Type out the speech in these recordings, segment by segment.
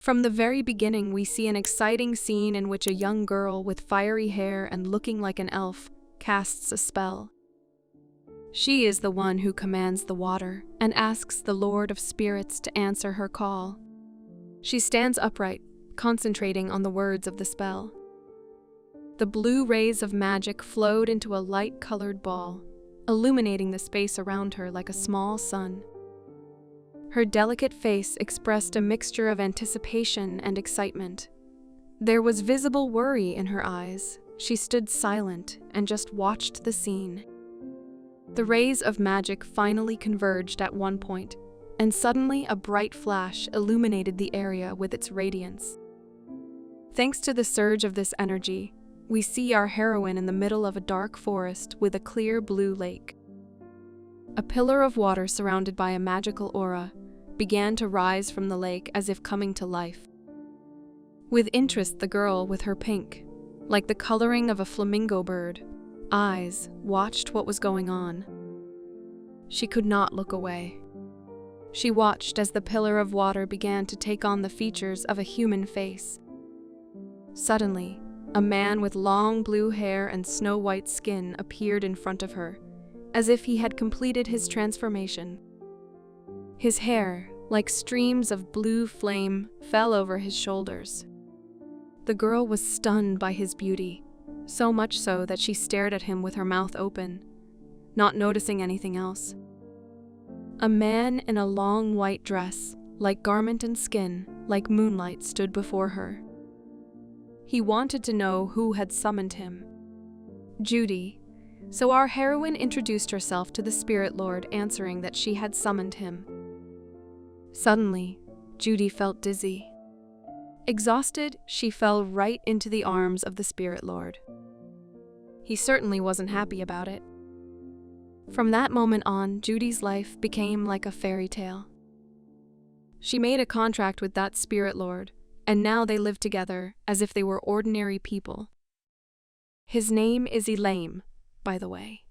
From the very beginning, we see an exciting scene in which a young girl with fiery hair and looking like an elf casts a spell. She is the one who commands the water and asks the Lord of Spirits to answer her call. She stands upright, concentrating on the words of the spell. The blue rays of magic flowed into a light-colored ball, illuminating the space around her like a small sun. Her delicate face expressed a mixture of anticipation and excitement. There was visible worry in her eyes. She stood silent and just watched the scene. The rays of magic finally converged at one point, and suddenly a bright flash illuminated the area with its radiance. Thanks to the surge of this energy, we see our heroine in the middle of a dark forest with a clear blue lake. A pillar of water surrounded by a magical aura began to rise from the lake as if coming to life. With interest, the girl, with her pink, like the coloring of a flamingo bird, eyes watched what was going on. She could not look away. She watched as the pillar of water began to take on the features of a human face. Suddenly, a man with long blue hair and snow-white skin appeared in front of her, as if he had completed his transformation. His hair, like streams of blue flame, fell over his shoulders. The girl was stunned by his beauty, so much so that she stared at him with her mouth open, not noticing anything else. A man in a long white dress, like garment and skin, like moonlight, stood before her. He wanted to know who had summoned him. Judy. So our heroine introduced herself to the Spirit Lord, answering that she had summoned him. Suddenly, Judy felt dizzy. Exhausted, she fell right into the arms of the Spirit Lord. He certainly wasn't happy about it. From that moment on, Judy's life became like a fairy tale. She made a contract with that Spirit Lord, and now they live together as if they were ordinary people. His name is Elaine, by the way.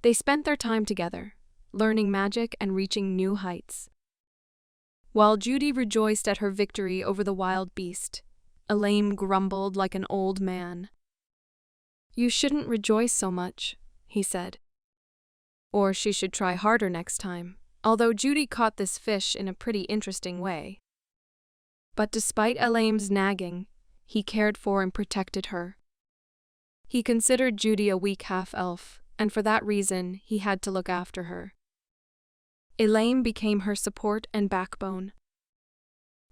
They spent their time together, learning magic and reaching new heights. While Judy rejoiced at her victory over the wild beast, Elaine grumbled like an old man. "You shouldn't rejoice so much," he said. Or she should try harder next time, although Judy caught this fish in a pretty interesting way. But despite Elaine's nagging, he cared for and protected her. He considered Judy a weak half-elf, and for that reason, he had to look after her. Elaine became her support and backbone.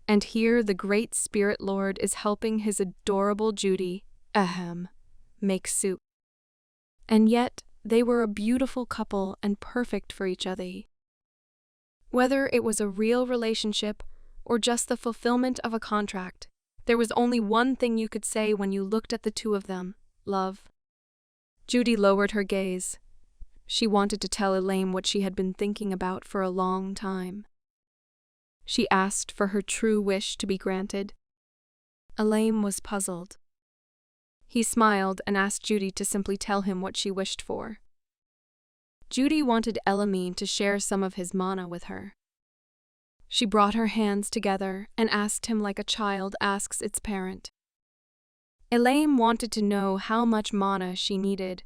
And here the great Spirit Lord is helping his adorable Judy, make soup. And yet, they were a beautiful couple and perfect for each other. Whether it was a real relationship or just the fulfillment of a contract, there was only one thing you could say when you looked at the two of them: love. Judy lowered her gaze. She wanted to tell Elaine what she had been thinking about for a long time. She asked for her true wish to be granted. Elaine was puzzled. He smiled and asked Judy to simply tell him what she wished for. Judy wanted Elaine to share some of his mana with her. She brought her hands together and asked him like a child asks its parent. Elaine wanted to know how much mana she needed.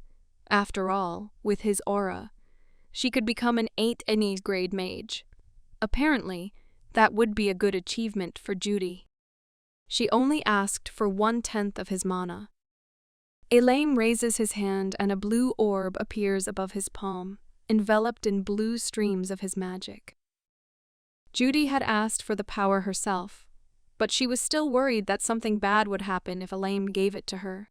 After all, with his aura, she could become an 8th grade mage. Apparently, that would be a good achievement for Judy. She only asked for 1/10 of his mana. Elaine raises his hand and a blue orb appears above his palm, enveloped in blue streams of his magic. Judy had asked for the power herself, but she was still worried that something bad would happen if Elaine gave it to her.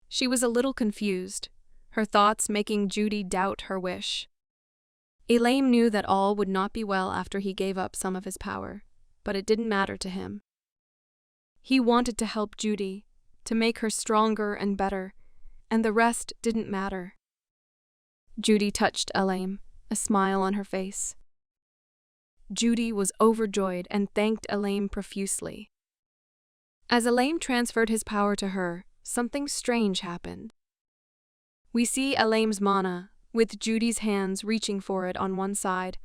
She was a little confused, her thoughts making Judy doubt her wish. Elaine knew that all would not be well after he gave up some of his power, but it didn't matter to him. He wanted to help Judy, to make her stronger and better, and the rest didn't matter. Judy touched Elaine, a smile on her face. Judy was overjoyed and thanked Elaine profusely. As Elaine transferred his power to her, something strange happened. We see Elaine's mana, with Judy's hands reaching for it on one side,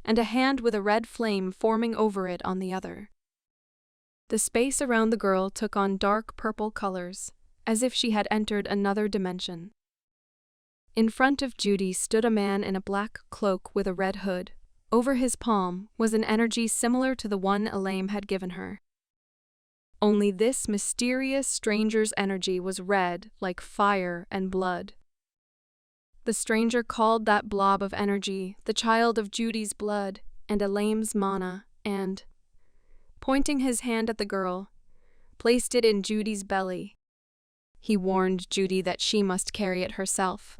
and a hand with a red flame forming over it on the other. The space around the girl took on dark purple colors, as if she had entered another dimension. In front of Judy stood a man in a black cloak with a red hood. Over his palm was an energy similar to the one Elaine had given her. Only this mysterious stranger's energy was red, like fire and blood. The stranger called that blob of energy the child of Judy's blood and Elaine's mana, and, pointing his hand at the girl, placed it in Judy's belly. He warned Judy that she must carry it herself.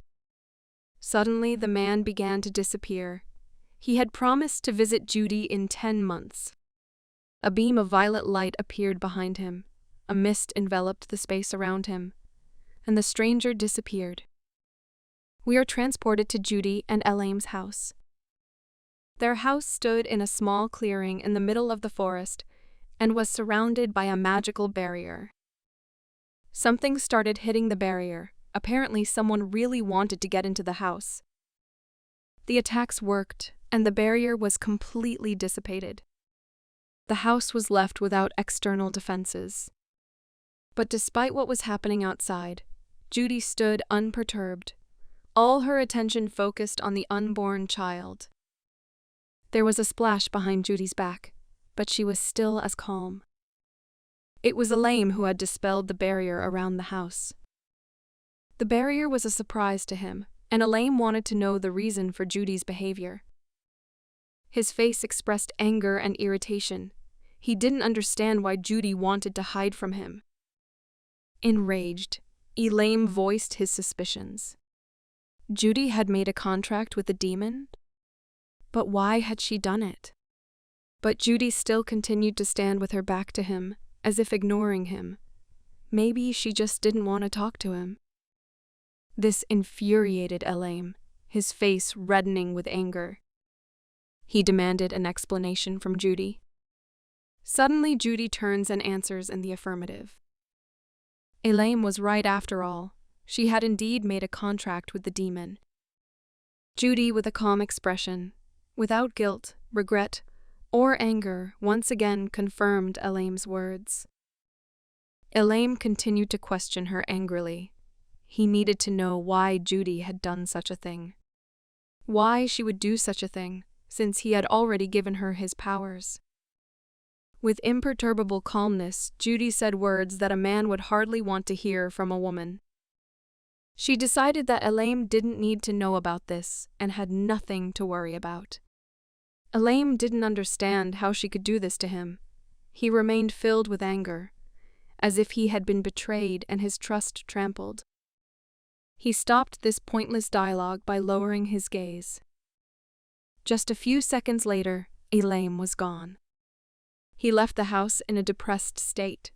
Suddenly, the man began to disappear. He had promised to visit Judy in 10 months. A beam of violet light appeared behind him. A mist enveloped the space around him, and the stranger disappeared. We are transported to Judy and Elaine's house. Their house stood in a small clearing in the middle of the forest and was surrounded by a magical barrier. Something started hitting the barrier. Apparently, someone really wanted to get into the house. The attacks worked, and the barrier was completely dissipated. The house was left without external defenses. But despite what was happening outside, Judy stood unperturbed, all her attention focused on the unborn child. There was a splash behind Judy's back, but she was still as calm. It was Elaine who had dispelled the barrier around the house. The barrier was a surprise to him, and Elaine wanted to know the reason for Judy's behavior. His face expressed anger and irritation. He didn't understand why Judy wanted to hide from him. Enraged, Elaine voiced his suspicions. Judy had made a contract with the demon? But why had she done it? But Judy still continued to stand with her back to him, as if ignoring him. Maybe she just didn't want to talk to him. This infuriated Elaine, his face reddening with anger. He demanded an explanation from Judy. Suddenly, Judy turns and answers in the affirmative. Elaine was right after all. She had indeed made a contract with the demon. Judy, with a calm expression, without guilt, regret, or anger, once again confirmed Elaine's words. Elaine continued to question her angrily. He needed to know why Judy had done such a thing. Why she would do such a thing, since he had already given her his powers. With imperturbable calmness, Judy said words that a man would hardly want to hear from a woman. She decided that Elaine didn't need to know about this and had nothing to worry about. Elaine didn't understand how she could do this to him. He remained filled with anger, as if he had been betrayed and his trust trampled. He stopped this pointless dialogue by lowering his gaze. Just a few seconds later, Elaine was gone. He left the house in a depressed state.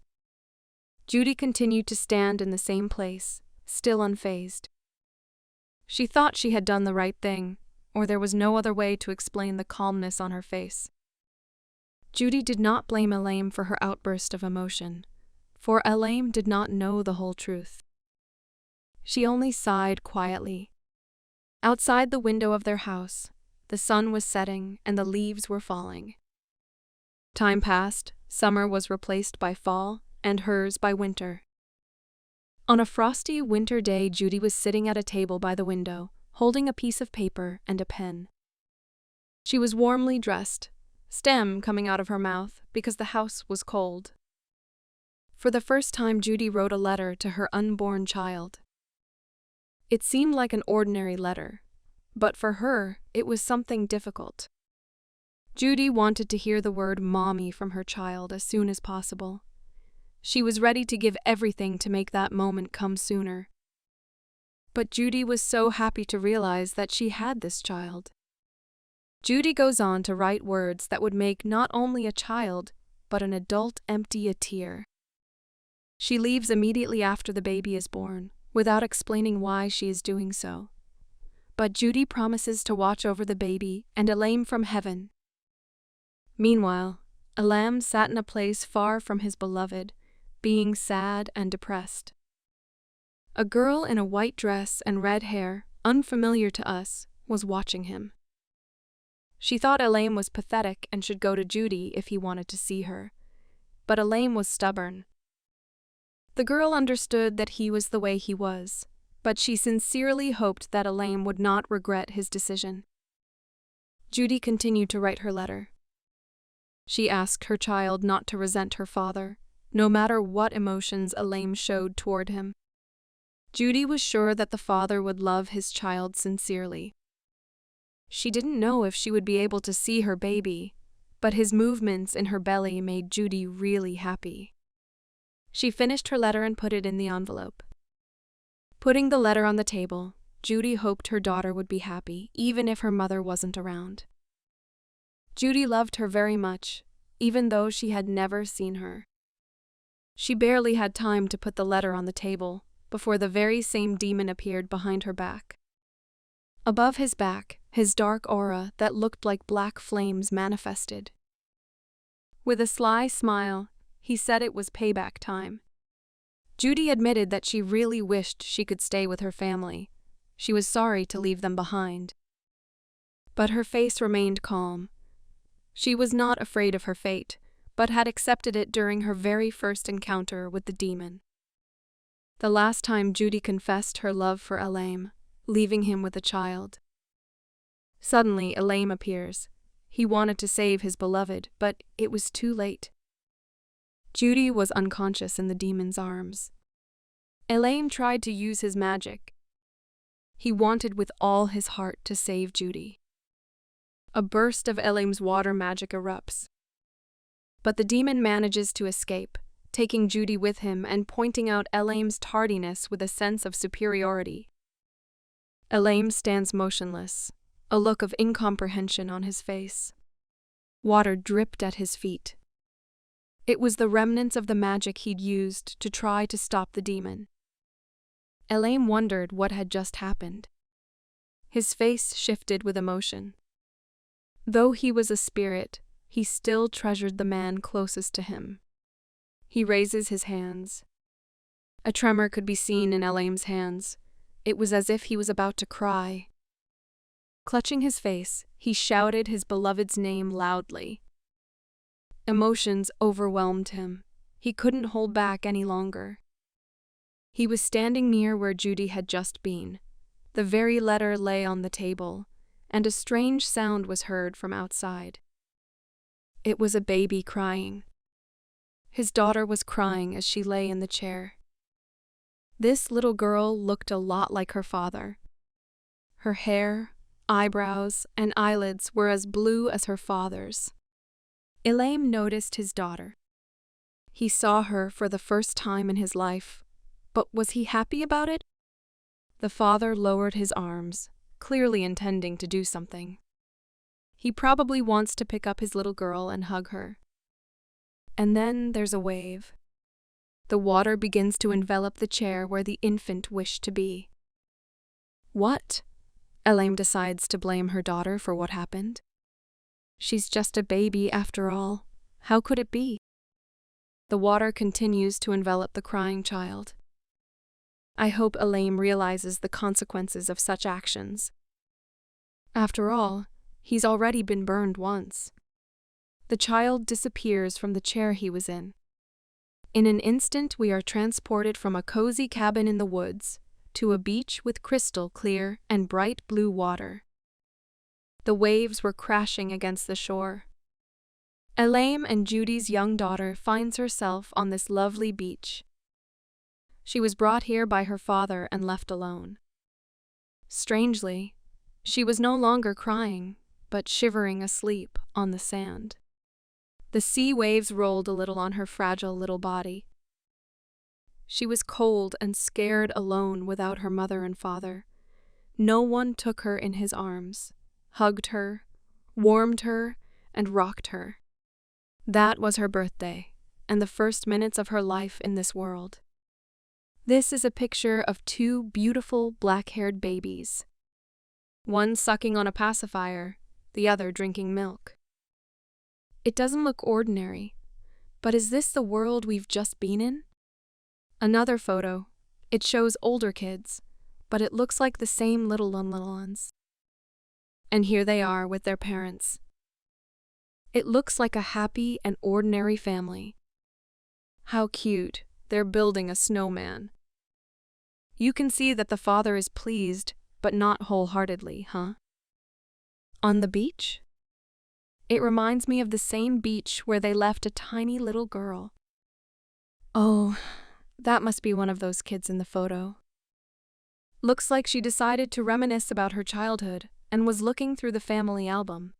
Judy continued to stand in the same place, still unfazed. She thought she had done the right thing, or there was no other way to explain the calmness on her face. Judy did not blame Elaine for her outburst of emotion, for Elaine did not know the whole truth. She only sighed quietly. Outside the window of their house, the sun was setting and the leaves were falling. Time passed, summer was replaced by fall, and hers by winter. On a frosty winter day, Judy was sitting at a table by the window, holding a piece of paper and a pen. She was warmly dressed, steam coming out of her mouth because the house was cold. For the first time, Judy wrote a letter to her unborn child. It seemed like an ordinary letter, but for her, it was something difficult. Judy wanted to hear the word mommy from her child as soon as possible. She was ready to give everything to make that moment come sooner. But Judy was so happy to realize that she had this child. Judy goes on to write words that would make not only a child, but an adult empty a tear. She leaves immediately after the baby is born, without explaining why she is doing so. But Judy promises to watch over the baby and Elaine from heaven. Meanwhile, Elam sat in a place far from his beloved, being sad and depressed. A girl in a white dress and red hair, unfamiliar to us, was watching him. She thought Elaine was pathetic and should go to Judy if he wanted to see her. but Elaine was stubborn. The girl understood that he was the way he was, but she sincerely hoped that Elaine would not regret his decision. Judy continued to write her letter. She asked her child not to resent her father, no matter what emotions Elaine showed toward him. Judy was sure that the father would love his child sincerely. She didn't know if she would be able to see her baby, but his movements in her belly made Judy really happy. She finished her letter and put it in the envelope. Putting the letter on the table, Judy hoped her daughter would be happy, even if her mother wasn't around. Judy loved her very much, even though she had never seen her. She barely had time to put the letter on the table before the very same demon appeared behind her back. Above his back, his dark aura that looked like black flames manifested. With a sly smile, he said it was payback time. Judy admitted that she really wished she could stay with her family. She was sorry to leave them behind. But her face remained calm. She was not afraid of her fate, but had accepted it during her very first encounter with the demon. The last time Judy confessed her love for Elaine, leaving him with a child. Suddenly, Elaine appears. He wanted to save his beloved, but it was too late. Judy was unconscious in the demon's arms. Elaine tried to use his magic. He wanted with all his heart to save Judy. A burst of Elaine's water magic erupts. But the demon manages to escape, taking Judy with him and pointing out Elaine's tardiness with a sense of superiority. Elaine stands motionless, a look of incomprehension on his face. Water dripped at his feet. It was the remnants of the magic he'd used to try to stop the demon. Elaine wondered what had just happened. His face shifted with emotion. Though he was a spirit, he still treasured the man closest to him. He raises his hands. A tremor could be seen in Elaine's hands. It was as if he was about to cry. Clutching his face, he shouted his beloved's name loudly. Emotions overwhelmed him. He couldn't hold back any longer. He was standing near where Judy had just been. The very letter lay on the table, and a strange sound was heard from outside. It was a baby crying. His daughter was crying as she lay in the chair. This little girl looked a lot like her father. Her hair, eyebrows, and eyelids were as blue as her father's. Elaine noticed his daughter. He saw her for the first time in his life, but was he happy about it? The father lowered his arms, clearly intending to do something. He probably wants to pick up his little girl and hug her. And then there's a wave. The water begins to envelop the chair where the infant wished to be. What? Elaine decides to blame her daughter for what happened. She's just a baby after all. How could it be? The water continues to envelop the crying child. I hope Elaine realizes the consequences of such actions. After all, he's already been burned once. The child disappears from the chair he was in. In an instant, we are transported from a cozy cabin in the woods to a beach with crystal clear and bright blue water. The waves were crashing against the shore. Elaine and Judy's young daughter finds herself on this lovely beach. She was brought here by her father and left alone. Strangely, she was no longer crying, but shivering asleep on the sand. The sea waves rolled a little on her fragile little body. She was cold and scared alone without her mother and father. No one took her in his arms, hugged her, warmed her, and rocked her. That was her birthday, and the first minutes of her life in this world. This is a picture of two beautiful black-haired babies. One sucking on a pacifier, the other drinking milk. It doesn't look ordinary, but is this the world we've just been in? Another photo. It shows older kids, but it looks like the same little ones. And here they are with their parents. It looks like a happy and ordinary family. How cute. They're building a snowman. You can see that the father is pleased, but not wholeheartedly, huh? On the beach? It reminds me of the same beach where they left a tiny little girl. Oh, that must be one of those kids in the photo. Looks like she decided to reminisce about her childhood and was looking through the family album.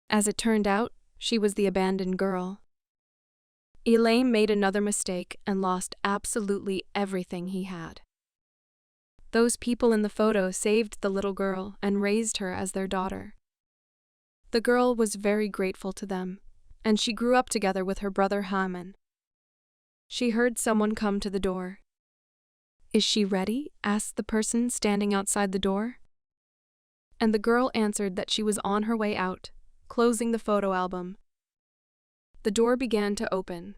As it turned out, she was the abandoned girl. Elaine made another mistake and lost absolutely everything he had. Those people in the photo saved the little girl and raised her as their daughter. The girl was very grateful to them, and she grew up together with her brother Haman. She heard someone come to the door. "Is she ready?" asked the person standing outside the door. And the girl answered that she was on her way out, closing the photo album. The door began to open.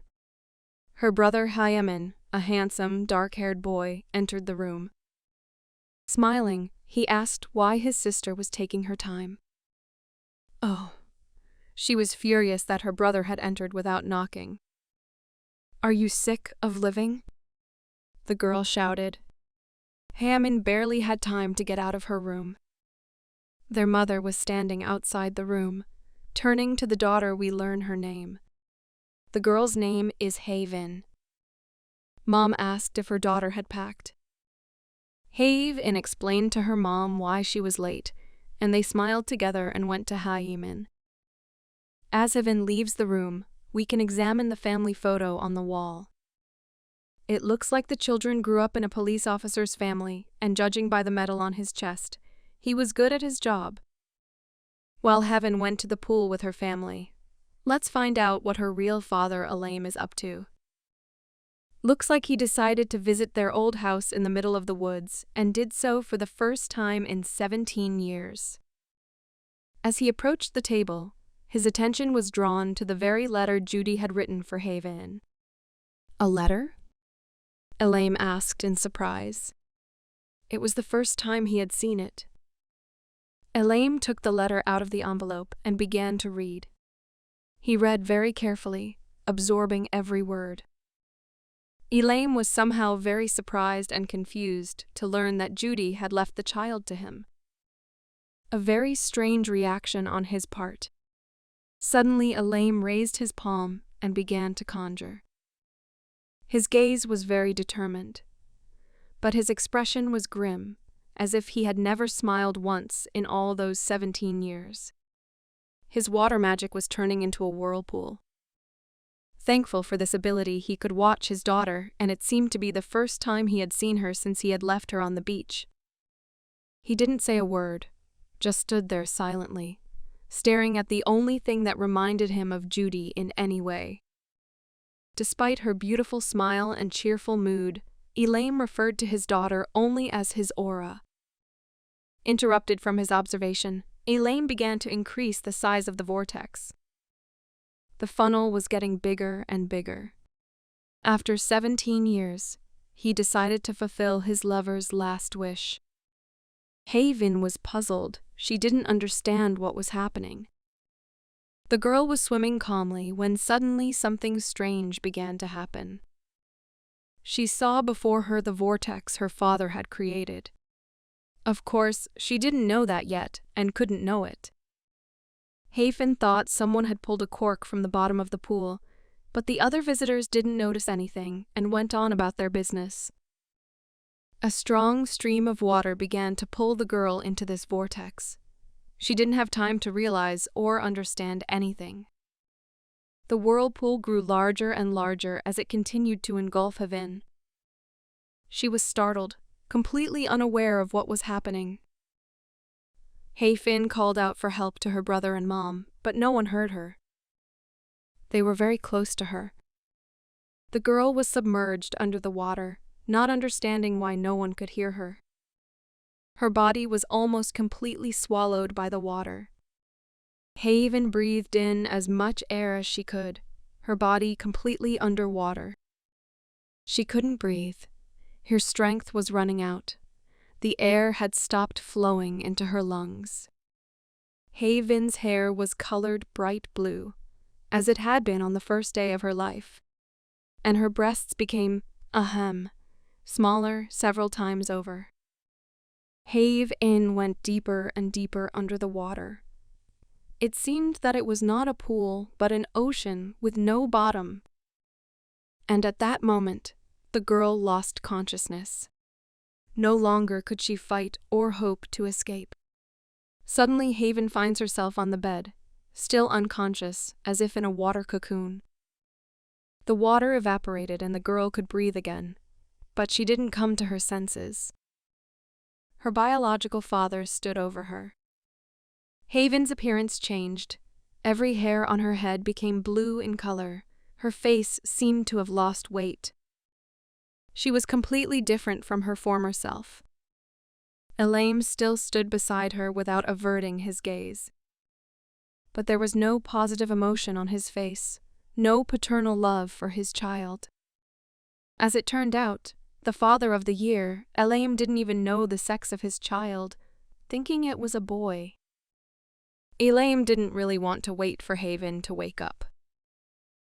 Her brother Haman, a handsome, dark-haired boy, entered the room. Smiling, he asked why his sister was taking her time. Oh, she was furious that her brother had entered without knocking. "Are you sick of living?" the girl shouted. Haman barely had time to get out of her room. Their mother was standing outside the room. Turning to the daughter, we learn her name. The girl's name is Haven. Mom asked if her daughter had packed. Haven explained to her mom why she was late, and they smiled together and went to Haman. As Haven leaves the room, we can examine the family photo on the wall. It looks like the children grew up in a police officer's family, and judging by the medal on his chest, he was good at his job. While Haven went to the pool with her family, let's find out what her real father Elaine is up to. Looks like he decided to visit their old house in the middle of the woods, and did so for the first time in 17 years. As he approached the table, his attention was drawn to the very letter Judy had written for Haven. "A letter?" Elaine asked in surprise. It was the first time he had seen it. Elaine took the letter out of the envelope and began to read. He read very carefully, absorbing every word. Elaine was somehow very surprised and confused to learn that Judy had left the child to him. A very strange reaction on his part. Suddenly, Elaine raised his palm and began to conjure. His gaze was very determined, but his expression was grim, as if he had never smiled once in all those 17 years. His water magic was turning into a whirlpool. Thankful for this ability, he could watch his daughter, and it seemed to be the first time he had seen her since he had left her on the beach. He didn't say a word, just stood there silently, staring at the only thing that reminded him of Judy in any way. Despite her beautiful smile and cheerful mood, Elaine referred to his daughter only as his aura. Interrupted from his observation, Elaine began to increase the size of the vortex. The funnel was getting bigger and bigger. After 17 years, he decided to fulfill his lover's last wish. Haven was puzzled. She didn't understand what was happening. The girl was swimming calmly when suddenly something strange began to happen. She saw before her the vortex her father had created. Of course, she didn't know that yet and couldn't know it. Haven thought someone had pulled a cork from the bottom of the pool, but the other visitors didn't notice anything and went on about their business. A strong stream of water began to pull the girl into this vortex. She didn't have time to realize or understand anything. The whirlpool grew larger and larger as it continued to engulf Haven. She was startled, completely unaware of what was happening. Haven called out for help to her brother and mom, but no one heard her. They were very close to her. The girl was submerged under the water, not understanding why no one could hear her. Her body was almost completely swallowed by the water. Haven breathed in as much air as she could, her body completely underwater. She couldn't breathe. Her strength was running out. The air had stopped flowing into her lungs. Haven's hair was colored bright blue, as it had been on the first day of her life. and her breasts became, smaller several times over. Have-in went deeper and deeper under the water. It seemed that it was not a pool, but an ocean with no bottom. And at that moment, the girl lost consciousness. No longer could she fight or hope to escape. Suddenly, Haven finds herself on the bed, still unconscious, as if in a water cocoon. The water evaporated and the girl could breathe again, but she didn't come to her senses. Her biological father stood over her. Haven's appearance changed. Every hair on her head became blue in color. Her face seemed to have lost weight. She was completely different from her former self. Elaim still stood beside her without averting his gaze. But there was no positive emotion on his face, no paternal love for his child. As it turned out, the father of the year, Elaim, didn't even know the sex of his child, thinking it was a boy. Elaim didn't really want to wait for Haven to wake up.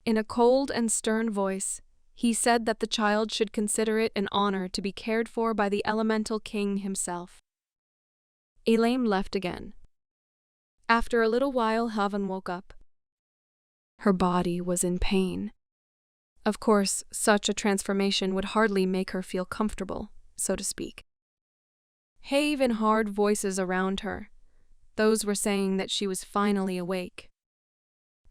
In a cold and stern voice, he said that the child should consider it an honor to be cared for by the elemental king himself. Elaim left again. After a little while, Haven woke up. Her body was in pain. Of course, such a transformation would hardly make her feel comfortable, so to speak. Haven hard voices around her. Those were saying that she was finally awake.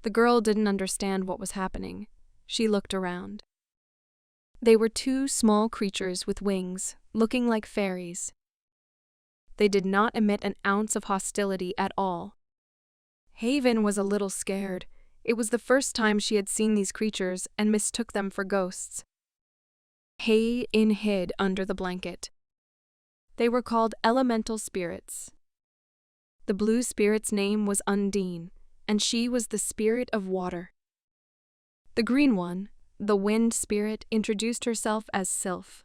The girl didn't understand what was happening. She looked around. They were two small creatures with wings, looking like fairies. They did not emit an ounce of hostility at all. Haven was a little scared. It was the first time she had seen these creatures and mistook them for ghosts. Haven hid under the blanket. They were called elemental spirits. The blue spirit's name was Undine, and she was the spirit of water. The green one, the wind spirit, introduced herself as Sylph.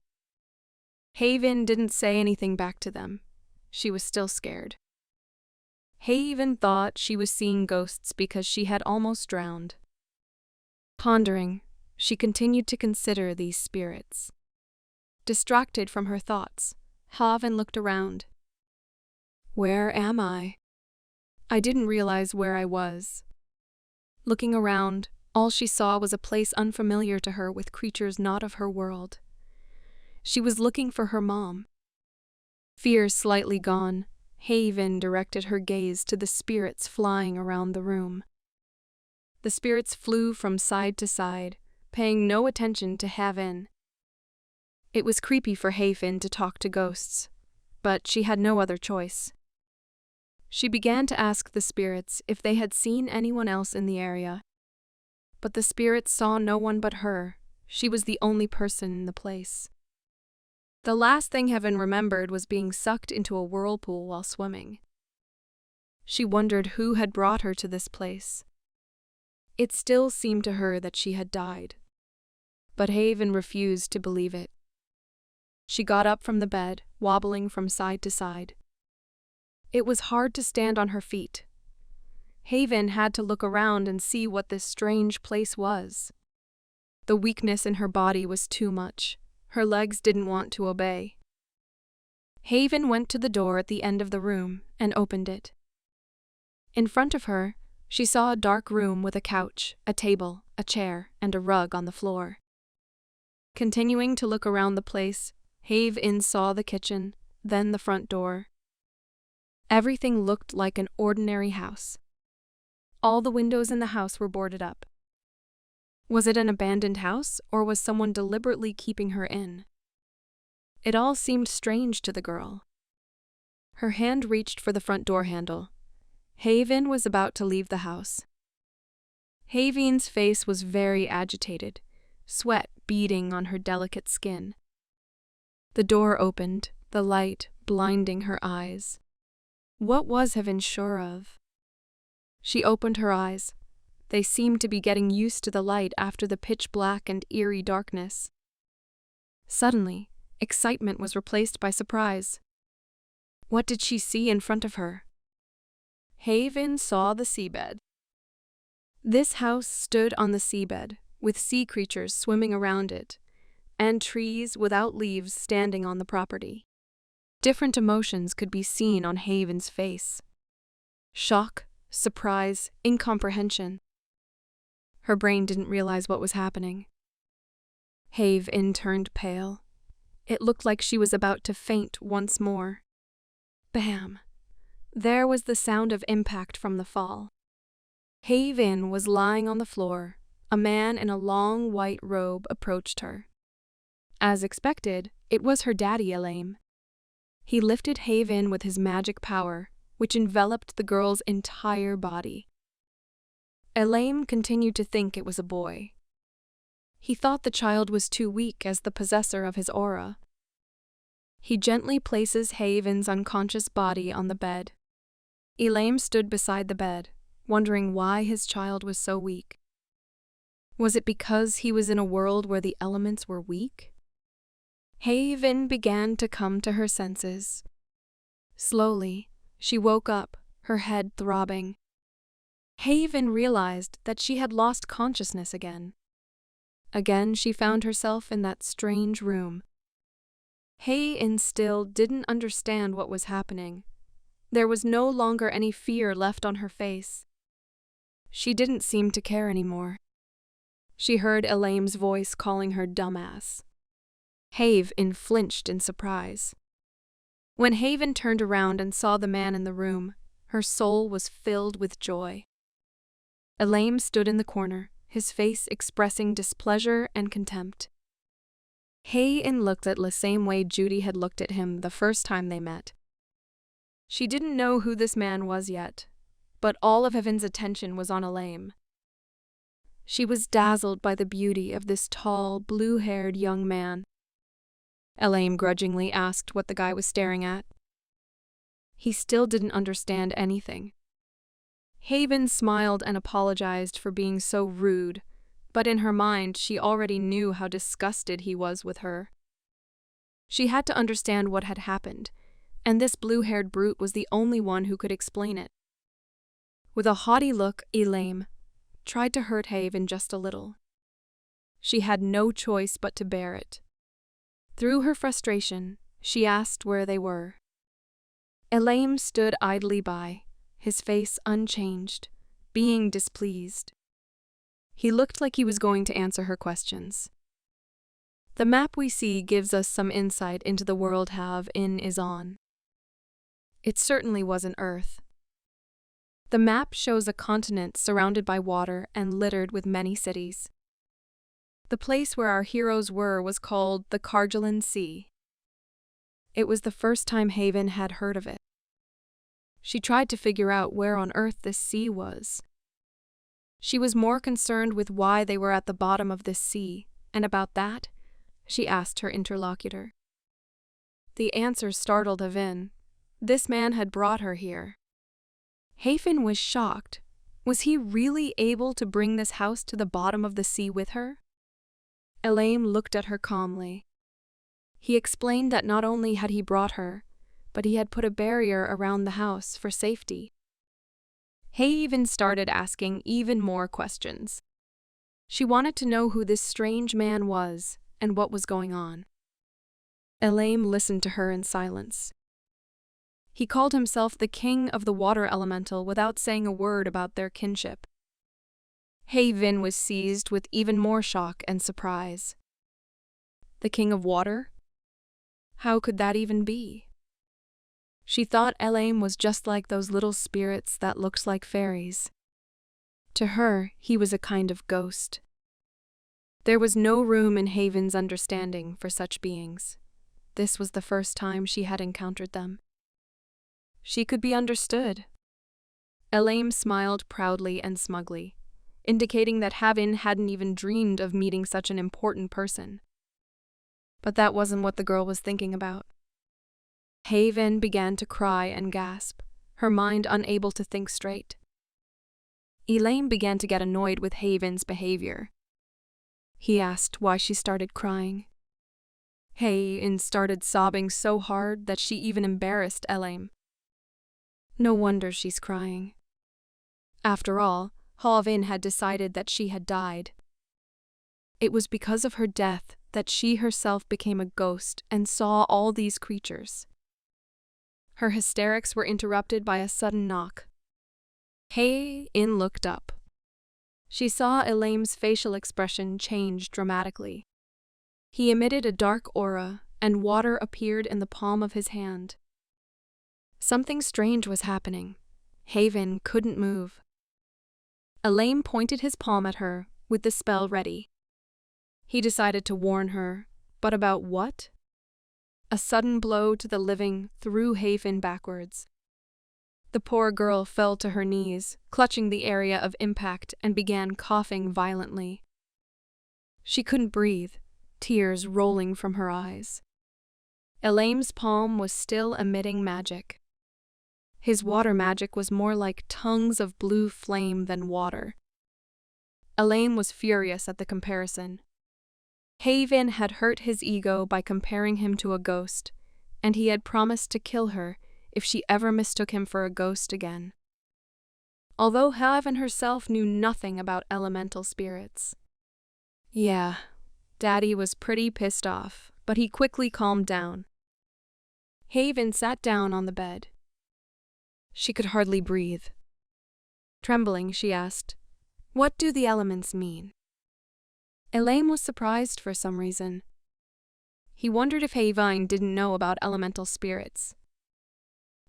Haven didn't say anything back to them. She was still scared. Haven thought she was seeing ghosts because she had almost drowned. Pondering, she continued to consider these spirits. Distracted from her thoughts, Haven looked around. Where am I? I didn't realize where I was. Looking around, all she saw was a place unfamiliar to her with creatures not of her world. She was looking for her mom. Fear slightly gone, Haven directed her gaze to the spirits flying around the room. The spirits flew from side to side, paying no attention to Haven. It was creepy for Haven to talk to ghosts, but she had no other choice. She began to ask the spirits if they had seen anyone else in the area. But the spirits saw no one but her. She was the only person in the place. The last thing Haven remembered was being sucked into a whirlpool while swimming. She wondered who had brought her to this place. It still seemed to her that she had died. But Haven refused to believe it. She got up from the bed, wobbling from side to side. It was hard to stand on her feet. Haven had to look around and see what this strange place was. The weakness in her body was too much. Her legs didn't want to obey. Haven went to the door at the end of the room and opened it. In front of her, she saw a dark room with a couch, a table, a chair, and a rug on the floor. Continuing to look around the place, Haven saw the kitchen, then the front door. Everything looked like an ordinary house. All the windows in the house were boarded up. Was it an abandoned house, or was someone deliberately keeping her in? It all seemed strange to the girl. Her hand reached for the front door handle. Haven was about to leave the house. Haven's face was very agitated, sweat beading on her delicate skin. The door opened, the light blinding her eyes. What was Haven sure of? She opened her eyes. They seemed to be getting used to the light after the pitch-black and eerie darkness. Suddenly, excitement was replaced by surprise. What did she see in front of her? Haven saw the seabed. This house stood on the seabed, with sea creatures swimming around it, and trees without leaves standing on the property. Different emotions could be seen on Haven's face. Shock, surprise, incomprehension. Her brain didn't realize what was happening. Haven turned pale. It looked like she was about to faint once more. Bam! There was the sound of impact from the fall. Haven was lying on the floor. A man in a long white robe approached her. As expected, it was her daddy Elaim. He lifted Haven with his magic power, which enveloped the girl's entire body. Elaim continued to think it was a boy. He thought the child was too weak as the possessor of his aura. He gently places Haven's unconscious body on the bed. Elaim stood beside the bed, wondering why his child was so weak. Was it because he was in a world where the elements were weak? Haven began to come to her senses. Slowly, she woke up, her head throbbing. Haven realized that she had lost consciousness again. Again, she found herself in that strange room. Haven still didn't understand what was happening. There was no longer any fear left on her face. She didn't seem to care anymore. She heard Elaim's voice calling her dumbass. Haven flinched in surprise. When Haven turned around and saw the man in the room, her soul was filled with joy. Elaim stood in the corner, his face expressing displeasure and contempt. Haven looked the same way Judy had looked at him the first time they met. She didn't know who this man was yet, but all of Haven's attention was on Elaim. She was dazzled by the beauty of this tall, blue-haired young man. Elaim grudgingly asked what the guy was staring at. He still didn't understand anything. Haven smiled and apologized for being so rude, but in her mind she already knew how disgusted he was with her. She had to understand what had happened, and this blue-haired brute was the only one who could explain it. With a haughty look, Elaim tried to hurt Haven just a little. She had no choice but to bear it. Through her frustration, she asked where they were. Elaim stood idly by, his face unchanged, being displeased. He looked like he was going to answer her questions. The map we see gives us some insight into the world Haven is on. It certainly wasn't Earth. The map shows a continent surrounded by water and littered with many cities. The place where our heroes were was called the Cargelan Sea. It was the first time Haven had heard of it. She tried to figure out where on earth this sea was. She was more concerned with why they were at the bottom of this sea, and about that, she asked her interlocutor. The answer startled Haven. This man had brought her here. Haven was shocked. Was he really able to bring this house to the bottom of the sea with her? Elaim looked at her calmly. He explained that not only had he brought her, but he had put a barrier around the house for safety. Haven started asking even more questions. She wanted to know who this strange man was and what was going on. Elaim listened to her in silence. He called himself the king of the water elemental without saying a word about their kinship. Haven was seized with even more shock and surprise. The king of water? How could that even be? She thought Elaim was just like those little spirits that looked like fairies. To her, he was a kind of ghost. There was no room in Haven's understanding for such beings. This was the first time she had encountered them. She could be understood. Elaim smiled proudly and smugly, indicating that Haven hadn't even dreamed of meeting such an important person. But that wasn't what the girl was thinking about. Haven began to cry and gasp, her mind unable to think straight. Elaim began to get annoyed with Haven's behavior. He asked why she started crying. Haven started sobbing so hard that she even embarrassed Elaim. No wonder she's crying. After all, Haven had decided that she had died. It was because of her death that she herself became a ghost and saw all these creatures. Her hysterics were interrupted by a sudden knock. Hei-in looked up. She saw Elame's facial expression change dramatically. He emitted a dark aura, and water appeared in the palm of his hand. Something strange was happening. Haven couldn't move. Elame pointed his palm at her, with the spell ready. He decided to warn her, but about what? A sudden blow to the living threw Haven backwards. The poor girl fell to her knees, clutching the area of impact, and began coughing violently. She couldn't breathe, tears rolling from her eyes. Elame's palm was still emitting magic. His water magic was more like tongues of blue flame than water. Elame was furious at the comparison. Haven had hurt his ego by comparing him to a ghost, and he had promised to kill her if she ever mistook him for a ghost again. Although Haven herself knew nothing about elemental spirits. Yeah, Daddy was pretty pissed off, but he quickly calmed down. Haven sat down on the bed. She could hardly breathe. Trembling, she asked, "What do the elements mean?" Elame was surprised for some reason. He wondered if Haven didn't know about elemental spirits.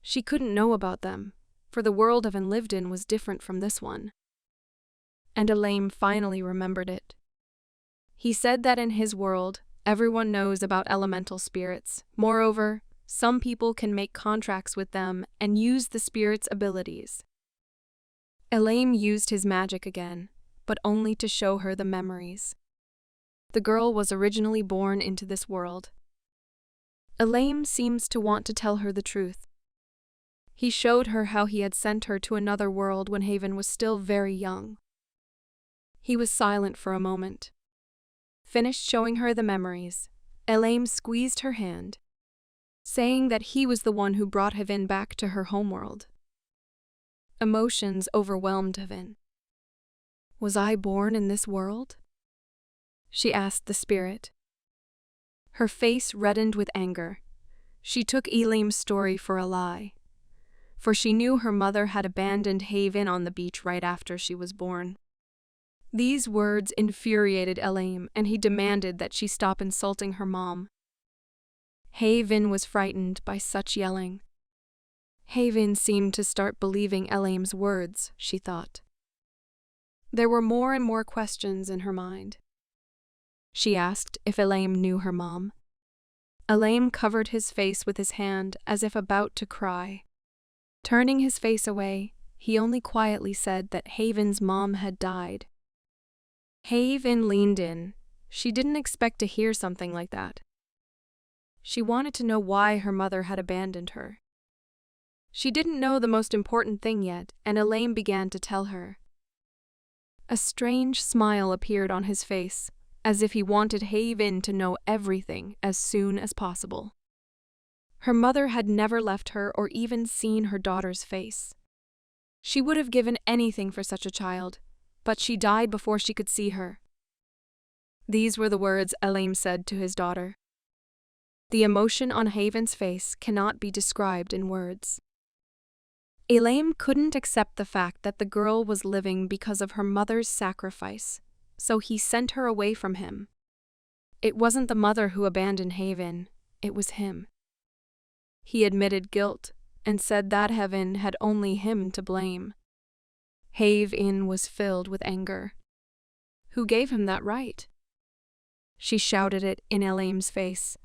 She couldn't know about them, for the world Haven lived in was different from this one. And Elame finally remembered it. He said that in his world, everyone knows about elemental spirits. Moreover, some people can make contracts with them and use the spirits' abilities. Elame used his magic again, but only to show her the memories. The girl was originally born into this world. Elame seems to want to tell her the truth. He showed her how he had sent her to another world when Haven was still very young. He was silent for a moment. Finished showing her the memories, Elame squeezed her hand, saying that he was the one who brought Haven back to her homeworld. Emotions overwhelmed Haven. "Was I born in this world?" she asked the spirit. Her face reddened with anger. She took Elame's story for a lie, for she knew her mother had abandoned Haven on the beach right after she was born. These words infuriated Elame, and he demanded that she stop insulting her mom. Haven was frightened by such yelling. Haven seemed to start believing Elame's words, she thought. There were more and more questions in her mind. She asked if Elame knew her mom. Elame covered his face with his hand as if about to cry. Turning his face away, he only quietly said that Haven's mom had died. Haven leaned in. She didn't expect to hear something like that. She wanted to know why her mother had abandoned her. She didn't know the most important thing yet, and Elame began to tell her. A strange smile appeared on his face, as if he wanted Haven to know everything as soon as possible. Her mother had never left her or even seen her daughter's face. She would have given anything for such a child, but she died before she could see her. These were the words Elame said to his daughter. The emotion on Haven's face cannot be described in words. Elame couldn't accept the fact that the girl was living because of her mother's sacrifice, so he sent her away from him. It wasn't the mother who abandoned Haven, it was him. He admitted guilt and said that Haven had only him to blame. Haven was filled with anger. Who gave him that right? She shouted it in Elame's face.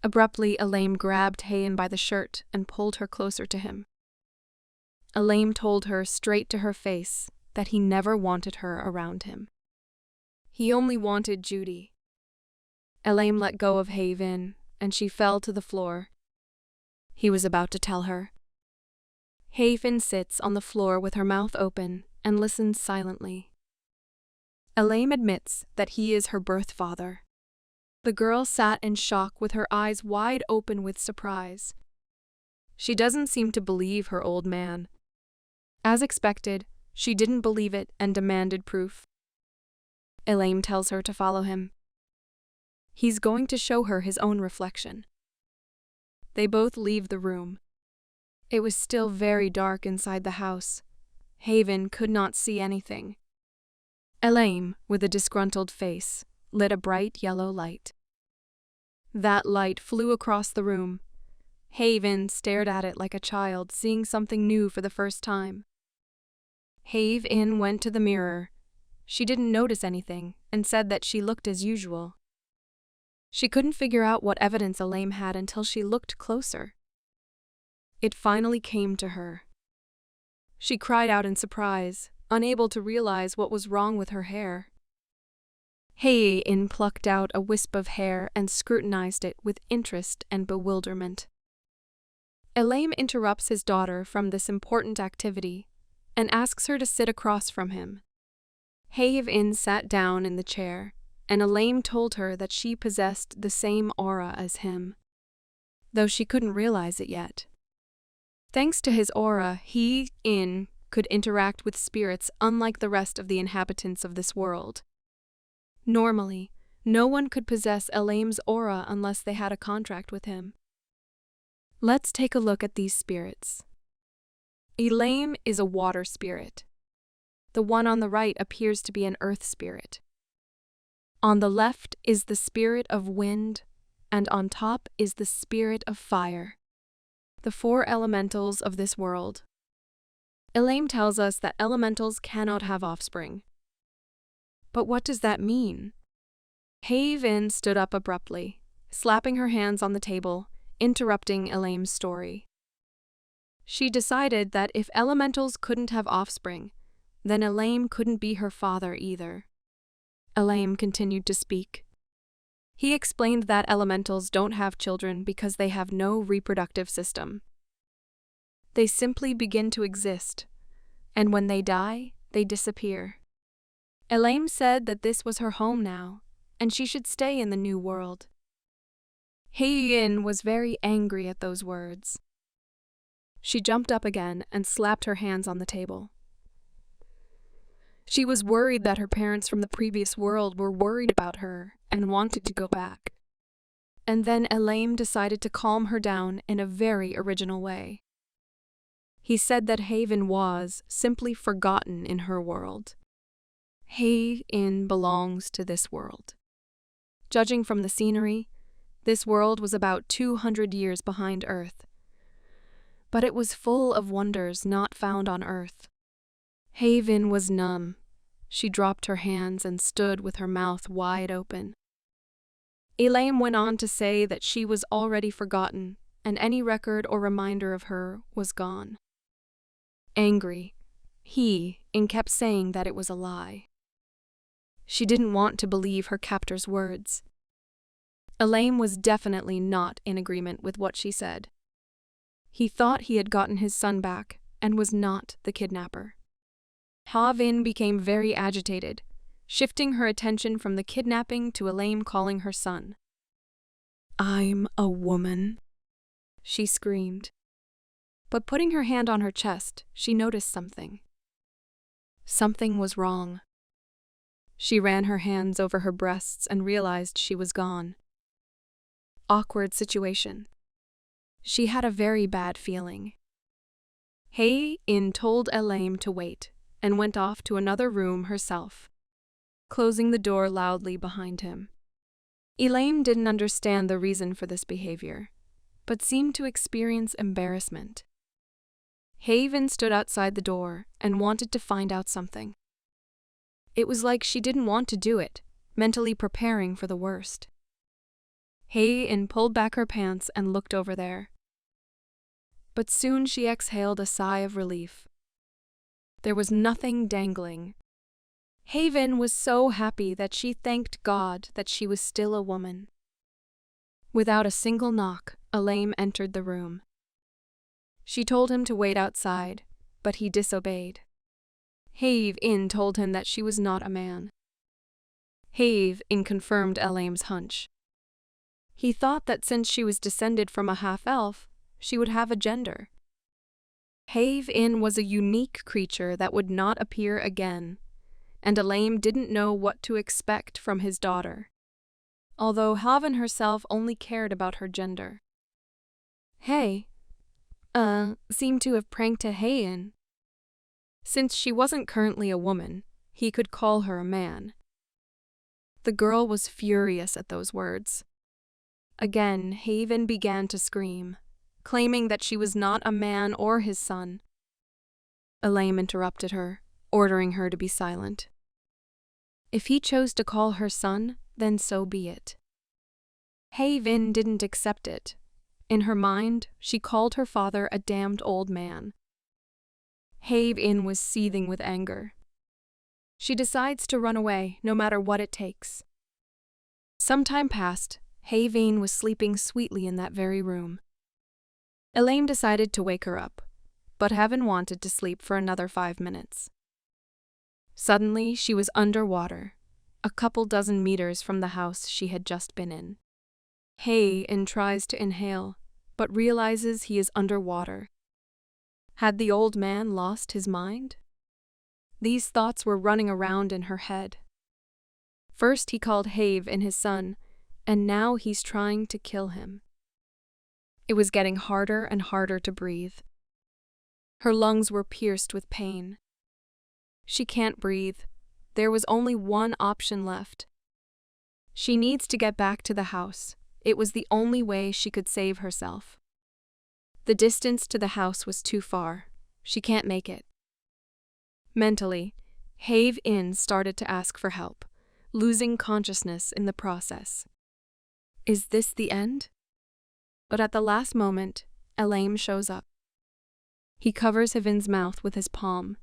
Abruptly, Elame grabbed Haven by the shirt and pulled her closer to him. Elame told her straight to her face that he never wanted her around him. He only wanted Judy. Elame let go of Haven, and she fell to the floor. He was about to tell her. Haven sits on the floor with her mouth open and listens silently. Elame admits that he is her birth father. The girl sat in shock with her eyes wide open with surprise. She doesn't seem to believe her old man. As expected, she didn't believe it and demanded proof. Elaine tells her to follow him. He's going to show her his own reflection. They both leave the room. It was still very dark inside the house. Haven could not see anything. Elaine, with a disgruntled face, lit a bright yellow light. That light flew across the room. Haven stared at it like a child seeing something new for the first time. Haven went to the mirror. She didn't notice anything and said that she looked as usual. She couldn't figure out what evidence Elaine had until she looked closer. It finally came to her. She cried out in surprise, unable to realize what was wrong with her hair. Haven plucked out a wisp of hair and scrutinized it with interest and bewilderment. Elaine interrupts his daughter from this important activity and asks her to sit across from him. Haven sat down in the chair, and Elaine told her that she possessed the same aura as him, though she couldn't realize it yet. Thanks to his aura, he could interact with spirits unlike the rest of the inhabitants of this world. Normally, no one could possess Elaine's aura unless they had a contract with him. Let's take a look at these spirits. Elaine is a water spirit. The one on the right appears to be an earth spirit. On the left is the spirit of wind, and on top is the spirit of fire, the four elementals of this world. Elaine tells us that elementals cannot have offspring. But what does that mean? Haven stood up abruptly, slapping her hands on the table, interrupting Elaine's story. She decided that if elementals couldn't have offspring, then Elaine couldn't be her father either. Elaine continued to speak. He explained that elementals don't have children because they have no reproductive system. They simply begin to exist, and when they die, they disappear. Elaine said that this was her home now, and she should stay in the new world. Haven was very angry at those words. She jumped up again and slapped her hands on the table. She was worried that her parents from the previous world were worried about her and wanted to go back. And then Elaine decided to calm her down in a very original way. He said that Haven was simply forgotten in her world. Haven belongs to this world. Judging from the scenery, this world was about 200 years behind Earth. But it was full of wonders not found on Earth. Haven was numb. She dropped her hands and stood with her mouth wide open. Elaine went on to say that she was already forgotten, and any record or reminder of her was gone. Angry, he kept saying that it was a lie. She didn't want to believe her captor's words. Elaine was definitely not in agreement with what she said. He thought he had gotten his son back and was not the kidnapper. Haven became very agitated, shifting her attention from the kidnapping to Elaine calling her son. "I'm a woman," she screamed. But putting her hand on her chest, she noticed something. Something was wrong. She ran her hands over her breasts and realized she was gone. Awkward situation. She had a very bad feeling. Hae-in told Elaine to wait and went off to another room herself, closing the door loudly behind him. Elaine didn't understand the reason for this behavior, but seemed to experience embarrassment. Haven stood outside the door and wanted to find out something. It was like she didn't want to do it, mentally preparing for the worst. Hae-in pulled back her pants and looked over there. But soon she exhaled a sigh of relief. There was nothing dangling. Haven was so happy that she thanked God that she was still a woman. Without a single knock, Elaine entered the room. She told him to wait outside, but he disobeyed. Haven told him that she was not a man. Haven confirmed Elaine's hunch. He thought that since she was descended from a half-elf, she would have a gender. Haven was a unique creature that would not appear again, and Elaine didn't know what to expect from his daughter, although Haven herself only cared about her gender. Seemed to have pranked a Heian. Since she wasn't currently a woman, he could call her a man. The girl was furious at those words. Again, Haven began to scream, claiming that she was not a man or his son. Elaine interrupted her, ordering her to be silent. If he chose to call her son, then so be it. Haven didn't accept it. In her mind, she called her father a damned old man. Haven was seething with anger. She decides to run away, no matter what it takes. Some time passed. Haven was sleeping sweetly in that very room. Elaine decided to wake her up, but Haven wanted to sleep for another 5 minutes. Suddenly, she was underwater, a couple dozen meters from the house she had just been in. Haven tries to inhale, but realizes he is underwater. Had the old man lost his mind? These thoughts were running around in her head. First he called Haven his son, and now he's trying to kill him. It was getting harder and harder to breathe. Her lungs were pierced with pain. She can't breathe. There was only one option left. She needs to get back to the house. It was the only way she could save herself. The distance to the house was too far. She can't make it. Mentally, Haven started to ask for help, losing consciousness in the process. Is this the end? But at the last moment, Elaine shows up. He covers Haven's mouth with his palm,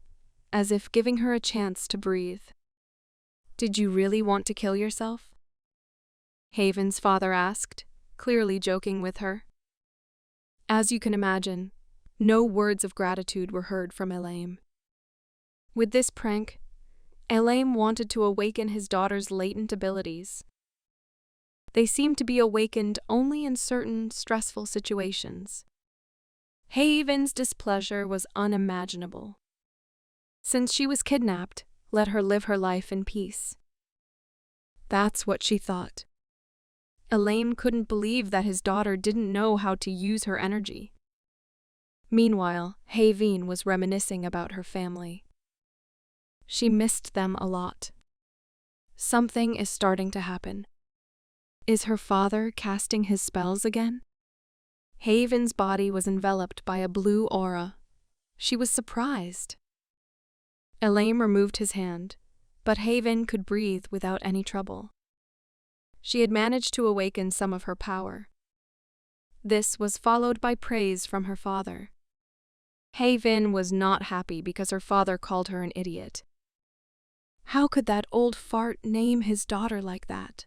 as if giving her a chance to breathe. Did you really want to kill yourself? Haven's father asked, clearly joking with her. As you can imagine, no words of gratitude were heard from Elaine. With this prank, Elaine wanted to awaken his daughter's latent abilities. They seemed to be awakened only in certain stressful situations. Haven's displeasure was unimaginable. Since she was kidnapped, let her live her life in peace. That's what she thought. Elaine couldn't believe that his daughter didn't know how to use her energy. Meanwhile, Haven was reminiscing about her family. She missed them a lot. Something is starting to happen. Is her father casting his spells again? Haven's body was enveloped by a blue aura. She was surprised. Elaine removed his hand, but Haven could breathe without any trouble. She had managed to awaken some of her power. This was followed by praise from her father. Haven was not happy because her father called her an idiot. How could that old fart name his daughter like that?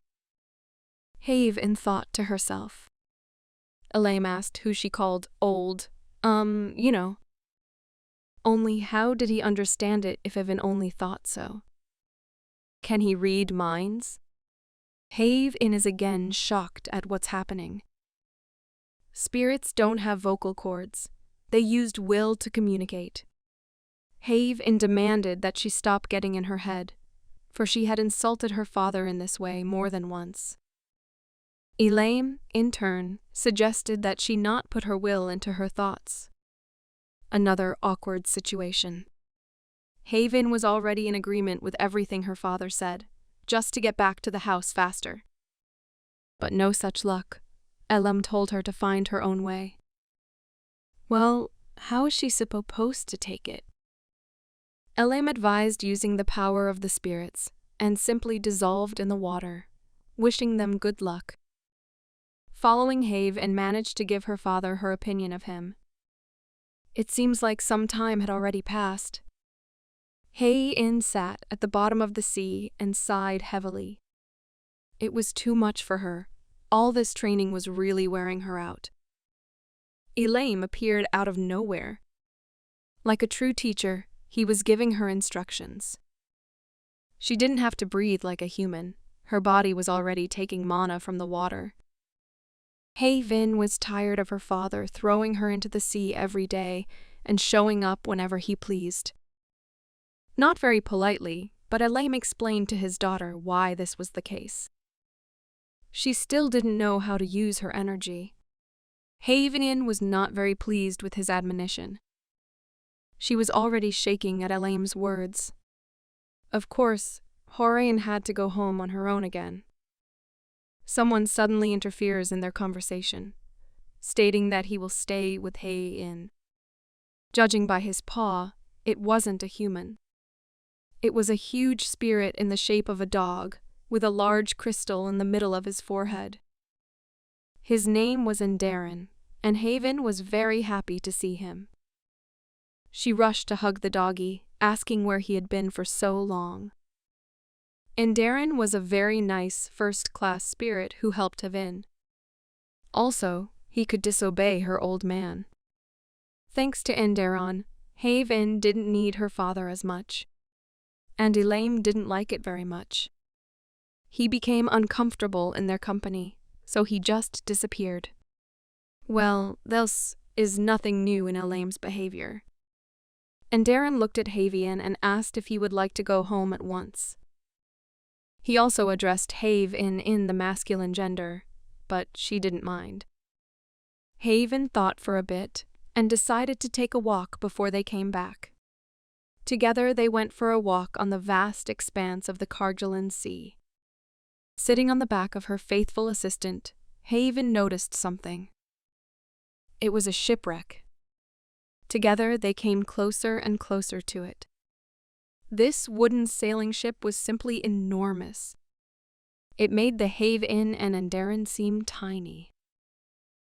Haven thought to herself. Elaine asked who she called old, Only how did he understand it if Haven only thought so? Can he read minds? Haven is again shocked at what's happening. Spirits don't have vocal cords. They used will to communicate. Haven demanded that she stop getting in her head, for she had insulted her father in this way more than once. Elaine, in turn, suggested that she not put her will into her thoughts. Another awkward situation. Haven was already in agreement with everything her father said, just to get back to the house faster. But no such luck. Elam told her to find her own way. Well, how is she supposed to take it? Elam advised using the power of the spirits, and simply dissolved in the water, wishing them good luck. Following Haven managed to give her father her opinion of him. It seems like some time had already passed. Haven sat at the bottom of the sea and sighed heavily. It was too much for her. All this training was really wearing her out. Elaine appeared out of nowhere. Like a true teacher, he was giving her instructions. She didn't have to breathe like a human. Her body was already taking mana from the water. Haven was tired of her father throwing her into the sea every day and showing up whenever he pleased. Not very politely, but Elaine explained to his daughter why this was the case. She still didn't know how to use her energy. Havian was not very pleased with his admonition. She was already shaking at Elaine's words. Of course, Horayan had to go home on her own again. Someone suddenly interferes in their conversation, stating that he will stay with Hae-in. Judging by his paw, it wasn't a human. It was a huge spirit in the shape of a dog, with a large crystal in the middle of his forehead. His name was Endarin, and Haven was very happy to see him. She rushed to hug the doggy, asking where he had been for so long. Endarin was a very nice, first-class spirit who helped Havin. Also, he could disobey her old man. Thanks to Endarin, Havin didn't need her father as much. And Elaine didn't like it very much. He became uncomfortable in their company, so he just disappeared. Well, this is nothing new in Elaine's behavior. Endarin looked at Havian and asked if he would like to go home at once. He also addressed Have in the masculine gender, but she didn't mind. Haven thought for a bit and decided to take a walk before they came back. Together they went for a walk on the vast expanse of the Karjalan Sea. Sitting on the back of her faithful assistant, Haven noticed something. It was a shipwreck. Together they came closer and closer to it. This wooden sailing ship was simply enormous. It made the Have-in and Endarin seem tiny.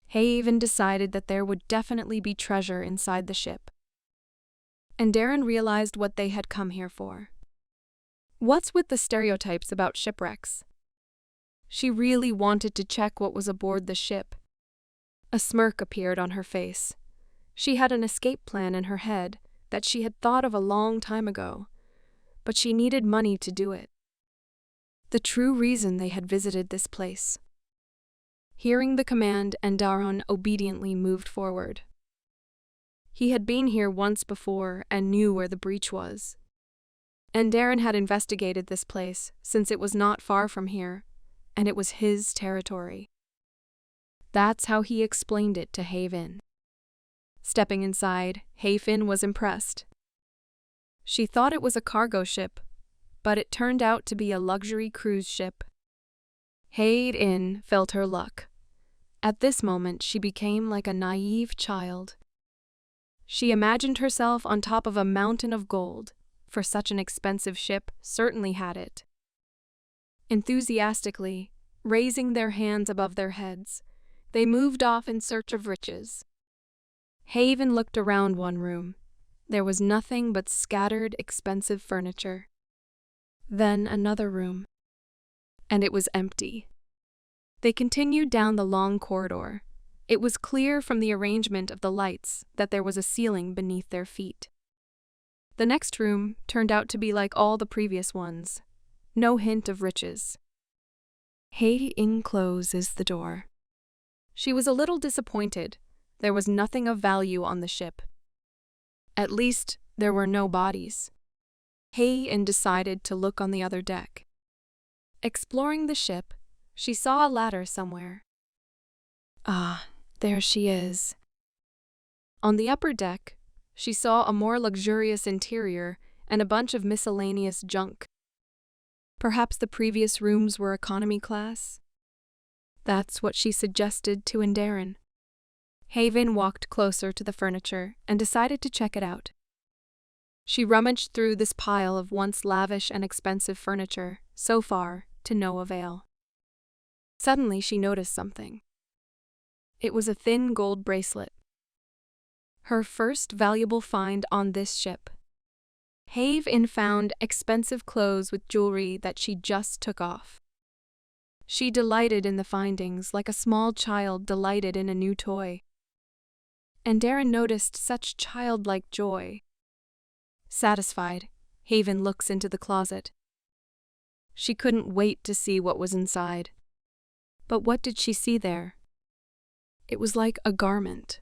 Haven decided that there would definitely be treasure inside the ship. Endarin realized what they had come here for. What's with the stereotypes about shipwrecks? She really wanted to check what was aboard the ship. A smirk appeared on her face. She had an escape plan in her head that she had thought of a long time ago, but she needed money to do it. The true reason they had visited this place. Hearing the command, Endarin obediently moved forward. He had been here once before and knew where the breach was. Endarin had investigated this place since it was not far from here, and it was his territory. That's how he explained it to Haven. Stepping inside, Haven was impressed. She thought it was a cargo ship, but it turned out to be a luxury cruise ship. Hae-in felt her luck. At this moment, she became like a naive child. She imagined herself on top of a mountain of gold, for such an expensive ship certainly had it. Enthusiastically, raising their hands above their heads, they moved off in search of riches. Haven looked around one room. There was nothing but scattered, expensive furniture. Then another room. And it was empty. They continued down the long corridor. It was clear from the arrangement of the lights that there was a ceiling beneath their feet. The next room turned out to be like all the previous ones. No hint of riches. Hae-in closes the door. She was a little disappointed. There was nothing of value on the ship. At least, there were no bodies. Hae-in decided to look on the other deck. Exploring the ship, she saw a ladder somewhere. Ah, there she is. On the upper deck, she saw a more luxurious interior and a bunch of miscellaneous junk. Perhaps the previous rooms were economy class? That's what she suggested to Endarin. Haven walked closer to the furniture and decided to check it out. She rummaged through this pile of once lavish and expensive furniture, so far to no avail. Suddenly she noticed something. It was a thin gold bracelet. Her first valuable find on this ship. Haven found expensive clothes with jewelry that she just took off. She delighted in the findings like a small child delighted in a new toy. Endarin noticed such childlike joy. Satisfied, Haven looks into the closet. She couldn't wait to see what was inside. But what did she see there? It was like a garment.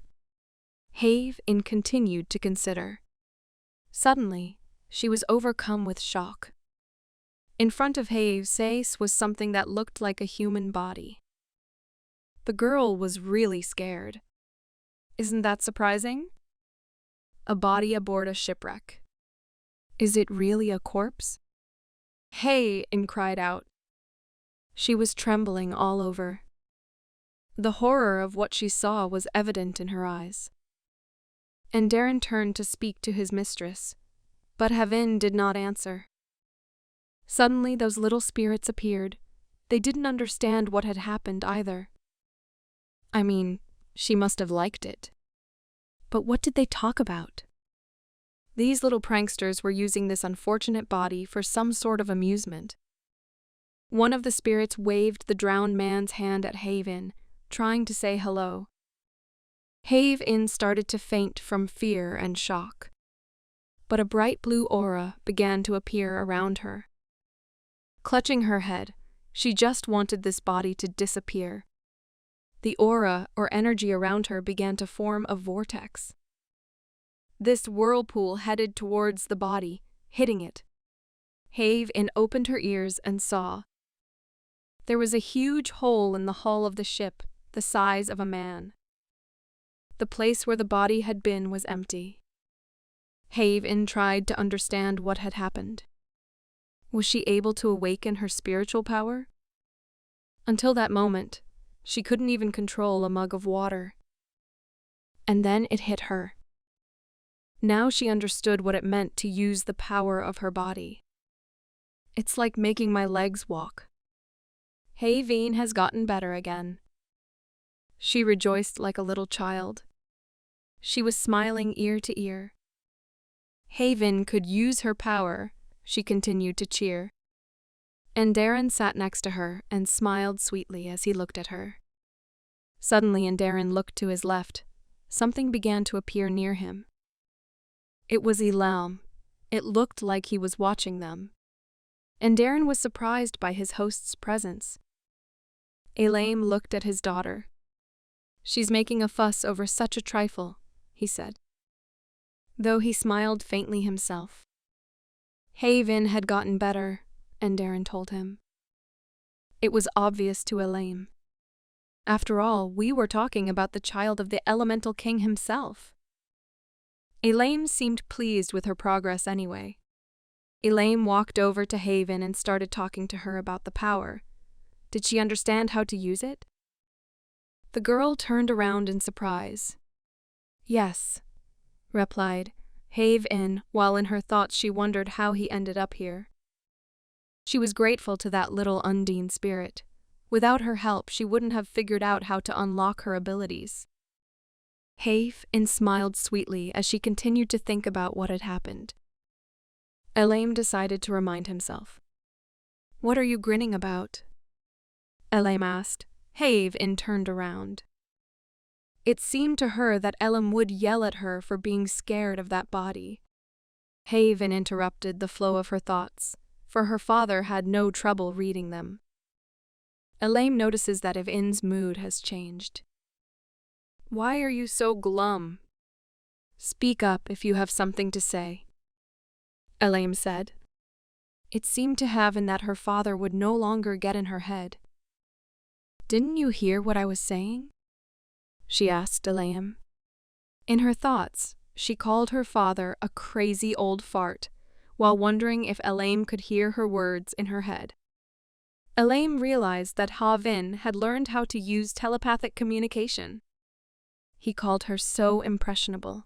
Haven continued to consider. Suddenly, she was overcome with shock. In front of Have's face was something that looked like a human body. The girl was really scared. Isn't that surprising? A body aboard a shipwreck. Is it really a corpse? Hey! cried out. She was trembling all over. The horror of what she saw was evident in her eyes. And Darren turned to speak to his mistress, but Havin did not answer. Suddenly those little spirits appeared. They didn't understand what had happened either. I mean, she must have liked it. But what did they talk about? These little pranksters were using this unfortunate body for some sort of amusement. One of the spirits waved the drowned man's hand at Havin, trying to say hello. Havin started to faint from fear and shock. But a bright blue aura began to appear around her. Clutching her head, she just wanted this body to disappear. The aura or energy around her began to form a vortex. This whirlpool headed towards the body, hitting it. Havin opened her ears and saw. There was a huge hole in the hull of the ship, the size of a man. The place where the body had been was empty. Havin tried to understand what had happened. Was she able to awaken her spiritual power? Until that moment, she couldn't even control a mug of water. And then it hit her. Now she understood what it meant to use the power of her body. It's like making my legs walk. Havin has gotten better again. She rejoiced like a little child. She was smiling ear to ear. Havin could use her power, she continued to cheer. And Darren sat next to her and smiled sweetly as he looked at her. Suddenly, Darren looked to his left. Something began to appear near him. It was Elam. It looked like he was watching them. And Darren was surprised by his host's presence. Elam looked at his daughter. She's making a fuss over such a trifle, he said. Though he smiled faintly himself. Havin had gotten better, and Darren told him. It was obvious to Elam. After all, we were talking about the child of the Elemental King himself. Elam seemed pleased with her progress anyway. Elam walked over to Havin and started talking to her about the power. Did she understand how to use it? The girl turned around in surprise. Yes, replied Havin, while in her thoughts she wondered how he ended up here. She was grateful to that little undine spirit. Without her help, she wouldn't have figured out how to unlock her abilities. Havin smiled sweetly as she continued to think about what had happened. Elam decided to remind himself. What are you grinning about? Elam asked. Havin turned around. It seemed to her that Elam would yell at her for being scared of that body. Havin interrupted the flow of her thoughts, for her father had no trouble reading them. Elam notices that Havin's mood has changed. Why are you so glum? Speak up if you have something to say, Elam said. It seemed to Havin that her father would no longer get in her head. Didn't you hear what I was saying? She asked Elam. In her thoughts, she called her father a crazy old fart, while wondering if Elam could hear her words in her head. Elam realized that Havin had learned how to use telepathic communication. He called her so impressionable.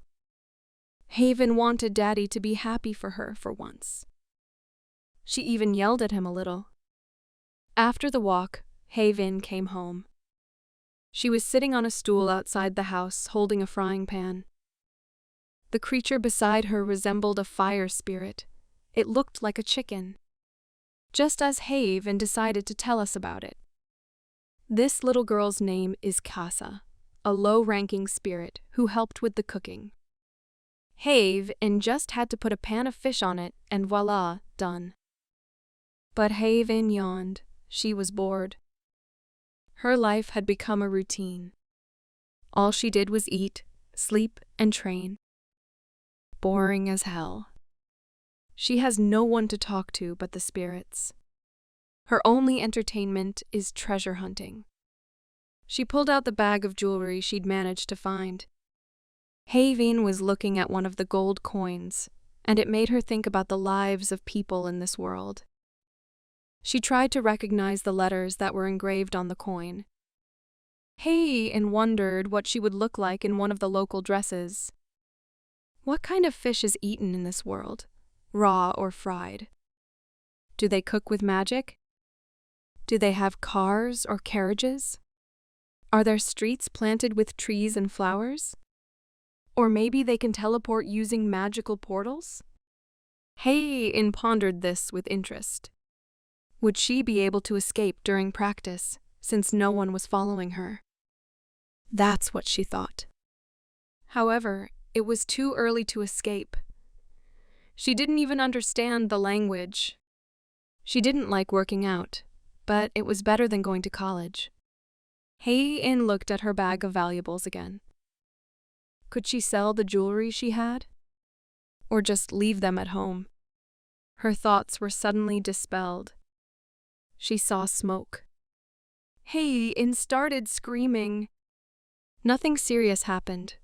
Havin wanted Daddy to be happy for her for once. She even yelled at him a little. After the walk, Havin came home. She was sitting on a stool outside the house, holding a frying pan. The creature beside her resembled a fire spirit. It looked like a chicken. Just as Havin decided to tell us about it. This little girl's name is Casa, a low-ranking spirit who helped with the cooking. Havin just had to put a pan of fish on it, and voila, done. But Havin yawned. She was bored. Her life had become a routine. All she did was eat, sleep, and train. Boring as hell. She has no one to talk to but the spirits. Her only entertainment is treasure hunting. She pulled out the bag of jewelry she'd managed to find. Haveen was looking at one of the gold coins, and it made her think about the lives of people in this world. She tried to recognize the letters that were engraved on the coin. Haveen wondered what she would look like in one of the local dresses. What kind of fish is eaten in this world, raw or fried? Do they cook with magic? Do they have cars or carriages? Are their streets planted with trees and flowers? Or maybe they can teleport using magical portals? Haveen pondered this with interest. Would she be able to escape during practice, since no one was following her? That's what she thought. However, it was too early to escape. She didn't even understand the language. She didn't like working out, but it was better than going to college. Haveen looked at her bag of valuables again. Could she sell the jewelry she had? Or just leave them at home? Her thoughts were suddenly dispelled. She saw smoke. Haveen started screaming. Nothing serious happened,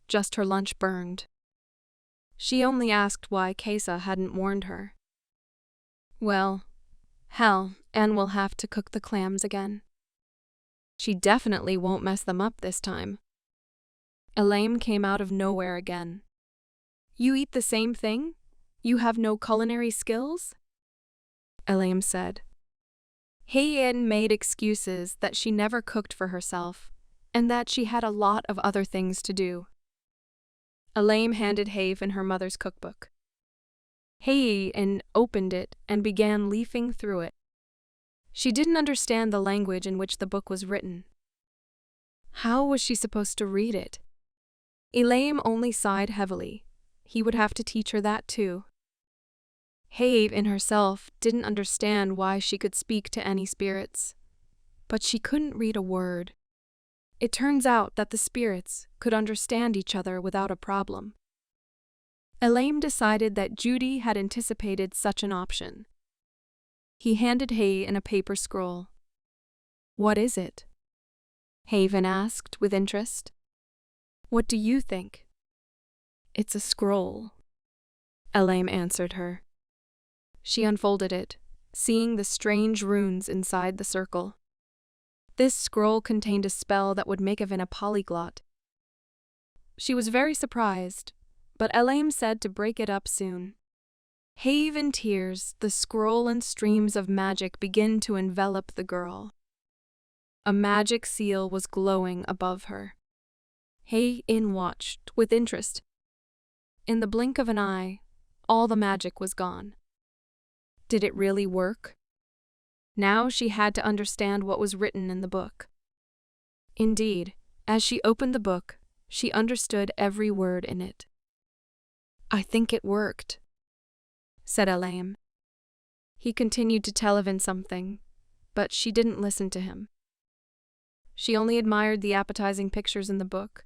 just her lunch burned. She only asked why Kesa hadn't warned her. Well, hell, Anne will have to cook the clams again. She definitely won't mess them up this time. Elaine came out of nowhere again. You eat the same thing? You have no culinary skills? Elaine said. Haveen made excuses that she never cooked for herself, and that she had a lot of other things to do. Elaine handed Haveen her mother's cookbook. Haveen opened it and began leafing through it. She didn't understand the language in which the book was written. How was she supposed to read it? Elaine only sighed heavily. He would have to teach her that too. Haveen herself didn't understand why she could speak to any spirits, but she couldn't read a word. It turns out that the spirits could understand each other without a problem. Elaine decided that Judy had anticipated such an option. He handed Haveen a paper scroll. What is it? Haveen asked with interest. What do you think? It's a scroll, Elaine answered her. She unfolded it, seeing the strange runes inside the circle. This scroll contained a spell that would make Haveen a polyglot. She was very surprised, but Elaine said to break it up soon. Haveen tears, the scroll and streams of magic begin to envelop the girl. A magic seal was glowing above her. Haveen watched with interest. In the blink of an eye, all the magic was gone. Did it really work? Now she had to understand what was written in the book. Indeed, as she opened the book, she understood every word in it. I think it worked, said Elaine. He continued to tell Haveen something, but she didn't listen to him. She only admired the appetizing pictures in the book.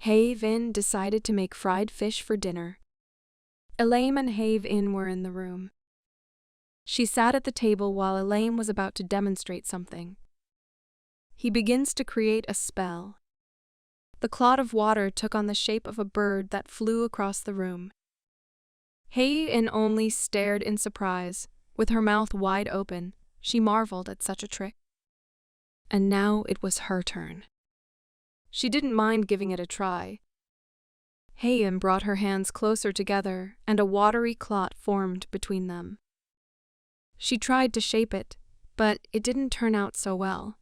Haveen decided to make fried fish for dinner. Elaine and Haveen were in the room. She sat at the table while Elaine was about to demonstrate something. He begins to create a spell. The clot of water took on the shape of a bird that flew across the room. Haveen only stared in surprise, with her mouth wide open. She marveled at such a trick. And now it was her turn. She didn't mind giving it a try. Haveen brought her hands closer together, and a watery clot formed between them. She tried to shape it, but it didn't turn out so well.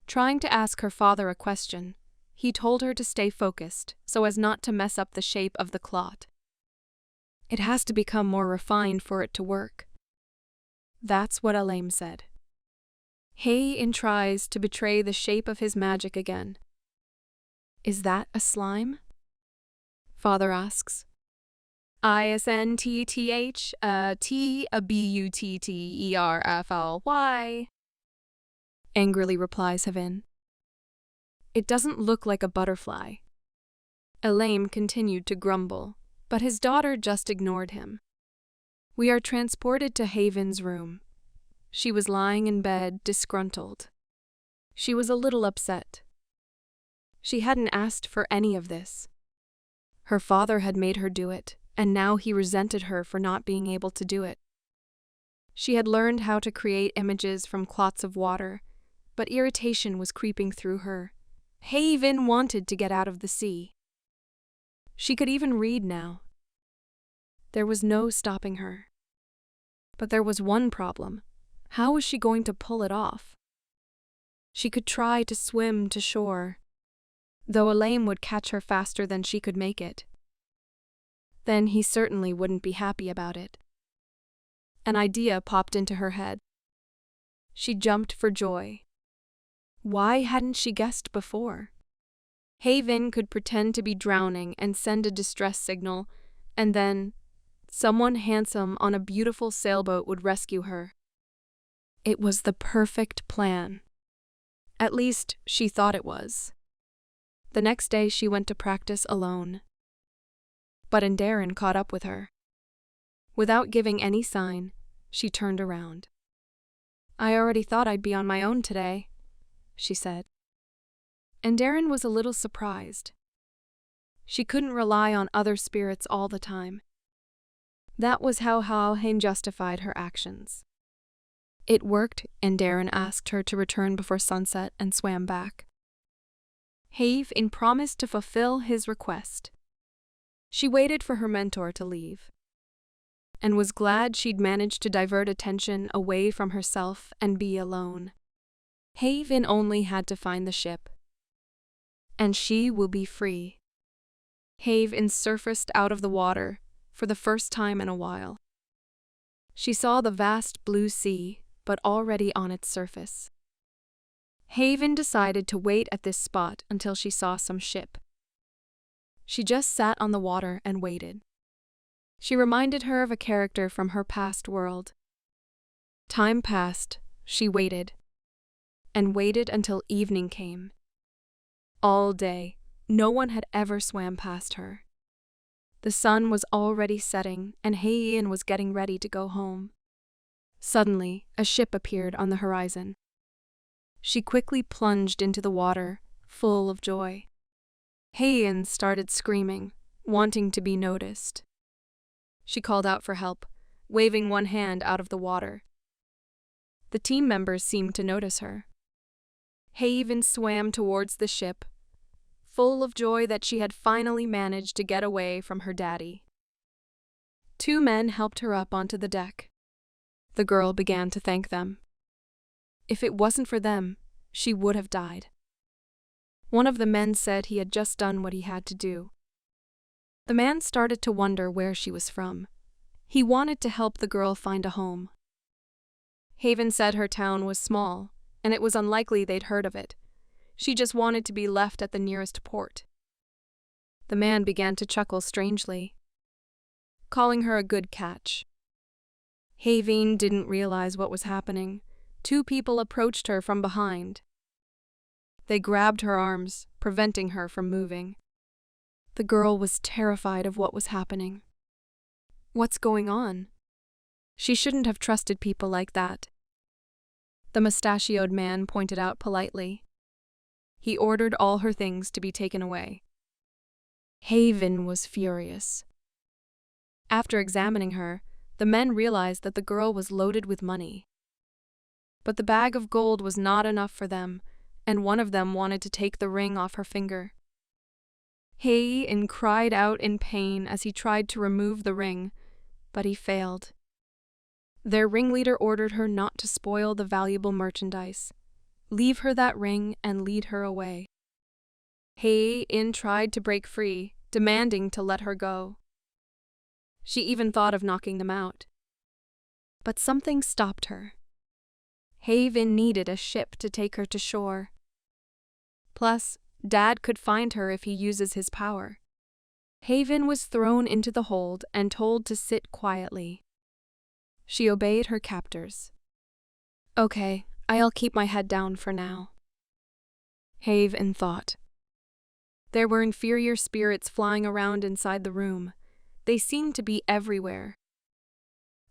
Trying to ask her father a question, he told her to stay focused so as not to mess up the shape of the clot. It has to become more refined for it to work. That's what Elaine said. Haveen tries to betray the shape of his magic again. Is that a slime? Father asks. ISNTTH-TBUTTERFLY, angrily replies Haveen. It doesn't look like a butterfly. Elaine continued to grumble, but his daughter just ignored him. We are transported to Haveen's room. She was lying in bed, disgruntled. She was a little upset. She hadn't asked for any of this. Her father had made her do it, and now he resented her for not being able to do it. She had learned how to create images from clots of water, but irritation was creeping through her. Haven wanted to get out of the sea. She could even read now. There was no stopping her. But there was one problem. How was she going to pull it off? She could try to swim to shore, though Elaine would catch her faster than she could make it. Then he certainly wouldn't be happy about it. An idea popped into her head. She jumped for joy. Why hadn't she guessed before? Haven could pretend to be drowning and send a distress signal, and then someone handsome on a beautiful sailboat would rescue her. It was the perfect plan. At least, she thought it was. The next day she went to practice alone. But Darren caught up with her. Without giving any sign, she turned around. "I already thought I'd be on my own today," she said. And Darren was a little surprised. She couldn't rely on other spirits all the time. That was how Haohain justified her actions. It worked, and Darren asked her to return before sunset and swam back. Haven promised to fulfill his request. She waited for her mentor to leave, and was glad she'd managed to divert attention away from herself and be alone. Haven only had to find the ship, and she will be free. Haven surfaced out of the water for the first time in a while. She saw the vast blue sea, but already on its surface. Haven decided to wait at this spot until she saw some ship. She just sat on the water and waited. She reminded her of a character from her past world. Time passed, she waited, and waited until evening came. All day, no one had ever swam past her. The sun was already setting, and Heian was getting ready to go home. Suddenly, a ship appeared on the horizon. She quickly plunged into the water, full of joy. Heian started screaming, wanting to be noticed. She called out for help, waving one hand out of the water. The team members seemed to notice her. Haven swam towards the ship, full of joy that she had finally managed to get away from her daddy. Two men helped her up onto the deck. The girl began to thank them. If it wasn't for them, she would have died. One of the men said he had just done what he had to do. The man started to wonder where she was from. He wanted to help the girl find a home. Haven said her town was small, and it was unlikely they'd heard of it. She just wanted to be left at the nearest port. The man began to chuckle strangely, calling her a good catch. Haven didn't realize what was happening. Two people approached her from behind. They grabbed her arms, preventing her from moving. The girl was terrified of what was happening. What's going on? She shouldn't have trusted people like that. The mustachioed man pointed out politely. He ordered all her things to be taken away. Haven was furious. After examining her, the men realized that the girl was loaded with money. But the bag of gold was not enough for them, and one of them wanted to take the ring off her finger. Heian cried out in pain as he tried to remove the ring, but he failed. Their ringleader ordered her not to spoil the valuable merchandise. Leave her that ring and lead her away. Heian tried to break free, demanding to let her go. She even thought of knocking them out. But something stopped her. Haven needed a ship to take her to shore. Plus, Dad could find her if he uses his power. Haven was thrown into the hold and told to sit quietly. She obeyed her captors. "Okay, I'll keep my head down for now," Haven thought. There were inferior spirits flying around inside the room. They seemed to be everywhere.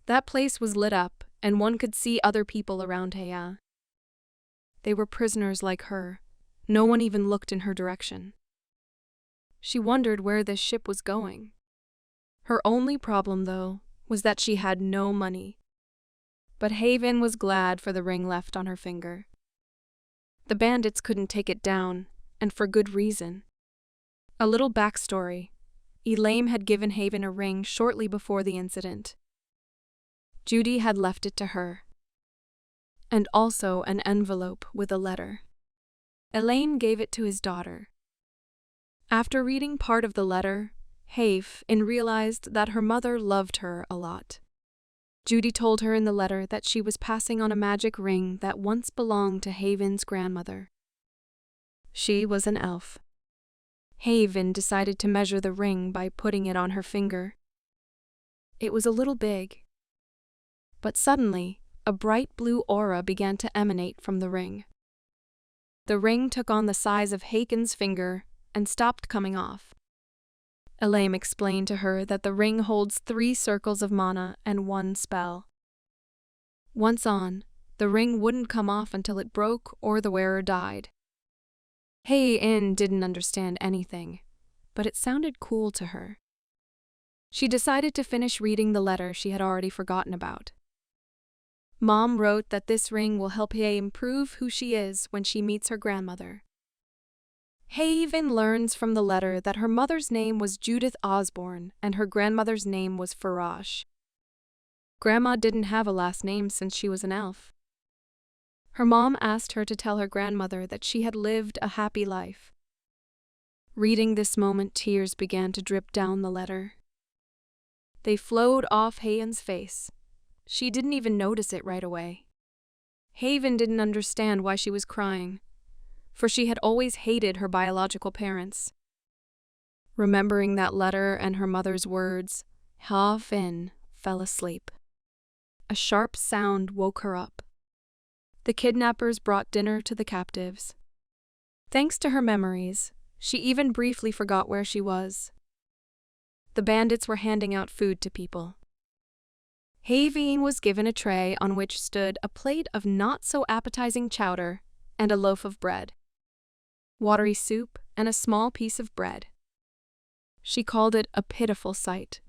That place was lit up, and one could see other people around Heya. They were prisoners like her. No one even looked in her direction. She wondered where this ship was going. Her only problem, though, was that she had no money. But Haven was glad for the ring left on her finger. The bandits couldn't take it down, and for good reason. A little backstory. Elaine had given Haven a ring shortly before the incident. Judy had left it to her. And also an envelope with a letter. Elaine gave it to his daughter. After reading part of the letter, Haven realized that her mother loved her a lot. Judy told her in the letter that she was passing on a magic ring that once belonged to Haven's grandmother. She was an elf. Haven decided to measure the ring by putting it on her finger. It was a little big. But suddenly, a bright blue aura began to emanate from the ring. The ring took on the size of Haken's finger and stopped coming off. Elaine explained to her that the ring holds 3 circles of mana and 1 spell. Once on, the ring wouldn't come off until it broke or the wearer died. Haven didn't understand anything, but it sounded cool to her. She decided to finish reading the letter she had already forgotten about. Mom wrote that this ring will help Haven prove who she is when she meets her grandmother. Haven learns from the letter that her mother's name was Judith Osborne and her grandmother's name was Farash. Grandma didn't have a last name since she was an elf. Her mom asked her to tell her grandmother that she had lived a happy life. Reading this moment, tears began to drip down the letter. They flowed off Haven's face. She didn't even notice it right away. Haven didn't understand why she was crying, for she had always hated her biological parents. Remembering that letter and her mother's words, Haven fell asleep. A sharp sound woke her up. The kidnappers brought dinner to the captives. Thanks to her memories, she even briefly forgot where she was. The bandits were handing out food to people. Haven was given a tray on which stood a plate of not-so-appetizing chowder and a loaf of bread, watery soup, and a small piece of bread. She called it a pitiful sight.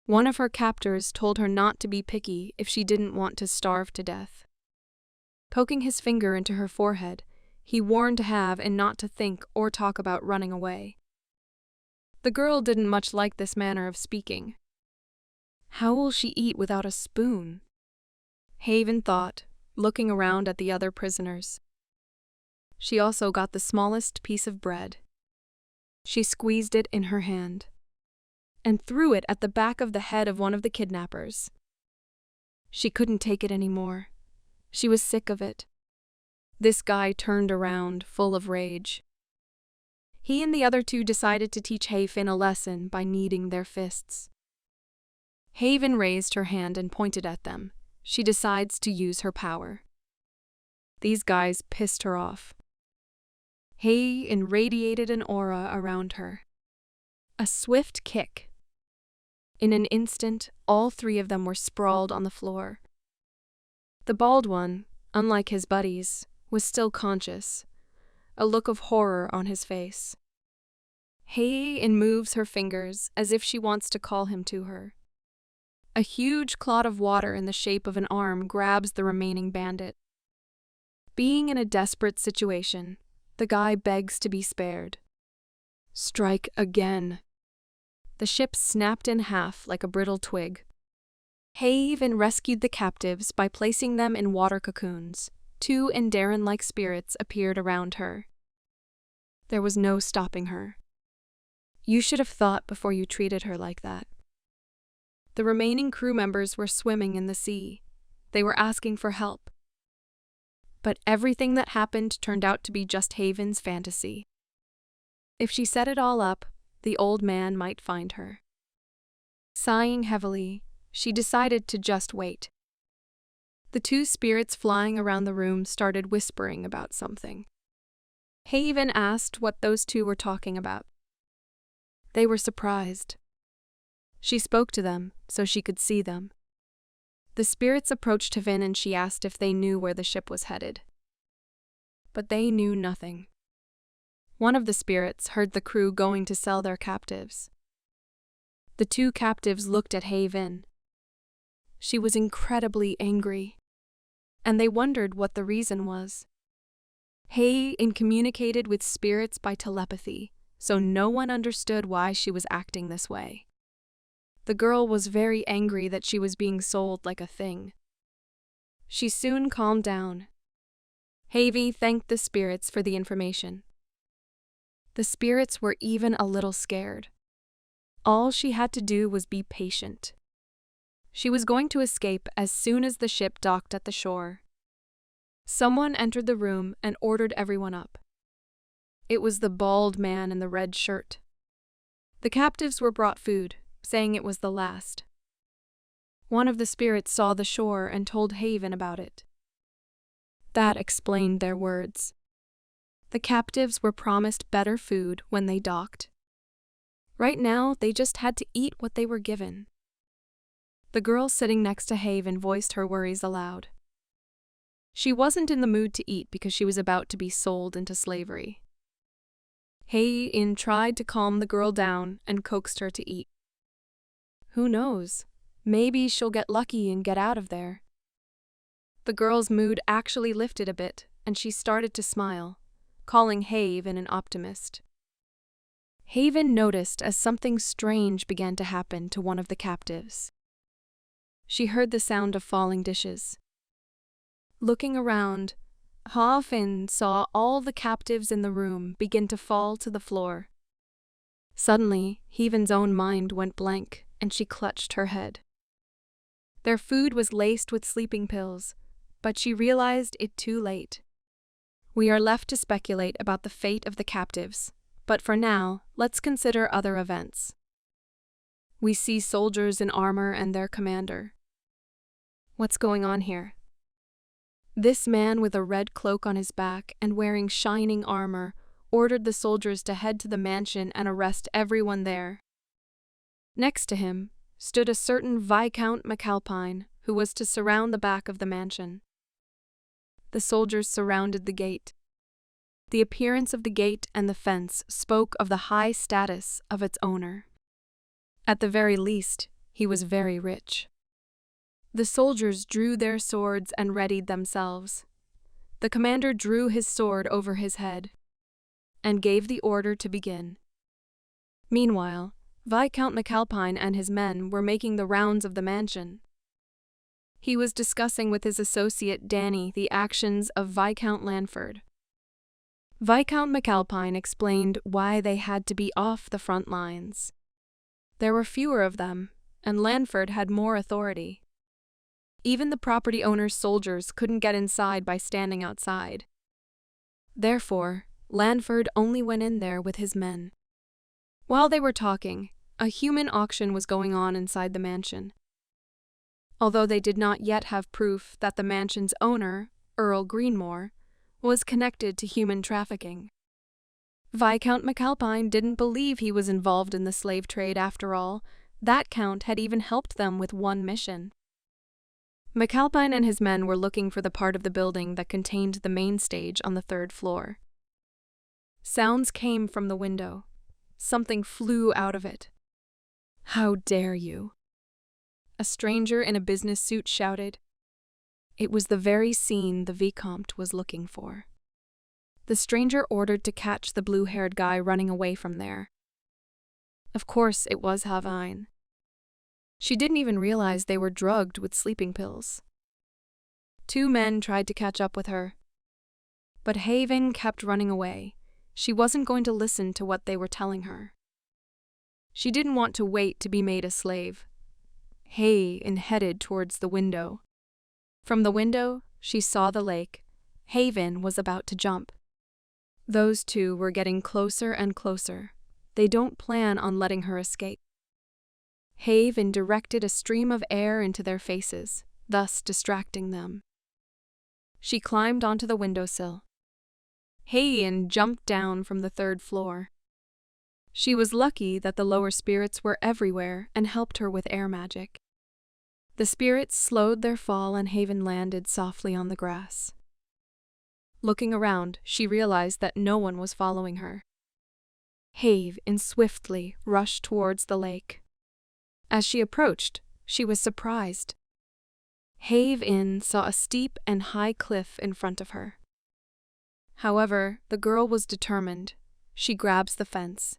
One of her captors told her not to be picky if she didn't want to starve to death. Poking his finger into her forehead, he warned Haven not to think or talk about running away. The girl didn't much like this manner of speaking. How will she eat without a spoon? Haven thought, looking around at the other prisoners. She also got the smallest piece of bread. She squeezed it in her hand and threw it at the back of the head of one of the kidnappers. She couldn't take it anymore. She was sick of it. This guy turned around, full of rage. He and the other 2 decided to teach Haven a lesson by kneading their fists. Haven raised her hand and pointed at them. She decides to use her power. These guys pissed her off. Haven radiated an aura around her. A swift kick. In an instant, all 3 of them were sprawled on the floor. The bald one, unlike his buddies, was still conscious, a look of horror on his face. Haven moves her fingers as if she wants to call him to her. A huge clot of water in the shape of an arm grabs the remaining bandit. Being in a desperate situation, the guy begs to be spared. Strike again. The ship snapped in half like a brittle twig. Haven rescued the captives by placing them in water cocoons. 2 Enderan-like spirits appeared around her. There was no stopping her. You should have thought before you treated her like that. The remaining crew members were swimming in the sea. They were asking for help. But everything that happened turned out to be just Haven's fantasy. If she set it all up, the old man might find her. Sighing heavily, she decided to just wait. The 2 spirits flying around the room started whispering about something. Haven asked what those 2 were talking about. They were surprised. She spoke to them so she could see them. The spirits approached Haven and she asked if they knew where the ship was headed. But they knew nothing. One of the spirits heard the crew going to sell their captives. The two captives looked at Haven. She was incredibly angry, and they wondered what the reason was. Haven communicated with spirits by telepathy, so no one understood why she was acting this way. The girl was very angry that she was being sold like a thing. She soon calmed down. Haven thanked the spirits for the information. The spirits were even a little scared. All she had to do was be patient. She was going to escape as soon as the ship docked at the shore. Someone entered the room and ordered everyone up. It was the bald man in the red shirt. The captives were brought food, saying it was the last. One of the spirits saw the shore and told Haven about it. That explained their words. The captives were promised better food when they docked. Right now, they just had to eat what they were given. The girl sitting next to Haven voiced her worries aloud. She wasn't in the mood to eat because she was about to be sold into slavery. Haven tried to calm the girl down and coaxed her to eat. Who knows? Maybe she'll get lucky and get out of there. The girl's mood actually lifted a bit, and she started to smile, calling Haven an optimist. Haven noticed as something strange began to happen to one of the captives. She heard the sound of falling dishes. Looking around, Haven saw all the captives in the room begin to fall to the floor. Suddenly, Haven's own mind went blank, and she clutched her head. Their food was laced with sleeping pills, but she realized it too late. We are left to speculate about the fate of the captives, but for now, let's consider other events. We see soldiers in armor and their commander. What's going on here? This man with a red cloak on his back and wearing shining armor ordered the soldiers to head to the mansion and arrest everyone there. Next to him stood a certain Viscount McAlpine, who was to surround the back of the mansion. The soldiers surrounded the gate. The appearance of the gate and the fence spoke of the high status of its owner. At the very least, he was very rich. The soldiers drew their swords and readied themselves. The commander drew his sword over his head and gave the order to begin. Meanwhile, Viscount McAlpine and his men were making the rounds of the mansion. He was discussing with his associate Danny the actions of Viscount Lanford. Viscount McAlpine explained why they had to be off the front lines. There were fewer of them, and Lanford had more authority. Even the property owner's soldiers couldn't get inside by standing outside. Therefore, Lanford only went in there with his men. While they were talking, a human auction was going on inside the mansion. Although they did not yet have proof that the mansion's owner, Earl Greenmore, was connected to human trafficking. Viscount McAlpine didn't believe he was involved in the slave trade after all. That count had even helped them with one mission. McAlpine and his men were looking for the part of the building that contained the main stage on the 3rd floor. Sounds came from the window. Something flew out of it. "How dare you?" A stranger in a business suit shouted. It was the very scene the Vicomte was looking for. The stranger ordered to catch the blue-haired guy running away from there. Of course, it was Haven. She didn't even realize they were drugged with sleeping pills. 2 men tried to catch up with her. But Haven kept running away. She wasn't going to listen to what they were telling her. She didn't want to wait to be made a slave. Haven headed towards the window. From the window, she saw the lake. Haven was about to jump. Those two were getting closer and closer. They don't plan on letting her escape. Haven directed a stream of air into their faces, thus distracting them. She climbed onto the windowsill. Haven jumped down from the 3rd floor. She was lucky that the lower spirits were everywhere and helped her with air magic. The spirits slowed their fall and Haven landed softly on the grass. Looking around, she realized that no one was following her. Haven swiftly rushed towards the lake. As she approached, she was surprised. Haven saw a steep and high cliff in front of her. However, the girl was determined. She grabs the fence.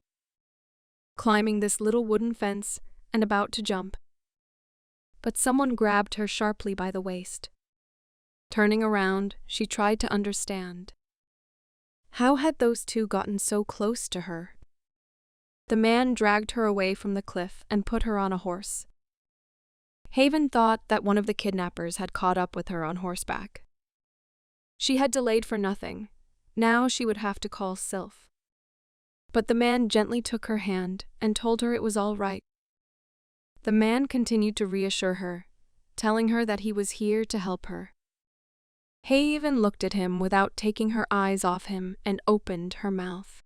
Climbing this little wooden fence and about to jump. But someone grabbed her sharply by the waist. Turning around, she tried to understand. How had those two gotten so close to her? The man dragged her away from the cliff and put her on a horse. Haven thought that one of the kidnappers had caught up with her on horseback. She had delayed for nothing. Now she would have to call Sylph. But the man gently took her hand and told her it was all right. The man continued to reassure her, telling her that he was here to help her. Haven looked at him without taking her eyes off him and opened her mouth.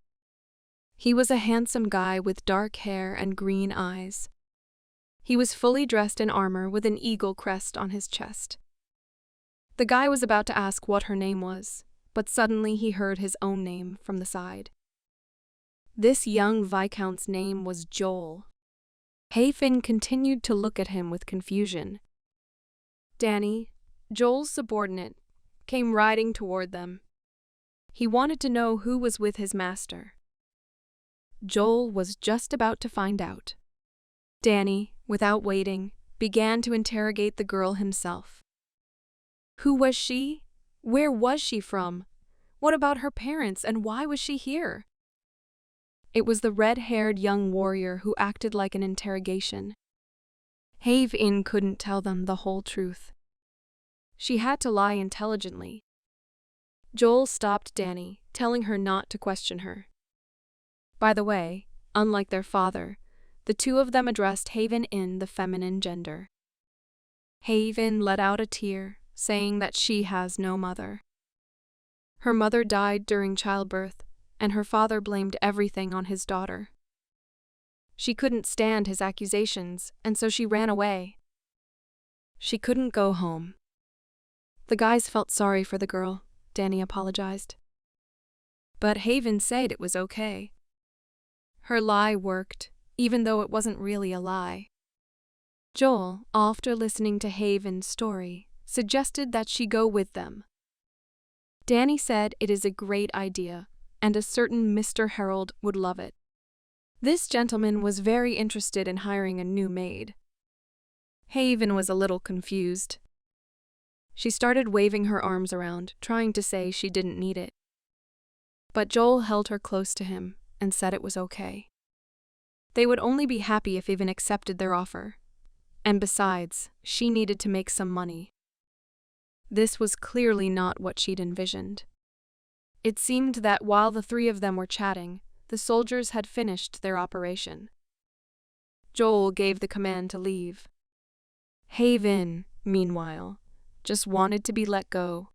He was a handsome guy with dark hair and green eyes. He was fully dressed in armor with an eagle crest on his chest. The guy was about to ask what her name was, but suddenly he heard his own name from the side. This young Viscount's name was Joel. Haven continued to look at him with confusion. Danny, Joel's subordinate, came riding toward them. He wanted to know who was with his master. Joel was just about to find out. Danny, without waiting, began to interrogate the girl himself. Who was she? Where was she from? What about her parents, and why was she here? It was the red-haired young warrior who acted like an interrogation. Haven couldn't tell them the whole truth. She had to lie intelligently. Joel stopped Danny, telling her not to question her. By the way, unlike their father, the two of them addressed Haven in the feminine gender. Haven let out a tear, saying that she has no mother. Her mother died during childbirth, and her father blamed everything on his daughter. She couldn't stand his accusations, and so she ran away. She couldn't go home. The guys felt sorry for the girl, Danny apologized. But Haven said it was okay. Her lie worked, even though it wasn't really a lie. Joel, after listening to Haven's story, suggested that she go with them. Danny said it is a great idea, and a certain Mr. Harold would love it. This gentleman was very interested in hiring a new maid. Haven was a little confused. She started waving her arms around, trying to say she didn't need it. But Joel held her close to him and said it was okay. They would only be happy if Haven accepted their offer. And besides, she needed to make some money. This was clearly not what she'd envisioned. It seemed that while the three of them were chatting, the soldiers had finished their operation. Joel gave the command to leave. Haven, meanwhile, just wanted to be let go.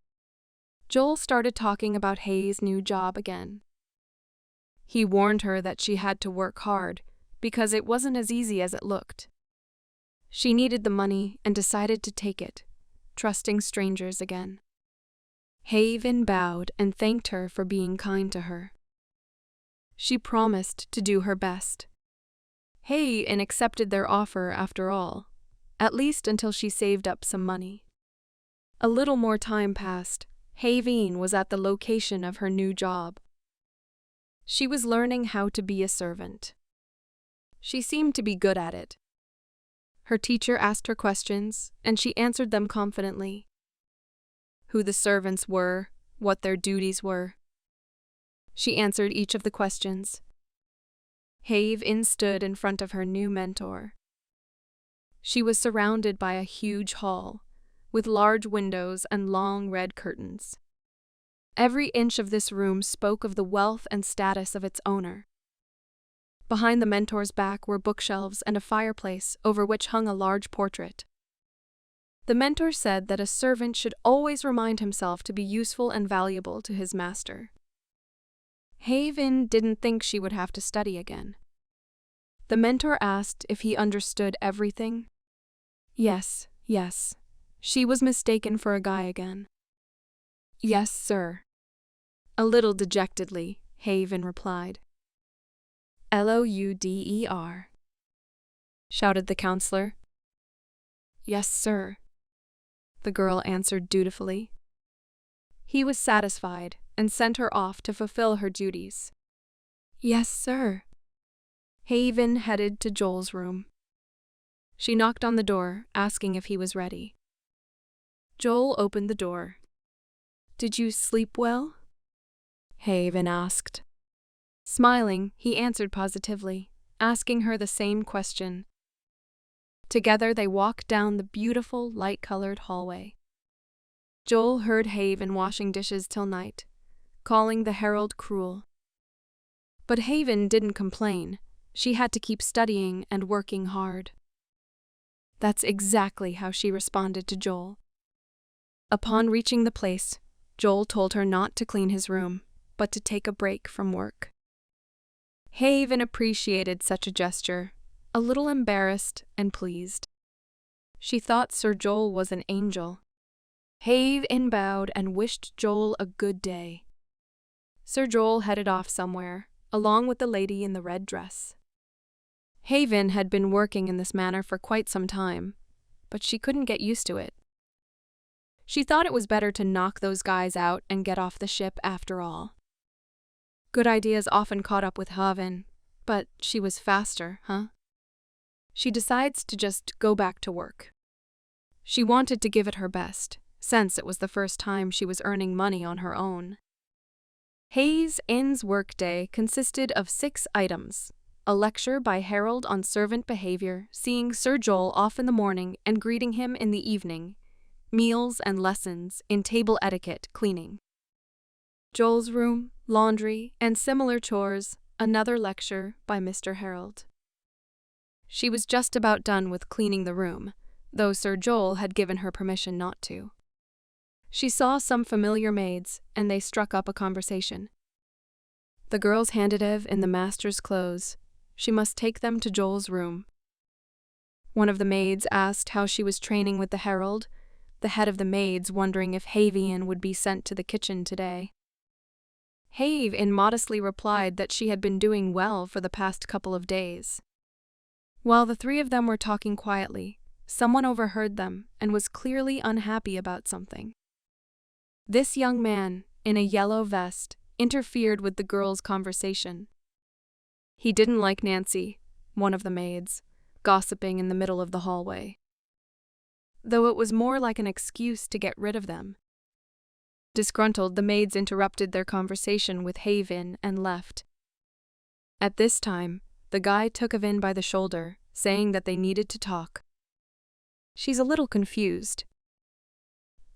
Joel started talking about Hayes' new job again. He warned her that she had to work hard, because it wasn't as easy as it looked. She needed the money and decided to take it, trusting strangers again. Haven bowed and thanked her for being kind to her. She promised to do her best. Haven accepted their offer after all, at least until she saved up some money. A little more time passed. Haven was at the location of her new job. She was learning how to be a servant. She seemed to be good at it. Her teacher asked her questions, and she answered them confidently. Who the servants were, what their duties were. She answered each of the questions. Haven stood in front of her new mentor. She was surrounded by a huge hall, with large windows and long red curtains. Every inch of this room spoke of the wealth and status of its owner. Behind the mentor's back were bookshelves and a fireplace over which hung a large portrait. The mentor said that a servant should always remind himself to be useful and valuable to his master. Haven didn't think she would have to study again. The mentor asked if he understood everything. Yes, Yes, she was mistaken for a guy again. Yes, sir. A little dejectedly, Haven replied. Louder, shouted the counselor. Yes, sir, the girl answered dutifully. He was satisfied and sent her off to fulfill her duties. Yes, sir. Haven headed to Joel's room. She knocked on the door, asking if he was ready. Joel opened the door. Did you sleep well? Haven asked. Smiling, he answered positively, asking her the same question. Together they walked down the beautiful, light-colored hallway. Joel heard Haven washing dishes till night, calling the herald cruel. But Haven didn't complain. She had to keep studying and working hard. That's exactly how she responded to Joel. Upon reaching the place, Joel told her not to clean his room, but to take a break from work. Haven appreciated such a gesture, a little embarrassed and pleased. She thought Sir Joel was an angel. Haven bowed and wished Joel a good day. Sir Joel headed off somewhere, along with the lady in the red dress. Haven had been working in this manner for quite some time, but she couldn't get used to it. She thought it was better to knock those guys out and get off the ship after all. Good ideas often caught up with Haven, but she was faster, huh? She decides to just go back to work. She wanted to give it her best, since it was the first time she was earning money on her own. Haven's workday consisted of 6 items: a lecture by Harold on servant behavior, seeing Sir Joel off in the morning and greeting him in the evening, meals and lessons in table etiquette cleaning. Joel's room, laundry, and similar chores, another lecture by Mr. Harold. She was just about done with cleaning the room, though Sir Joel had given her permission not to. She saw some familiar maids, and they struck up a conversation. The girls handed Eve in the master's clothes. She must take them to Joel's room. One of the maids asked how she was training with the herald, the head of the maids wondering if Haven would be sent to the kitchen today. Haven modestly replied that she had been doing well for the past couple of days. While the 3 of them were talking quietly, someone overheard them and was clearly unhappy about something. This young man, in a yellow vest, interfered with the girls' conversation. He didn't like Nancy, one of the maids, gossiping in the middle of the hallway, though it was more like an excuse to get rid of them. Disgruntled, the maids interrupted their conversation with Haven and left. At this time, the guy took Haven by the shoulder, saying that they needed to talk. She's a little confused.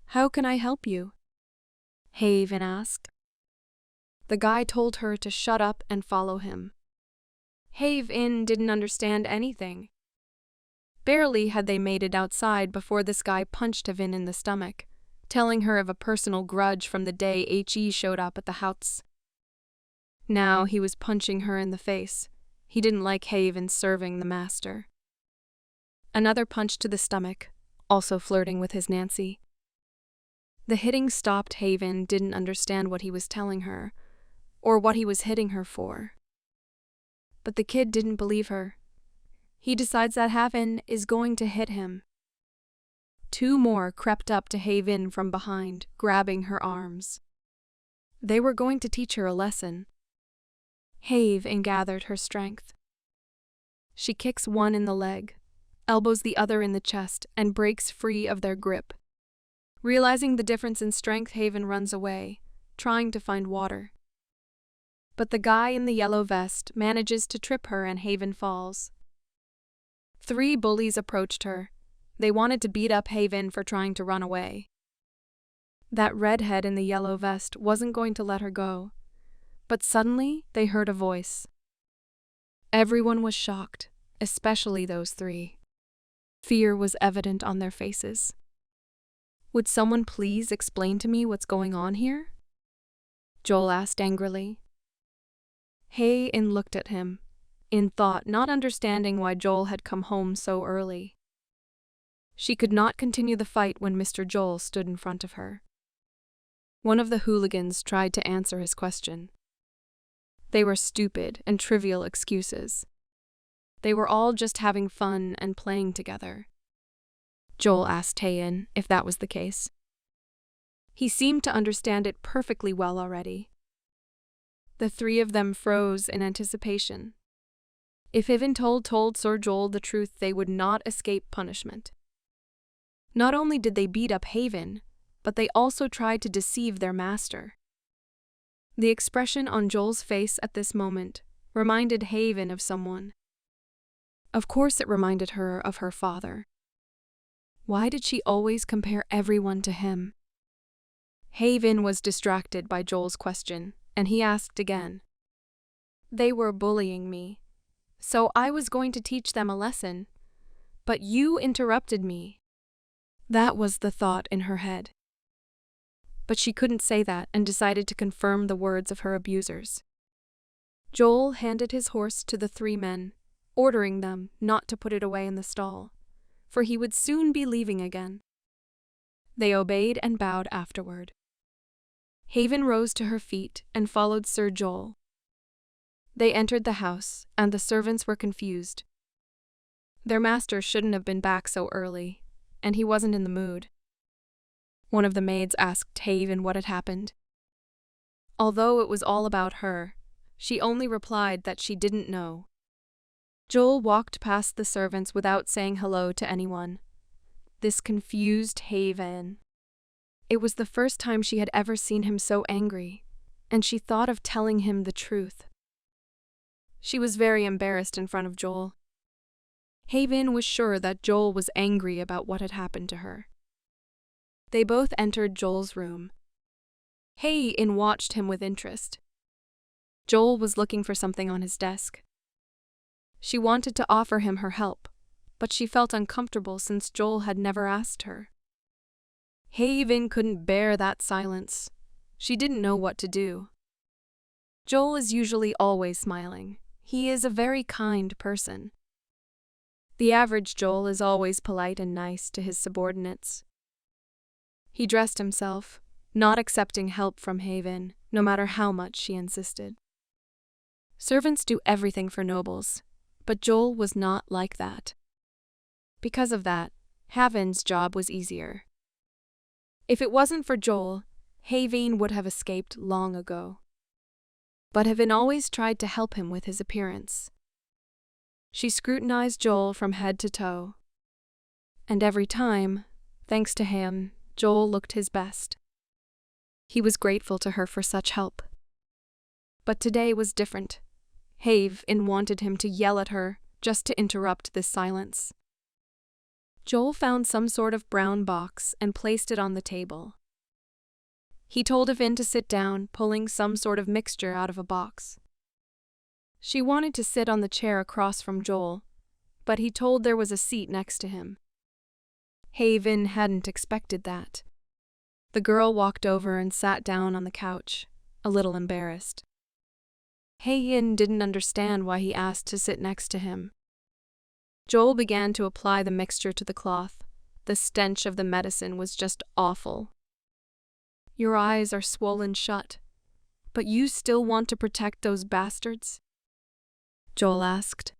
How can I help you? Haven asked. The guy told her to shut up and follow him. Haven didn't understand anything. Barely had they made it outside before this guy punched Haven in the stomach, telling her of a personal grudge from the day HE showed up at the house. Now he was punching her in the face. He didn't like Haven serving the master. Another punch to the stomach, also flirting with his Nancy. The hitting stopped. Haven didn't understand what he was telling her, or what he was hitting her for. But the kid didn't believe her. He decides that Haven is going to hit him. 2 more crept up to Haven from behind, grabbing her arms. They were going to teach her a lesson. Haven gathered her strength. She kicks one in the leg, elbows the other in the chest, and breaks free of their grip. Realizing the difference in strength, Haven runs away, trying to find water. But the guy in the yellow vest manages to trip her and Haven falls. 3 bullies approached her. They wanted to beat up Haven for trying to run away. That redhead in the yellow vest wasn't going to let her go. But suddenly, they heard a voice. Everyone was shocked, especially those 3. Fear was evident on their faces. Would someone please explain to me what's going on here? Joel asked angrily. Haven looked at him, in thought, not understanding why Joel had come home so early. She could not continue the fight when Mr. Joel stood in front of her. One of the hooligans tried to answer his question. They were stupid and trivial excuses. They were all just having fun and playing together. Joel asked Taein if that was the case. He seemed to understand it perfectly well already. The three of them froze in anticipation. If Haven told Sir Joel the truth, they would not escape punishment. Not only did they beat up Haven, but they also tried to deceive their master. The expression on Joel's face at this moment reminded Haven of someone. Of course it reminded her of her father. Why did she always compare everyone to him? Haven was distracted by Joel's question, and he asked again. They were bullying me, so I was going to teach them a lesson, but you interrupted me. That was the thought in her head. But she couldn't say that and decided to confirm the words of her abusers. Joel handed his horse to the three men, ordering them not to put it away in the stall, for he would soon be leaving again. They obeyed and bowed afterward. Haven rose to her feet and followed Sir Joel. They entered the house, and the servants were confused. Their master shouldn't have been back so early, and he wasn't in the mood. One of the maids asked Haven what had happened. Although it was all about her, she only replied that she didn't know. Joel walked past the servants without saying hello to anyone. This confused Haven. It was the first time she had ever seen him so angry, and she thought of telling him the truth. She was very embarrassed in front of Joel. Haven was sure that Joel was angry about what had happened to her. They both entered Joel's room. Haven watched him with interest. Joel was looking for something on his desk. She wanted to offer him her help, but she felt uncomfortable since Joel had never asked her. Haven couldn't bear that silence. She didn't know what to do. Joel is usually always smiling. He is a very kind person. The average Joel is always polite and nice to his subordinates. He dressed himself, not accepting help from Haven, no matter how much she insisted. Servants do everything for nobles, but Joel was not like that. Because of that, Haven's job was easier. If it wasn't for Joel, Haven would have escaped long ago. But Haven always tried to help him with his appearance. She scrutinized Joel from head to toe. And every time, thanks to him, Joel looked his best. He was grateful to her for such help. But today was different. Haven wanted him to yell at her, just to interrupt this silence. Joel found some sort of brown box and placed it on the table. He told Haven to sit down, pulling some sort of mixture out of a box. She wanted to sit on the chair across from Joel, but he told there was a seat next to him. Haven hadn't expected that. The girl walked over and sat down on the couch, a little embarrassed. Haven didn't understand why he asked to sit next to him. Joel began to apply the mixture to the cloth. The stench of the medicine was just awful. Your eyes are swollen shut, but you still want to protect those bastards? Joel asked.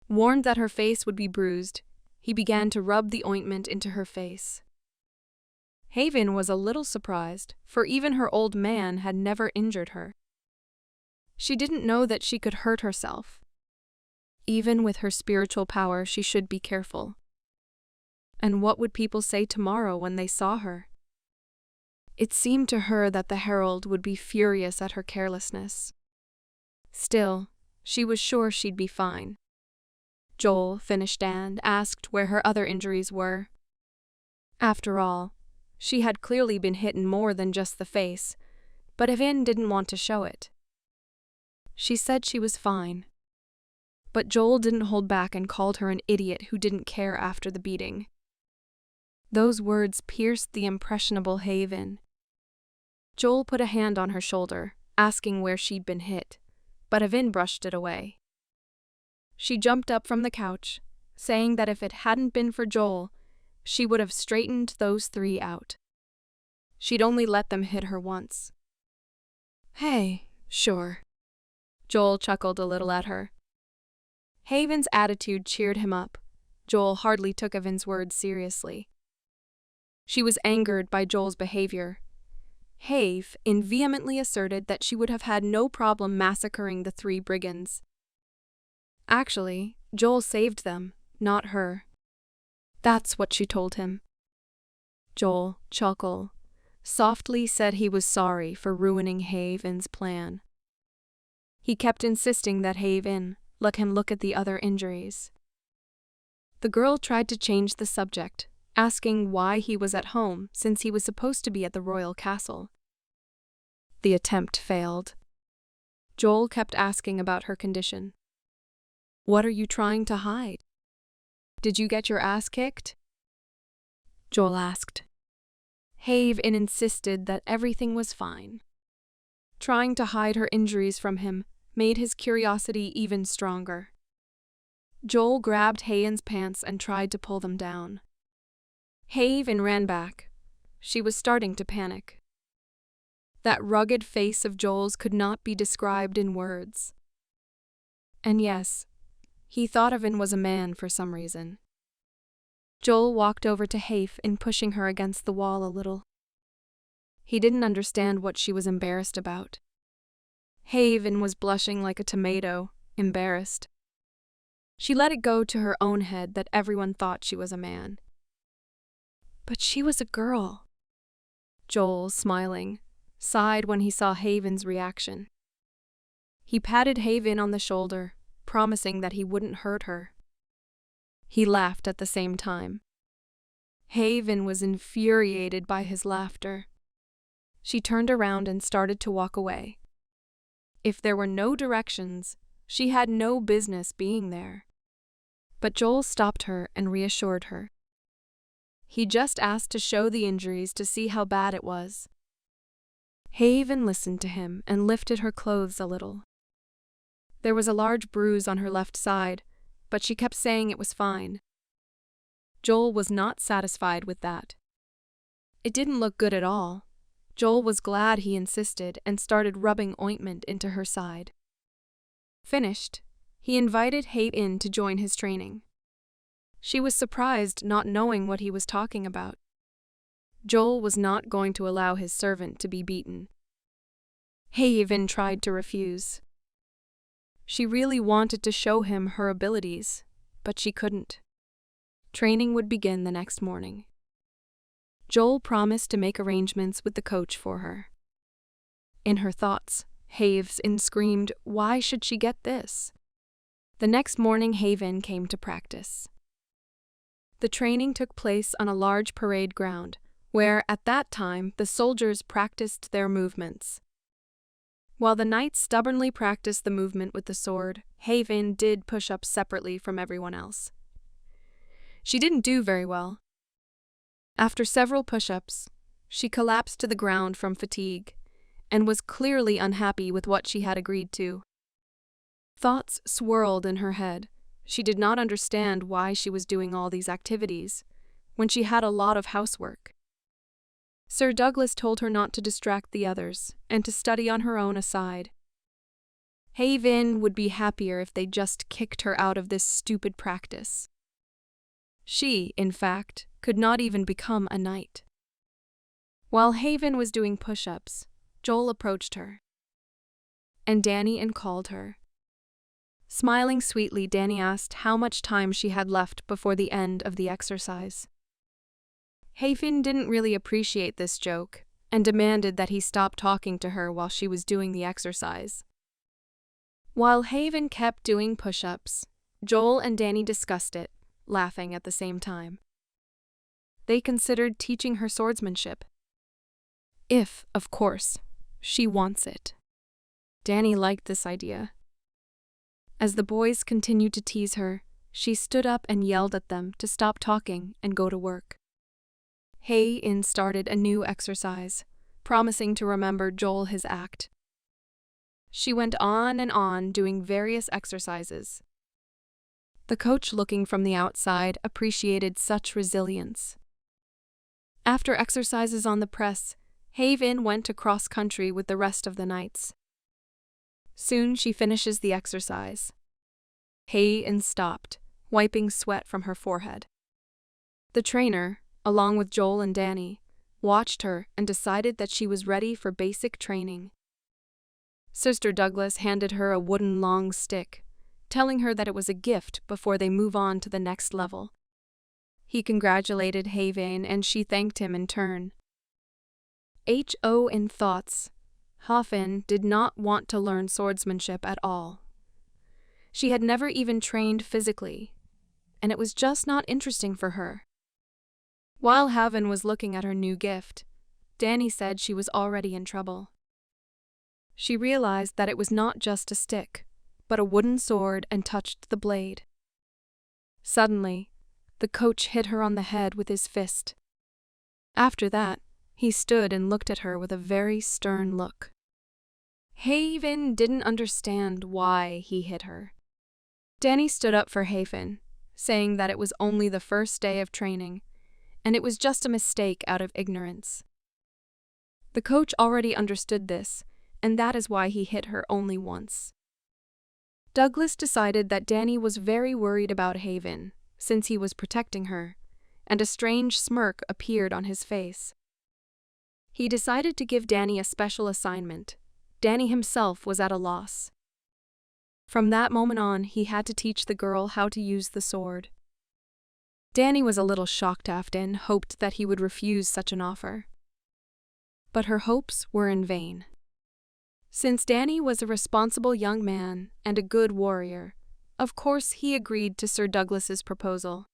Warned that her face would be bruised, he began to rub the ointment into her face. Haven was a little surprised, for even her old man had never injured her. She didn't know that she could hurt herself. Even with her spiritual power, she should be careful. And what would people say tomorrow when they saw her? It seemed to her that the herald would be furious at her carelessness. Still, she was sure she'd be fine. Joel finished and asked where her other injuries were. After all, she had clearly been hit in more than just the face, but Haven didn't want to show it. She said she was fine. But Joel didn't hold back and called her an idiot who didn't care after the beating. Those words pierced the impressionable Haven. Joel put a hand on her shoulder, asking where she'd been hit, but Haven brushed it away. She jumped up from the couch, saying that if it hadn't been for Joel, she would have straightened those three out. She'd only let them hit her once. Hey, sure. Joel chuckled a little at her. Haven's attitude cheered him up. Joel hardly took Evan's words seriously. She was angered by Joel's behavior. Have vehemently asserted that she would have had no problem massacring the three brigands. Actually, Joel saved them, not her. That's what she told him. Joel, softly said he was sorry for ruining Haven's plan. He kept insisting that Haven let him look at the other injuries. The girl tried to change the subject, asking why he was at home since he was supposed to be at the royal castle. The attempt failed. Joel kept asking about her condition. What are you trying to hide? Did you get your ass kicked? Joel asked. Have insisted that everything was fine. Trying to hide her injuries from him made his curiosity even stronger. Joel grabbed Haven's pants and tried to pull them down. Have ran back. She was starting to panic. That rugged face of Joel's could not be described in words. And yes, he thought Evan was a man for some reason. Joel walked over to Have pushing her against the wall a little. He didn't understand what she was embarrassed about. Haven was blushing like a tomato, embarrassed. She let it go to her own head that everyone thought she was a man. But she was a girl. Joel, smiling, sighed when he saw Haven's reaction. He patted Haven on the shoulder, promising that he wouldn't hurt her. He laughed at the same time. Haven was infuriated by his laughter. She turned around and started to walk away. If there were no directions, she had no business being there. But Joel stopped her and reassured her. He just asked to show the injuries to see how bad it was. Haven listened to him and lifted her clothes a little. There was a large bruise on her left side, but she kept saying it was fine. Joel was not satisfied with that. It didn't look good at all. Joel was glad he insisted and started rubbing ointment into her side. Finished, he invited Have in to join his training. She was surprised, not knowing what he was talking about. Joel was not going to allow his servant to be beaten. Haven tried to refuse. She really wanted to show him her abilities, but she couldn't. Training would begin the next morning. Joel promised to make arrangements with the coach for her. In her thoughts, Haven screamed, "Why should she get this?" The next morning, Haven came to practice. The training took place on a large parade ground, where, at that time, the soldiers practiced their movements. While the knights stubbornly practiced the movement with the sword, Haven did push-ups separately from everyone else. She didn't do very well. After several push-ups, she collapsed to the ground from fatigue, and was clearly unhappy with what she had agreed to. Thoughts swirled in her head. She did not understand why she was doing all these activities, when she had a lot of housework. Sir Douglas told her not to distract the others, and to study on her own aside. Haven would be happier if they just kicked her out of this stupid practice. She, in fact, could not even become a knight. While Haven was doing push-ups, Joel approached her. And Danny called her. Smiling sweetly, Danny asked how much time she had left before the end of the exercise. Haven didn't really appreciate this joke, and demanded that he stop talking to her while she was doing the exercise. While Haven kept doing push-ups, Joel and Danny discussed it, laughing at the same time. They considered teaching her swordsmanship. If, of course, she wants it. Danny liked this idea. As the boys continued to tease her, she stood up and yelled at them to stop talking and go to work. Haven started a new exercise, promising to remember Joel his act. She went on and on doing various exercises. The coach, looking from the outside, appreciated such resilience. After exercises on the press, Haven went to cross-country with the rest of the knights. Soon she finishes the exercise. Haven stopped, wiping sweat from her forehead. The trainer, along with Joel and Danny, watched her and decided that she was ready for basic training. Sister Douglas handed her a wooden long stick, telling her that it was a gift before they move on to the next level. He congratulated Haven and she thanked him in turn. H.O. in thoughts, Hafen did not want to learn swordsmanship at all. She had never even trained physically, and it was just not interesting for her. While Haven was looking at her new gift, Danny said she was already in trouble. She realized that it was not just a stick, but a wooden sword, and touched the blade. Suddenly, the coach hit her on the head with his fist. After that, he stood and looked at her with a very stern look. Haven didn't understand why he hit her. Danny stood up for Haven, saying that it was only the first day of training, and it was just a mistake out of ignorance. The coach already understood this, and that is why he hit her only once. Douglas decided that Danny was very worried about Haven, since he was protecting her, and a strange smirk appeared on his face. He decided to give Danny a special assignment. Danny himself was at a loss. From that moment on, he had to teach the girl how to use the sword. Danny was a little shocked and hoped that he would refuse such an offer. But her hopes were in vain. Since Danny was a responsible young man and a good warrior, of course he agreed to Sir Douglas's proposal.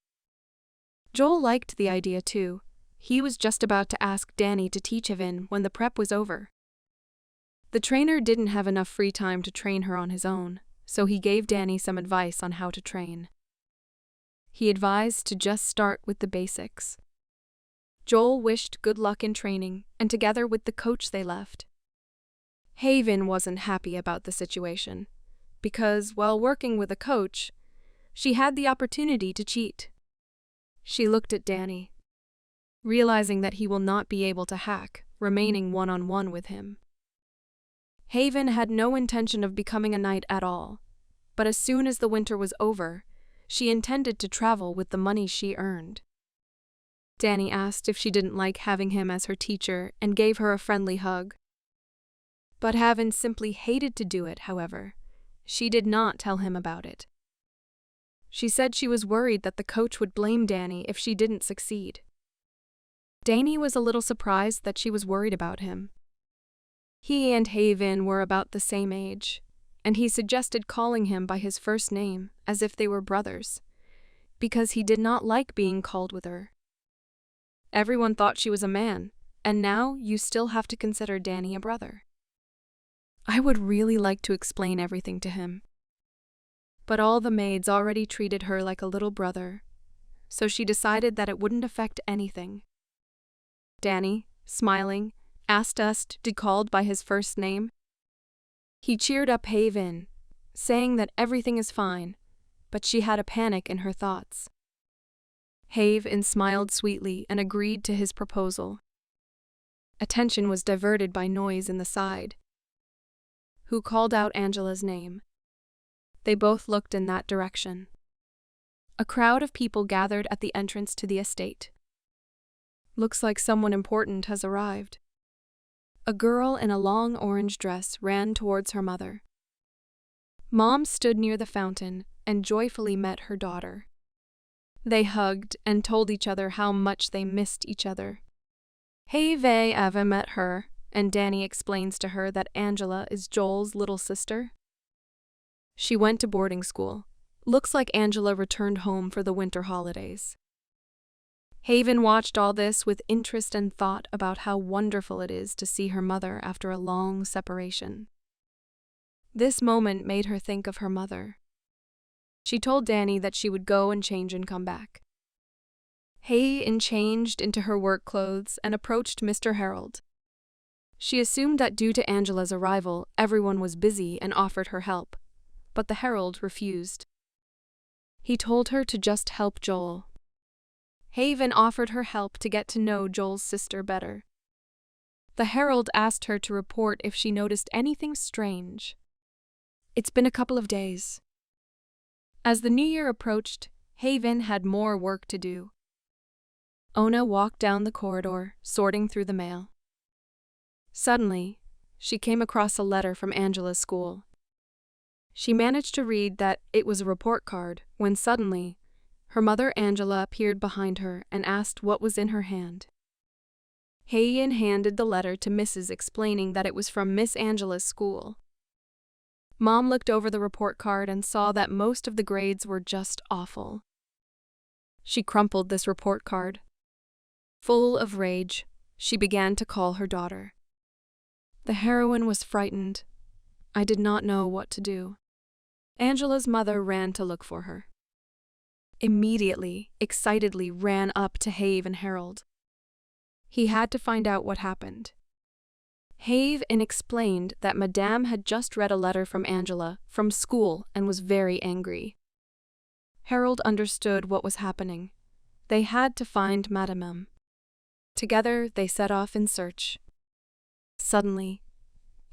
Joel liked the idea too. He was just about to ask Danny to teach Haven when the prep was over. The trainer didn't have enough free time to train her on his own, so he gave Danny some advice on how to train. He advised to just start with the basics. Joel wished good luck in training, and together with the coach they left. Haven wasn't happy about the situation, because while working with a coach, she had the opportunity to cheat. She looked at Danny, realizing that he will not be able to hack, remaining one-on-one with him. Haven had no intention of becoming a knight at all, but as soon as the winter was over, she intended to travel with the money she earned. Danny asked if she didn't like having him as her teacher and gave her a friendly hug. But Haven simply hated to do it, however. She did not tell him about it. She said she was worried that the coach would blame Danny if she didn't succeed. Danny was a little surprised that she was worried about him. He and Haven were about the same age, and he suggested calling him by his first name, as if they were brothers, because he did not like being called with her. Everyone thought she was a man, and now you still have to consider Danny a brother. I would really like to explain everything to him. But all the maids already treated her like a little brother, so she decided that it wouldn't affect anything. Danny, smiling, asked us to be called by his first name. He cheered up Haven, saying that everything is fine, but she had a panic in her thoughts. Haven smiled sweetly and agreed to his proposal. Attention was diverted by noise in the side. Who called out Angela's name? They both looked in that direction. A crowd of people gathered at the entrance to the estate. Looks like someone important has arrived. A girl in a long orange dress ran towards her mother. Mom stood near the fountain and joyfully met her daughter. They hugged and told each other how much they missed each other. Have Ava met her, and Danny explains to her that Angela is Joel's little sister. She went to boarding school. Looks like Angela returned home for the winter holidays. Haven watched all this with interest and thought about how wonderful it is to see her mother after a long separation. This moment made her think of her mother. She told Danny that she would go and change and come back. Haven changed into her work clothes and approached Mr. Harold. She assumed that due to Angela's arrival, everyone was busy and offered her help, but the herald refused. He told her to just help Joel. Haven offered her help to get to know Joel's sister better. The herald asked her to report if she noticed anything strange. It's been a couple of days. As the new year approached, Haven had more work to do. Ona walked down the corridor, sorting through the mail. Suddenly, she came across a letter from Angela's school. She managed to read that it was a report card when suddenly, her mother Angela appeared behind her and asked what was in her hand. Haven handed the letter to Mrs. explaining that it was from Miss Angela's school. Mom looked over the report card and saw that most of the grades were just awful. She crumpled this report card. Full of rage, she began to call her daughter. The heroine was frightened. I did not know what to do. Angela's mother ran to look for her. Immediately, excitedly ran up to Have and Harold. He had to find out what happened. Have explained that Madame had just read a letter from Angela from school and was very angry. Harold understood what was happening. They had to find Madame. Together, they set off in search. Suddenly,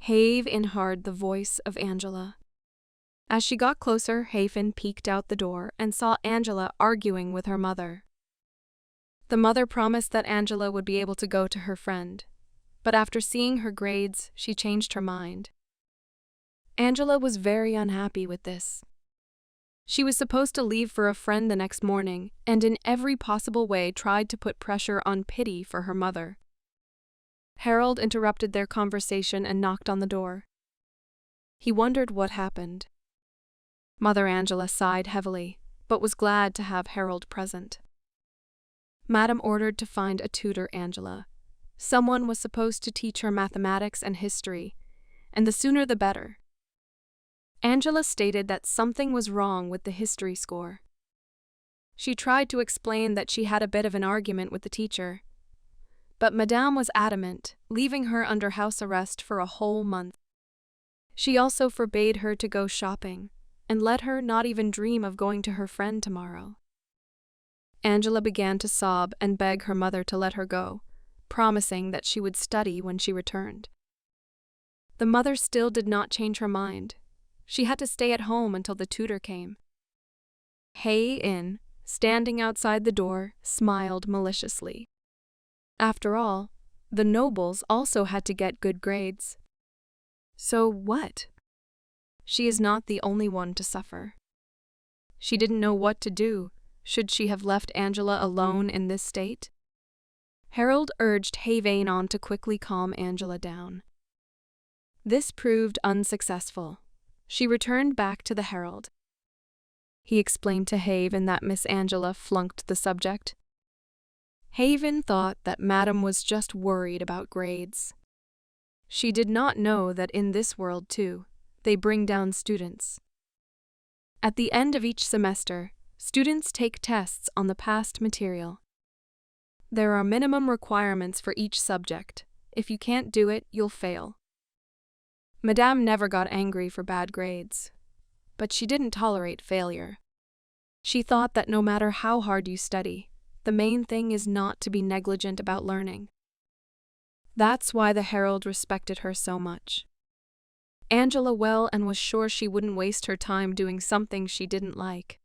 Have heard the voice of Angela. As she got closer, Haven peeked out the door and saw Angela arguing with her mother. The mother promised that Angela would be able to go to her friend, but after seeing her grades, she changed her mind. Angela was very unhappy with this. She was supposed to leave for a friend the next morning, and in every possible way tried to put pressure on Pity for her mother. Harold interrupted their conversation and knocked on the door. He wondered what happened. Mother Angela sighed heavily, but was glad to have Harold present. Madam ordered to find a tutor Angela. Someone was supposed to teach her mathematics and history, and the sooner the better. Angela stated that something was wrong with the history score. She tried to explain that she had a bit of an argument with the teacher, but Madame was adamant, leaving her under house arrest for a whole month. She also forbade her to go shopping, and let her not even dream of going to her friend tomorrow. Angela began to sob and beg her mother to let her go, promising that she would study when she returned. The mother still did not change her mind. She had to stay at home until the tutor came. Hae-in, standing outside the door, smiled maliciously. After all, the nobles also had to get good grades. So what? She is not the only one to suffer. She didn't know what to do. Should she have left Angela alone in this state? Harold urged Havane on to quickly calm Angela down. This proved unsuccessful. She returned back to the herald. He explained to Haven that Miss Angela flunked the subject. Haven thought that Madam was just worried about grades. She did not know that in this world, too, they bring down students. At the end of each semester, students take tests on the past material. There are minimum requirements for each subject. If you can't do it, you'll fail. Madame never got angry for bad grades, but she didn't tolerate failure. She thought that no matter how hard you study, the main thing is not to be negligent about learning. That's why the herald respected her so much. Angela well and was sure she wouldn't waste her time doing something she didn't like.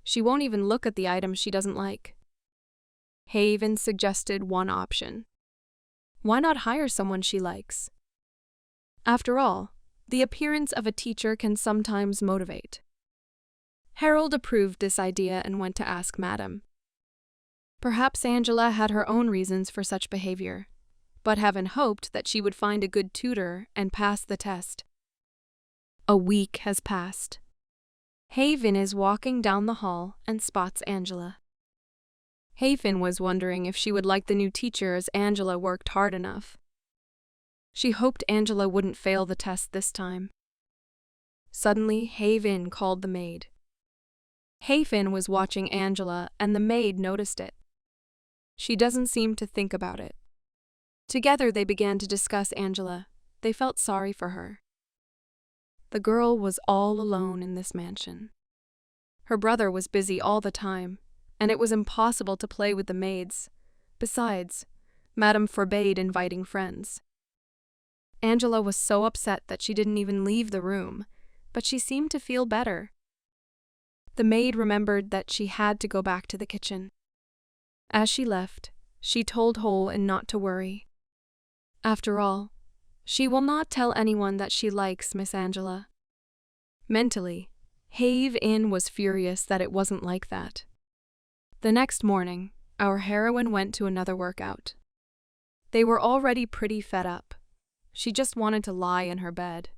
She won't even look at the items she doesn't like. Haven suggested one option. Why not hire someone she likes? After all, the appearance of a teacher can sometimes motivate. Harold approved this idea and went to ask Madam. Perhaps Angela had her own reasons for such behavior, but Heaven hoped that she would find a good tutor and pass the test. A week has passed. Haven is walking down the hall and spots Angela. Haven was wondering if she would like the new teacher as Angela worked hard enough. She hoped Angela wouldn't fail the test this time. Suddenly, Haven called the maid. Haven was watching Angela and the maid noticed it. She doesn't seem to think about it. Together they began to discuss Angela. They felt sorry for her. The girl was all alone in this mansion. Her brother was busy all the time, and it was impossible to play with the maids. Besides, Madame forbade inviting friends. Angela was so upset that she didn't even leave the room, but she seemed to feel better. The maid remembered that she had to go back to the kitchen. As she left, she told Ho-in not to worry. After all, she will not tell anyone that she likes Miss Angela. Mentally, Have-in was furious that it wasn't like that. The next morning, our heroine went to another workout. They were already pretty fed up. She just wanted to lie in her bed.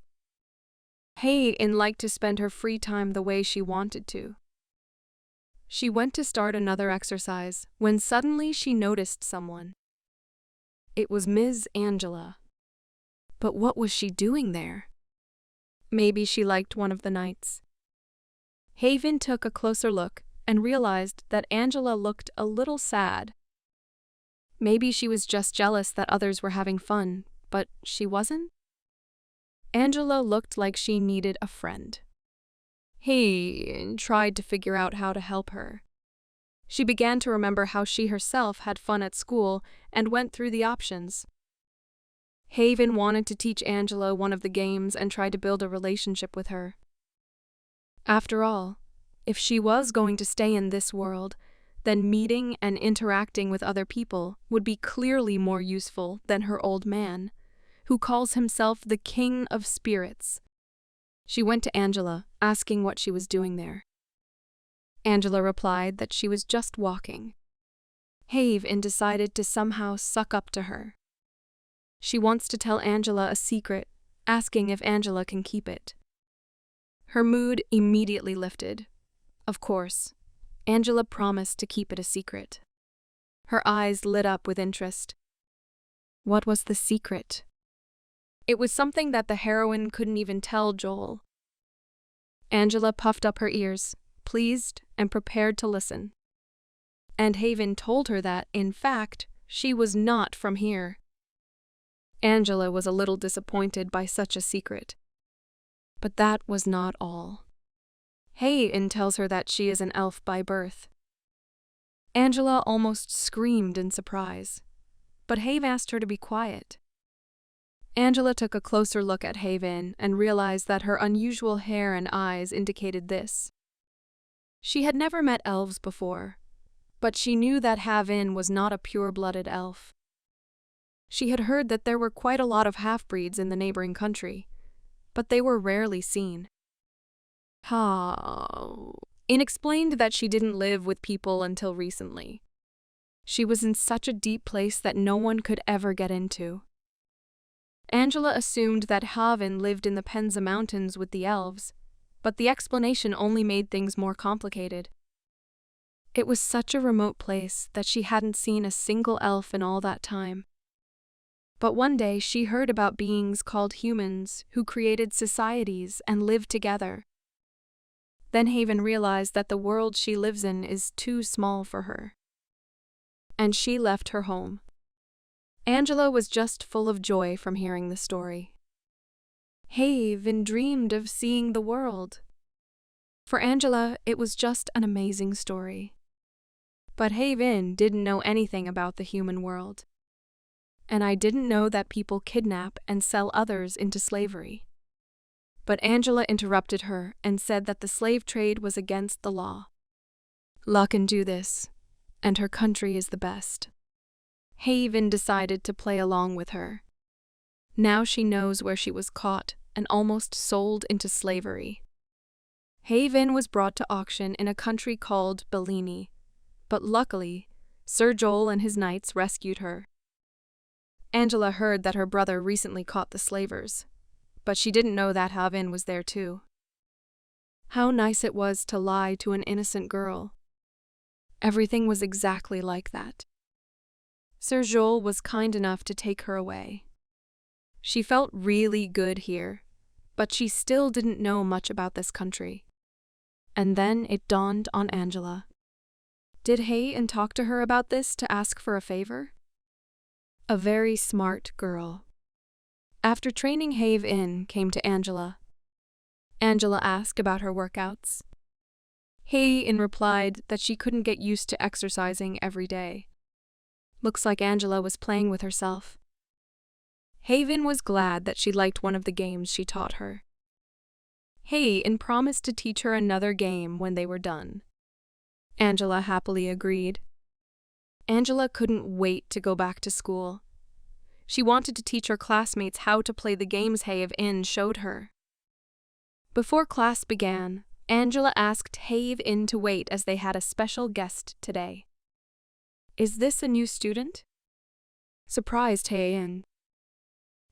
Have-in liked to spend her free time the way she wanted to. She went to start another exercise when suddenly she noticed someone. It was Ms. Angela. But what was she doing there? Maybe she liked one of the knights. Have-in took a closer look and realized that Angela looked a little sad. Maybe she was just jealous that others were having fun, but she wasn't? Angela looked like she needed a friend. Have-in tried to figure out how to help her. She began to remember how she herself had fun at school and went through the options. Have-in wanted to teach Angela one of the games and tried to build a relationship with her. After all, if she was going to stay in this world, then meeting and interacting with other people would be clearly more useful than her old man, who calls himself the King of Spirits. She went to Angela, asking what she was doing there. Angela replied that she was just walking. Have-in decided to somehow suck up to her. She wants to tell Angela a secret, asking if Angela can keep it. Her mood immediately lifted. Of course, Angela promised to keep it a secret. Her eyes lit up with interest. What was the secret? It was something that the heroine couldn't even tell Joel. Angela puffed up her ears, pleased and prepared to listen. And Have-in told her that, in fact, she was not from here. Angela was a little disappointed by such a secret. But that was not all. Have-in tells her that she is an elf by birth. Angela almost screamed in surprise, but Have asked her to be quiet. Angela took a closer look at Have-in and realized that her unusual hair and eyes indicated this. She had never met elves before, but she knew that Have-in was not a pure-blooded elf. She had heard that there were quite a lot of half-breeds in the neighboring country, but they were rarely seen. In explained that she didn't live with people until recently. She was in such a deep place that no one could ever get into. Angela assumed that Have-in lived in the Penza Mountains with the elves, but the explanation only made things more complicated. It was such a remote place that she hadn't seen a single elf in all that time. But one day she heard about beings called humans who created societies and lived together. Then Have-in realized that the world she lives in is too small for her. And she left her home. Angela was just full of joy from hearing the story. Have-in dreamed of seeing the world. For Angela, it was just an amazing story. But Have-in didn't know anything about the human world. And I didn't know that people kidnap and sell others into slavery. But Angela interrupted her and said that the slave trade was against the law. Luck can do this, and her country is the best. Have-in decided to play along with her. Now she knows where she was caught and almost sold into slavery. Have-in was brought to auction in a country called Bellini, but luckily, Sir Joel and his knights rescued her. Angela heard that her brother recently caught the slavers, but she didn't know that Have-in was there too. How nice it was to lie to an innocent girl. Everything was exactly like that. Sir Joel was kind enough to take her away. She felt really good here, but she still didn't know much about this country. And then it dawned on Angela. Did Have-in talk to her about this to ask for a favor? A very smart girl. After training, Have-in came to Angela. Angela asked about her workouts. Haven replied that she couldn't get used to exercising every day. Looks like Angela was playing with herself. Haven was glad that she liked one of the games she taught her. Haven promised to teach her another game when they were done. Angela happily agreed. Angela couldn't wait to go back to school. She wanted to teach her classmates how to play the games Haven showed her. Before class began, Angela asked Haven to wait as they had a special guest today. "Is this a new student?" surprised Haven.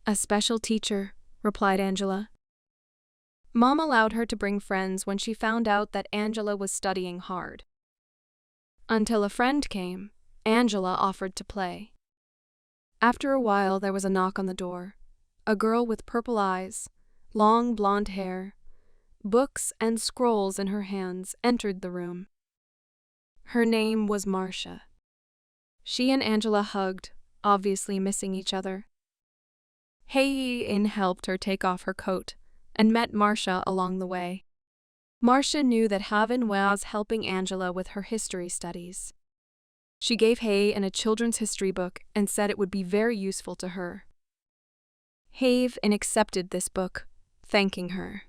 "A special teacher," replied Angela. Mom allowed her to bring friends when she found out that Angela was studying hard. Until a friend came, Angela offered to play. After a while, there was a knock on the door. A girl with purple eyes, long blonde hair, books and scrolls in her hands entered the room. Her name was Marcia. She and Angela hugged, obviously missing each other. Haven helped her take off her coat and met Marcia along the way. Marcia knew that Haven was helping Angela with her history studies. She gave Haven a children's history book and said it would be very useful to her. Haven accepted this book, thanking her.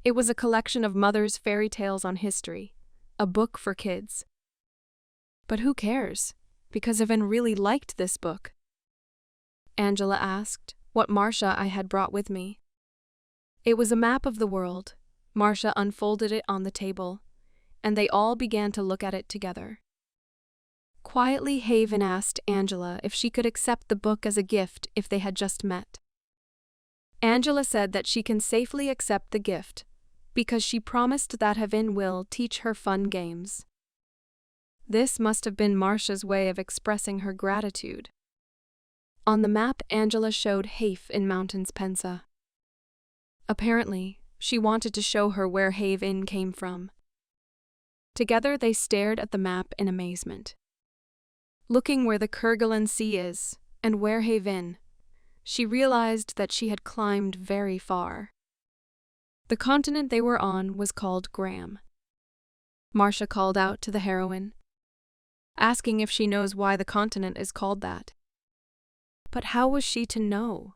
It was a collection of Mother's fairy tales on history, a book for kids. But who cares? Because Haven really liked this book. Angela asked what Marcia I had brought with me. It was a map of the world. Marcia unfolded it on the table, and they all began to look at it together. Quietly, Haven asked Angela if she could accept the book as a gift if they had just met. Angela said that she can safely accept the gift because she promised that Haven will teach her fun games. This must have been Marcia's way of expressing her gratitude. On the map, Angela showed Haven in Mountains Pensa. Apparently, she wanted to show her where Haven came from. Together, they stared at the map in amazement. Looking where the Kerguelen Sea is, and where Haven, she realized that she had climbed very far. The continent they were on was called Graham. Marcia called out to the heroine, asking if she knows why the continent is called that. But how was she to know?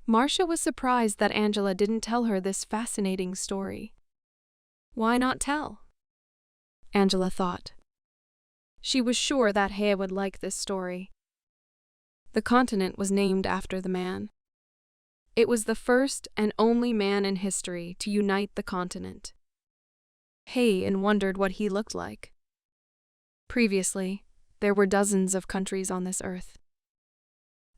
Marcia was surprised that Angela didn't tell her this fascinating story. Why not tell? Angela thought. She was sure that Haven would like this story. The continent was named after the man. It was the first and only man in history to unite the continent. Haven wondered what he looked like. Previously, there were dozens of countries on this earth.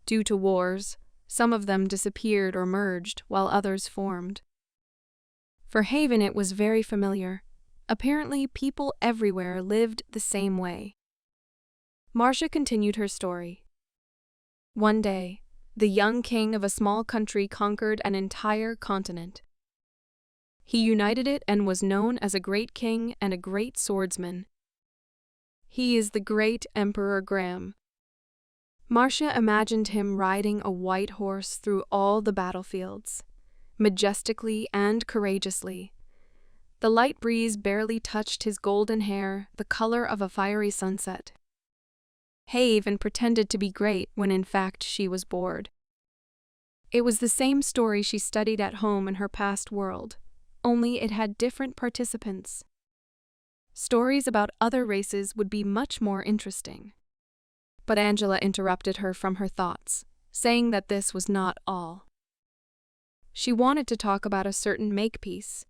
Due to wars, some of them disappeared or merged, while others formed. For Haven, it was very familiar. Apparently, people everywhere lived the same way. Marcia continued her story. One day, the young king of a small country conquered an entire continent. He united it and was known as a great king and a great swordsman. He is the great Emperor Graham. Marcia imagined him riding a white horse through all the battlefields, majestically and courageously. The light breeze barely touched his golden hair, the color of a fiery sunset. Haven pretended to be great when in fact she was bored. It was the same story she studied at home in her past world, only it had different participants. Stories about other races would be much more interesting. But Angela interrupted her from her thoughts, saying that this was not all. She wanted to talk about a certain Makepeace.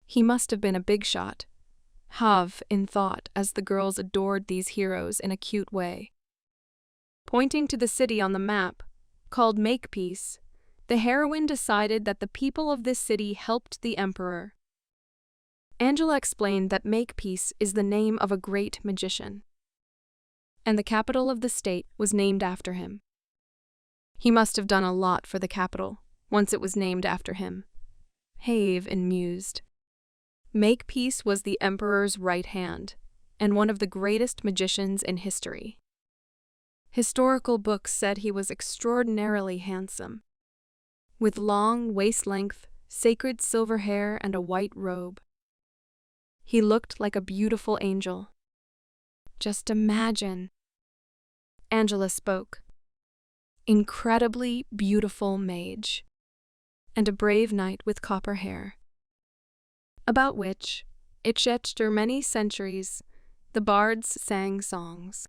He must have been a big shot. In thought as the girls adored these heroes in a cute way. Pointing to the city on the map, called Makepeace, the heroine decided that the people of this city helped the emperor. Angela explained that Makepeace is the name of a great magician, and the capital of the state was named after him. He must have done a lot for the capital, once it was named after him. Haven mused. Makepeace was the emperor's right hand, and one of the greatest magicians in history. Historical books said he was extraordinarily handsome, with long waist-length, sacred silver hair and a white robe. He looked like a beautiful angel. Just imagine. Angela spoke. Incredibly beautiful mage. And a brave knight with copper hair. About which, after many centuries, the bards sang songs.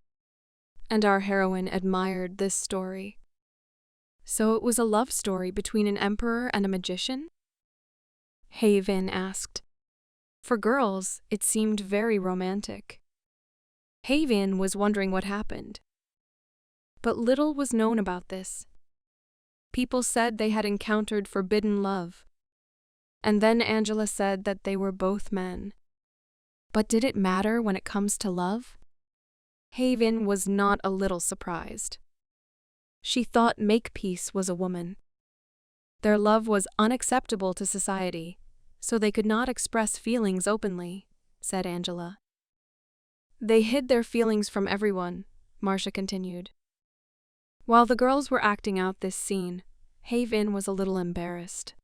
And our heroine admired this story. So it was a love story between an emperor and a magician? Haven asked. For girls, it seemed very romantic. Haven was wondering what happened. But little was known about this. People said they had encountered forbidden love. And then Angela said that they were both men. But did it matter when it comes to love? Haven was not a little surprised. She thought Makepeace was a woman. Their love was unacceptable to society, so they could not express feelings openly, said Angela. They hid their feelings from everyone, Marcia continued. While the girls were acting out this scene, Haven was a little embarrassed.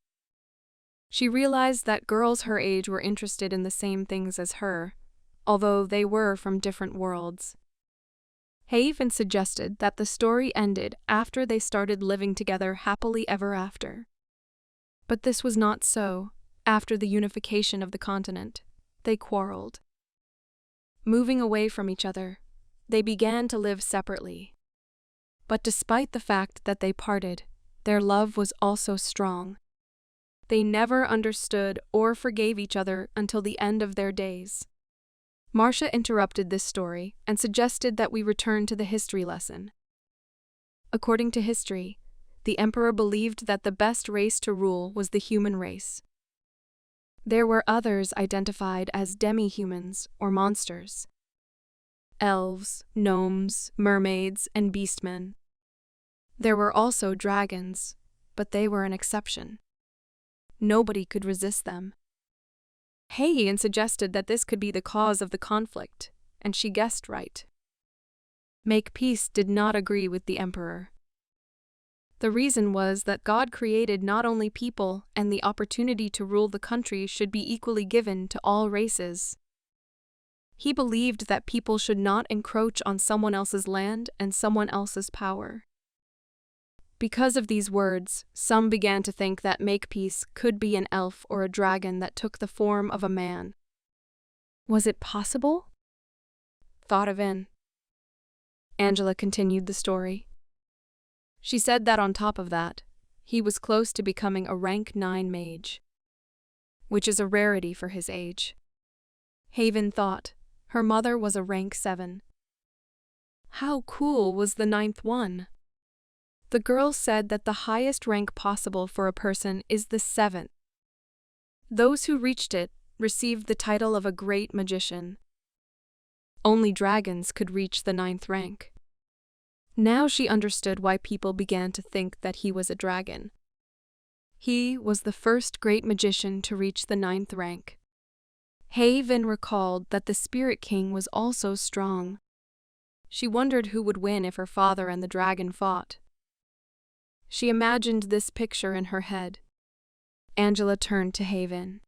She realized that girls her age were interested in the same things as her, although they were from different worlds. Haven suggested that the story ended after they started living together happily ever after. But this was not so. After the unification of the continent, they quarreled. Moving away from each other, they began to live separately. But despite the fact that they parted, their love was also strong. They never understood or forgave each other until the end of their days. Marcia interrupted this story and suggested that we return to the history lesson. According to history, the emperor believed that the best race to rule was the human race. There were others identified as demi-humans or monsters. Elves, gnomes, mermaids, and beastmen. There were also dragons, but they were an exception. Nobody could resist them. Hayen suggested that this could be the cause of the conflict, and she guessed right. Makepeace did not agree with the emperor. The reason was that God created not only people, and the opportunity to rule the country should be equally given to all races. He believed that people should not encroach on someone else's land and someone else's power. Because of these words, some began to think that Makepeace could be an elf or a dragon that took the form of a man. Was it possible? Thought of in. Angela continued the story. She said that on top of that, he was close to becoming a rank 9 mage, which is a rarity for his age. Haven thought her mother was a rank 7. How cool was the 9th one? The girl said that the highest rank possible for a person is the 7th. Those who reached it received the title of a great magician. Only dragons could reach the 9th rank. Now she understood why people began to think that he was a dragon. He was the first great magician to reach the 9th rank. Haven recalled that the Spirit King was also strong. She wondered who would win if her father and the dragon fought. She imagined this picture in her head. Angela turned to Haven.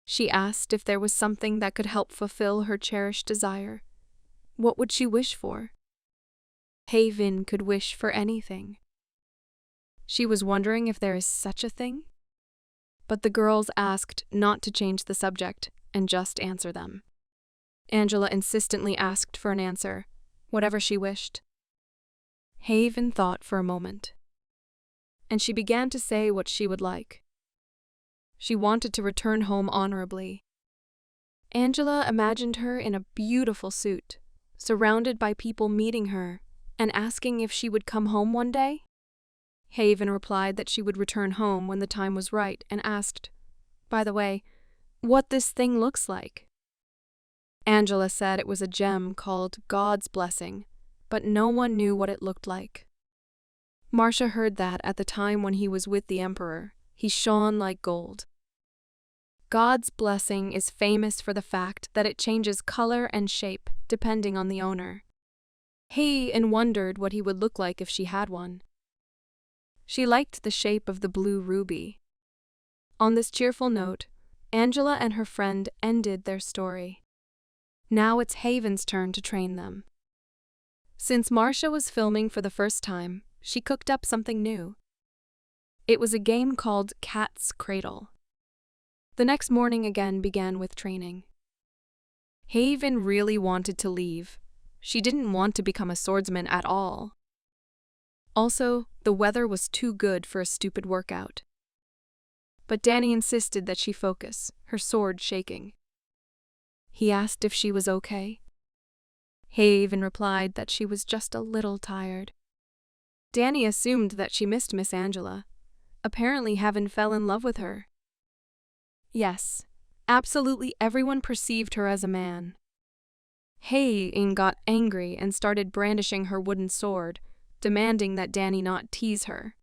She asked if there was something that could help fulfill her cherished desire. What would she wish for? Haven could wish for anything. She was wondering if there is such a thing. But the girls asked not to change the subject and just answer them. Angela insistently asked for an answer, whatever she wished. Haven thought for a moment, and she began to say what she would like. She wanted to return home honorably. Angela imagined her in a beautiful suit, surrounded by people meeting her and asking if she would come home one day. Haven replied that she would return home when the time was right and asked, by the way, what this thing looks like. Angela said it was a gem called God's Blessing, but no one knew what it looked like. Marcia heard that at the time when he was with the emperor, he shone like gold. God's Blessing is famous for the fact that it changes color and shape depending on the owner. Hayen wondered what he would look like if she had one. She liked the shape of the blue ruby. On this cheerful note, Angela and her friend ended their story. Now it's Haven's turn to train them. Since Marcia was filming for the first time, she cooked up something new. It was a game called Cat's Cradle. The next morning again began with training. Haven really wanted to leave. She didn't want to become a swordsman at all. Also, the weather was too good for a stupid workout. But Danny insisted that she focus, her sword shaking. He asked if she was okay. Haven replied that she was just a little tired. Danny assumed that she missed Miss Angela. Apparently Haven fell in love with her. Yes, absolutely everyone perceived her as a man. Haven got angry and started brandishing her wooden sword, demanding that Danny not tease her.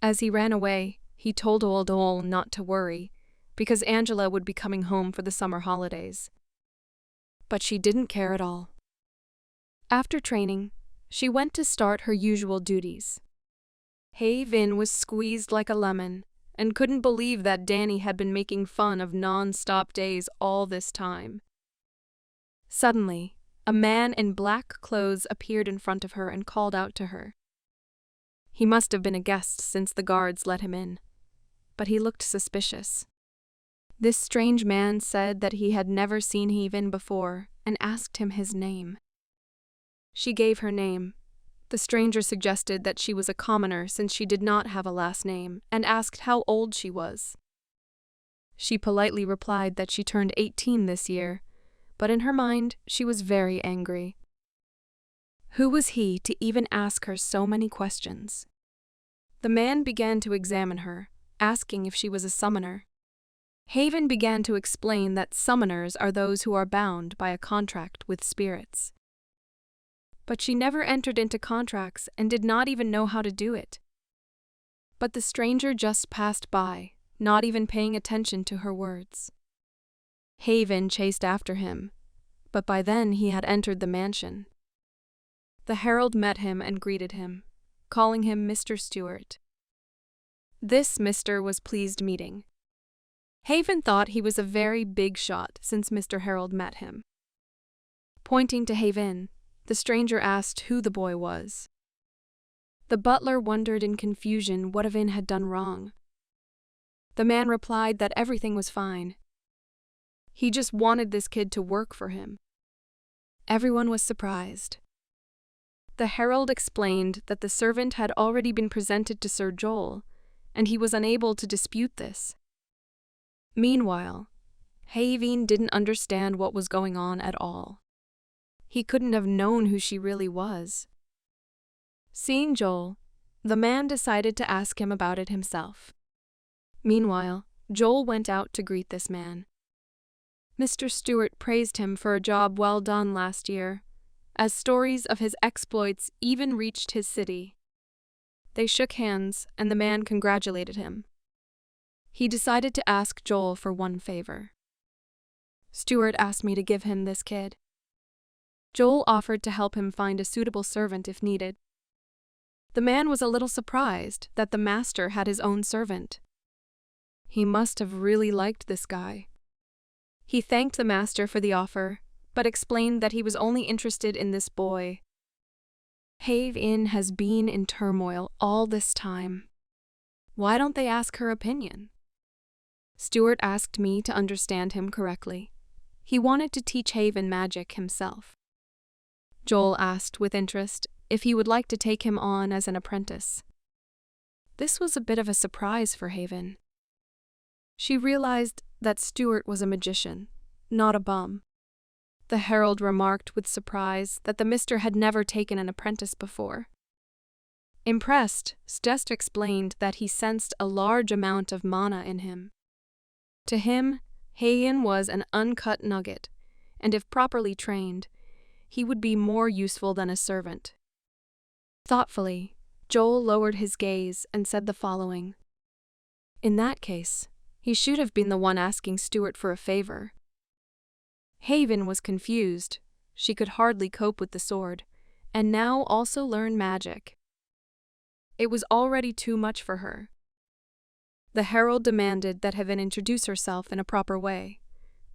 As he ran away, he told old Ole not to worry, because Angela would be coming home for the summer holidays. But she didn't care at all. After training, she went to start her usual duties. Haven was squeezed like a lemon and couldn't believe that Danny had been making fun of non-stop days all this time. Suddenly, a man in black clothes appeared in front of her and called out to her. He must have been a guest since the guards let him in, but he looked suspicious. This strange man said that he had never seen Haven before and asked him his name. She gave her name. The stranger suggested that she was a commoner since she did not have a last name and asked how old she was. She politely replied that she turned 18 this year, but in her mind she was very angry. Who was he to even ask her so many questions? The man began to examine her, asking if she was a summoner. Haven began to explain that summoners are those who are bound by a contract with spirits. But she never entered into contracts and did not even know how to do it. But the stranger just passed by, not even paying attention to her words. Haven chased after him, but by then he had entered the mansion. The herald met him and greeted him, calling him Mr. Stewart. This Mr. was pleased meeting. Haven thought he was a very big shot since Mr. Herald met him. Pointing to Haven, the stranger asked who the boy was. The butler wondered in confusion what Haven had done wrong. The man replied that everything was fine. He just wanted this kid to work for him. Everyone was surprised. The herald explained that the servant had already been presented to Sir Joel, and he was unable to dispute this. Meanwhile, Haven didn't understand what was going on at all. He couldn't have known who she really was. Seeing Joel, the man decided to ask him about it himself. Meanwhile, Joel went out to greet this man. Mr. Stewart praised him for a job well done last year, as stories of his exploits even reached his city. They shook hands, and the man congratulated him. He decided to ask Joel for one favor. Stewart asked me to give him this kid. Joel offered to help him find a suitable servant if needed. The man was a little surprised that the master had his own servant. He must have really liked this guy. He thanked the master for the offer, but explained that he was only interested in this boy. Haven has been in turmoil all this time. Why don't they ask her opinion? Stewart asked me to understand him correctly. He wanted to teach Haven magic himself. Joel asked with interest if he would like to take him on as an apprentice. This was a bit of a surprise for Haven. She realized that Stewart was a magician, not a bum. The herald remarked with surprise that the mister had never taken an apprentice before. Impressed, Stewart explained that he sensed a large amount of mana in him. To him, Haven was an uncut nugget, and if properly trained, he would be more useful than a servant. Thoughtfully, Joel lowered his gaze and said the following. In that case, he should have been the one asking Stewart for a favor. Haven was confused. She could hardly cope with the sword, and now also learn magic. It was already too much for her. The herald demanded that Haven introduce herself in a proper way,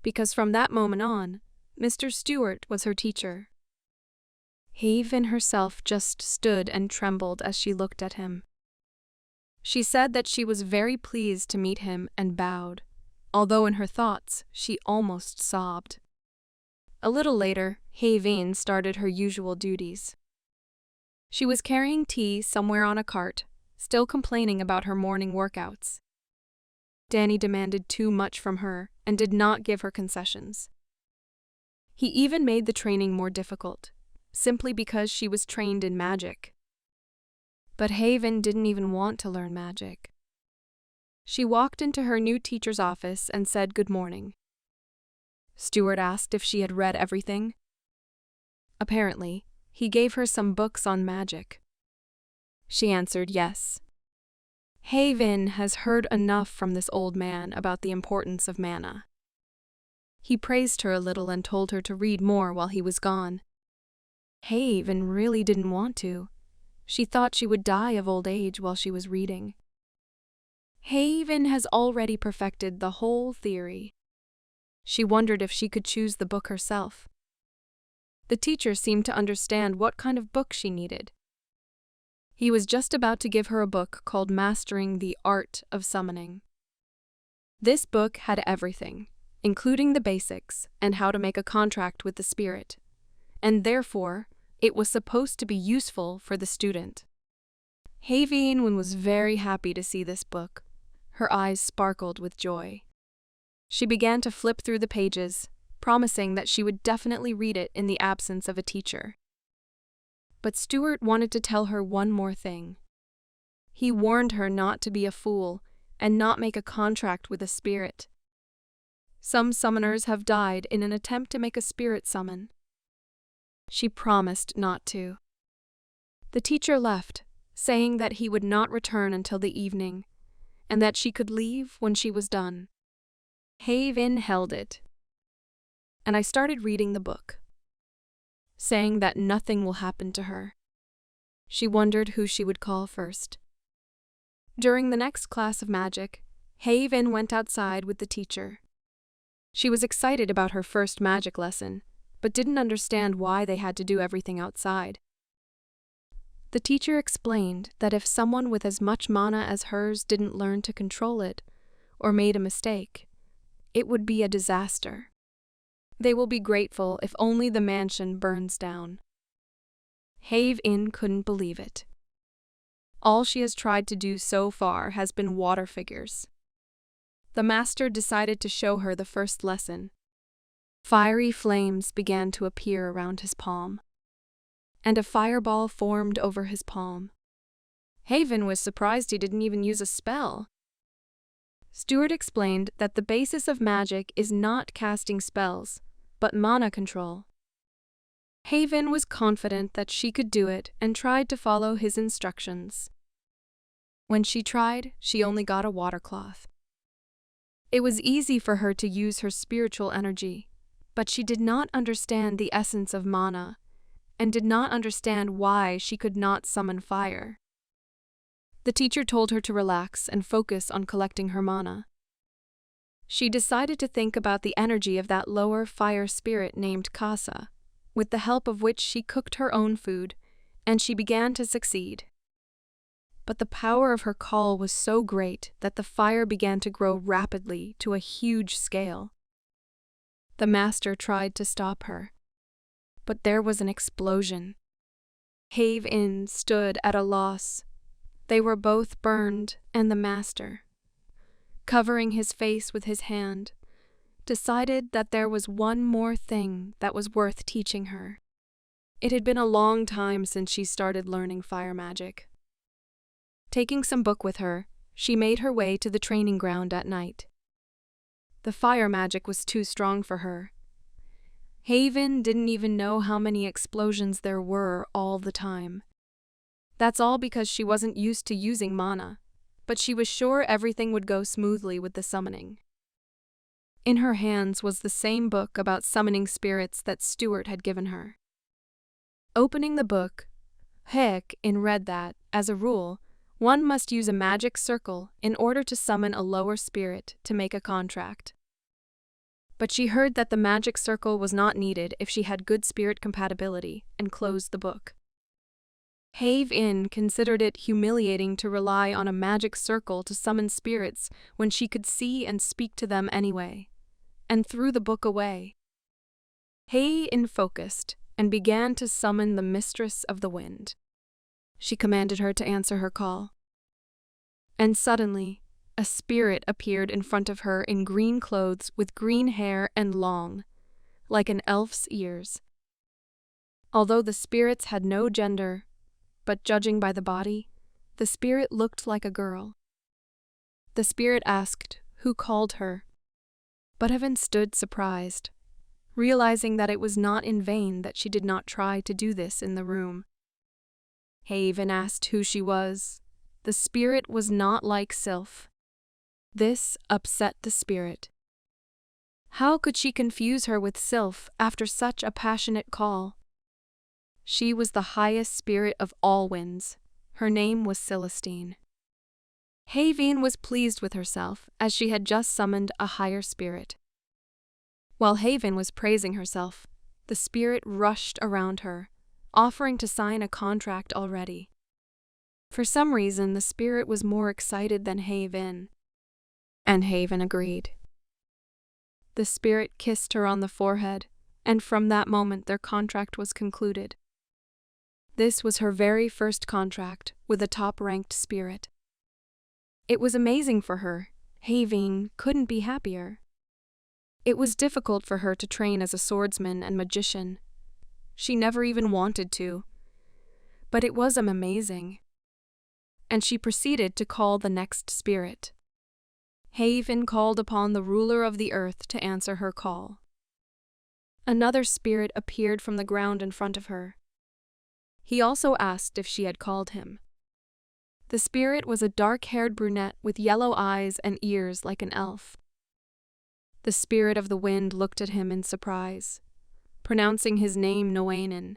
because from that moment on, Mr. Stewart was her teacher. Haven herself just stood and trembled as she looked at him. She said that she was very pleased to meet him and bowed, although in her thoughts she almost sobbed. A little later, Haven started her usual duties. She was carrying tea somewhere on a cart, still complaining about her morning workouts. Danny demanded too much from her and did not give her concessions. He even made the training more difficult, simply because she was trained in magic. But Haven didn't even want to learn magic. She walked into her new teacher's office and said good morning. Stewart asked if she had read everything. Apparently, he gave her some books on magic. She answered yes. Haven has heard enough from this old man about the importance of mana. He praised her a little and told her to read more while he was gone. Haven really didn't want to. She thought she would die of old age while she was reading. Haven has already perfected the whole theory. She wondered if she could choose the book herself. The teacher seemed to understand what kind of book she needed. He was just about to give her a book called Mastering the Art of Summoning. This book had everything, including the basics and how to make a contract with the spirit, and therefore, it was supposed to be useful for the student. Haven was very happy to see this book. Her eyes sparkled with joy. She began to flip through the pages, promising that she would definitely read it in the absence of a teacher. But Stewart wanted to tell her one more thing. He warned her not to be a fool and not make a contract with a spirit. Some summoners have died in an attempt to make a spirit summon. She promised not to. The teacher left, saying that he would not return until the evening, and that she could leave when she was done. Haven held it, and I started reading the book, saying that nothing will happen to her. She wondered who she would call first. During the next class of magic, Haven went outside with the teacher. She was excited about her first magic lesson, but didn't understand why they had to do everything outside. The teacher explained that if someone with as much mana as hers didn't learn to control it, or made a mistake, it would be a disaster. They will be grateful if only the mansion burns down. Haven couldn't believe it. All she has tried to do so far has been water figures. The master decided to show her the first lesson. Fiery flames began to appear around his palm, and a fireball formed over his palm. Haven was surprised he didn't even use a spell. Stewart explained that the basis of magic is not casting spells, but mana control. Haven was confident that she could do it and tried to follow his instructions. When she tried, she only got a water cloth. It was easy for her to use her spiritual energy, but she did not understand the essence of mana, and did not understand why she could not summon fire. The teacher told her to relax and focus on collecting her mana. She decided to think about the energy of that lower fire spirit named Kasa, with the help of which she cooked her own food, and she began to succeed. But the power of her call was so great that the fire began to grow rapidly to a huge scale. The master tried to stop her, but there was an explosion. Haven stood at a loss. They were both burned, and the master, covering his face with his hand, decided that there was one more thing that was worth teaching her. It had been a long time since she started learning fire magic. Taking some book with her, she made her way to the training ground at night. The fire magic was too strong for her. Haven didn't even know how many explosions there were all the time. That's all because she wasn't used to using mana, but she was sure everything would go smoothly with the summoning. In her hands was the same book about summoning spirits that Stewart had given her. Opening the book, Haven read that, as a rule, One must use a magic circle in order to summon a lower spirit to make a contract. But she heard that the magic circle was not needed if she had good spirit compatibility and closed the book. Have-In considered it humiliating to rely on a magic circle to summon spirits when she could see and speak to them anyway, and threw the book away. Have-In focused and began to summon the Mistress of the Wind. She commanded her to answer her call. And suddenly, a spirit appeared in front of her in green clothes with green hair and long, like an elf's ears. Although the spirits had no gender, but judging by the body, the spirit looked like a girl. The spirit asked who called her, but Have-In stood surprised, realizing that it was not in vain that she did not try to do this in the room. Have-In asked who she was. The spirit was not like Sylph. This upset the spirit. How could she confuse her with Sylph after such a passionate call? She was the highest spirit of all winds. Her name was Celestine. Have-In was pleased with herself as she had just summoned a higher spirit. While Have-In was praising herself, the spirit rushed around her, offering to sign a contract already. For some reason, the spirit was more excited than Have-In, and Have-In agreed. The spirit kissed her on the forehead, and from that moment their contract was concluded. This was her very first contract with a top-ranked spirit. It was amazing for her. Have-In couldn't be happier. It was difficult for her to train as a swordsman and magician. She never even wanted to. But it was amazing. And she proceeded to call the next spirit. Have-In called upon the ruler of the earth to answer her call. Another spirit appeared from the ground in front of her. He also asked if she had called him. The spirit was a dark-haired brunette with yellow eyes and ears like an elf. The spirit of the wind looked at him in surprise, pronouncing his name Noainen.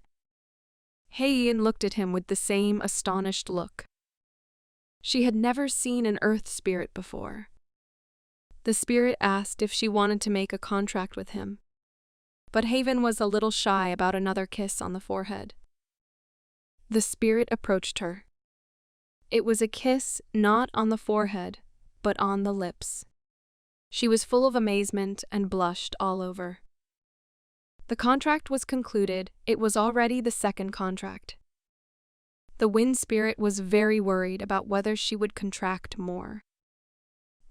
Have-In looked at him with the same astonished look. She had never seen an earth spirit before. The spirit asked if she wanted to make a contract with him, but Have-In was a little shy about another kiss on the forehead. The spirit approached her. It was a kiss not on the forehead, but on the lips. She was full of amazement and blushed all over. The contract was concluded. It was already the second contract. The wind spirit was very worried about whether she would contract more.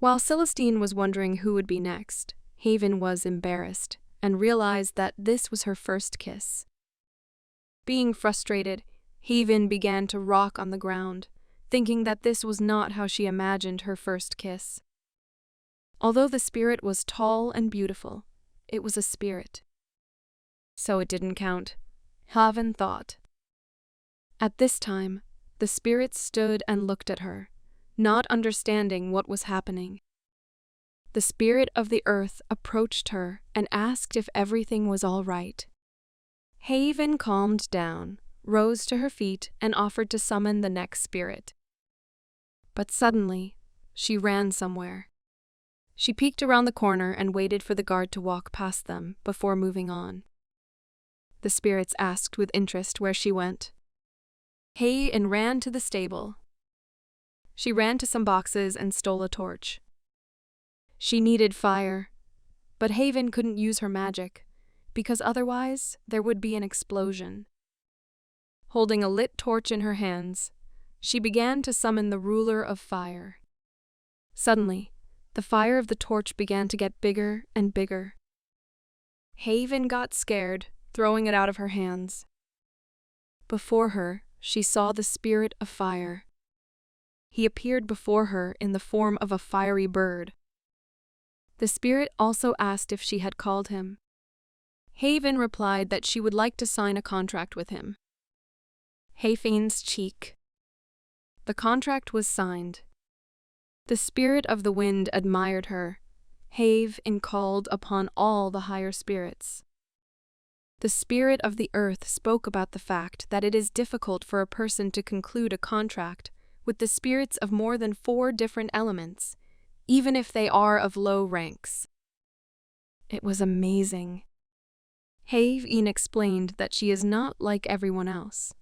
While Celestine was wondering who would be next, Have-In was embarrassed and realized that this was her first kiss. Being frustrated, Have-In began to rock on the ground, thinking that this was not how she imagined her first kiss. Although the spirit was tall and beautiful, it was a spirit. So it didn't count, Have-In thought. At this time, the spirit stood and looked at her, not understanding what was happening. The spirit of the earth approached her and asked if everything was all right. Have-In calmed down, rose to her feet, and offered to summon the next spirit. But suddenly, she ran somewhere. She peeked around the corner and waited for the guard to walk past them before moving on. The spirits asked with interest where she went. Have-In ran to the stable. She ran to some boxes and stole a torch. She needed fire, but Have-In couldn't use her magic, because otherwise there would be an explosion. Holding a lit torch in her hands, she began to summon the ruler of fire. Suddenly, the fire of the torch began to get bigger and bigger. Have-In got scared, throwing it out of her hands. Before her, she saw the spirit of fire. He appeared before her in the form of a fiery bird. The spirit also asked if she had called him. Have-In replied that she would like to sign a contract with him. Have-In's cheek. The contract was signed. The spirit of the wind admired her. Have-In called upon all the higher spirits. The spirit of the earth spoke about the fact that it is difficult for a person to conclude a contract with the spirits of more than 4 different elements, even if they are of low ranks. It was amazing. Haven explained that she is not like everyone else.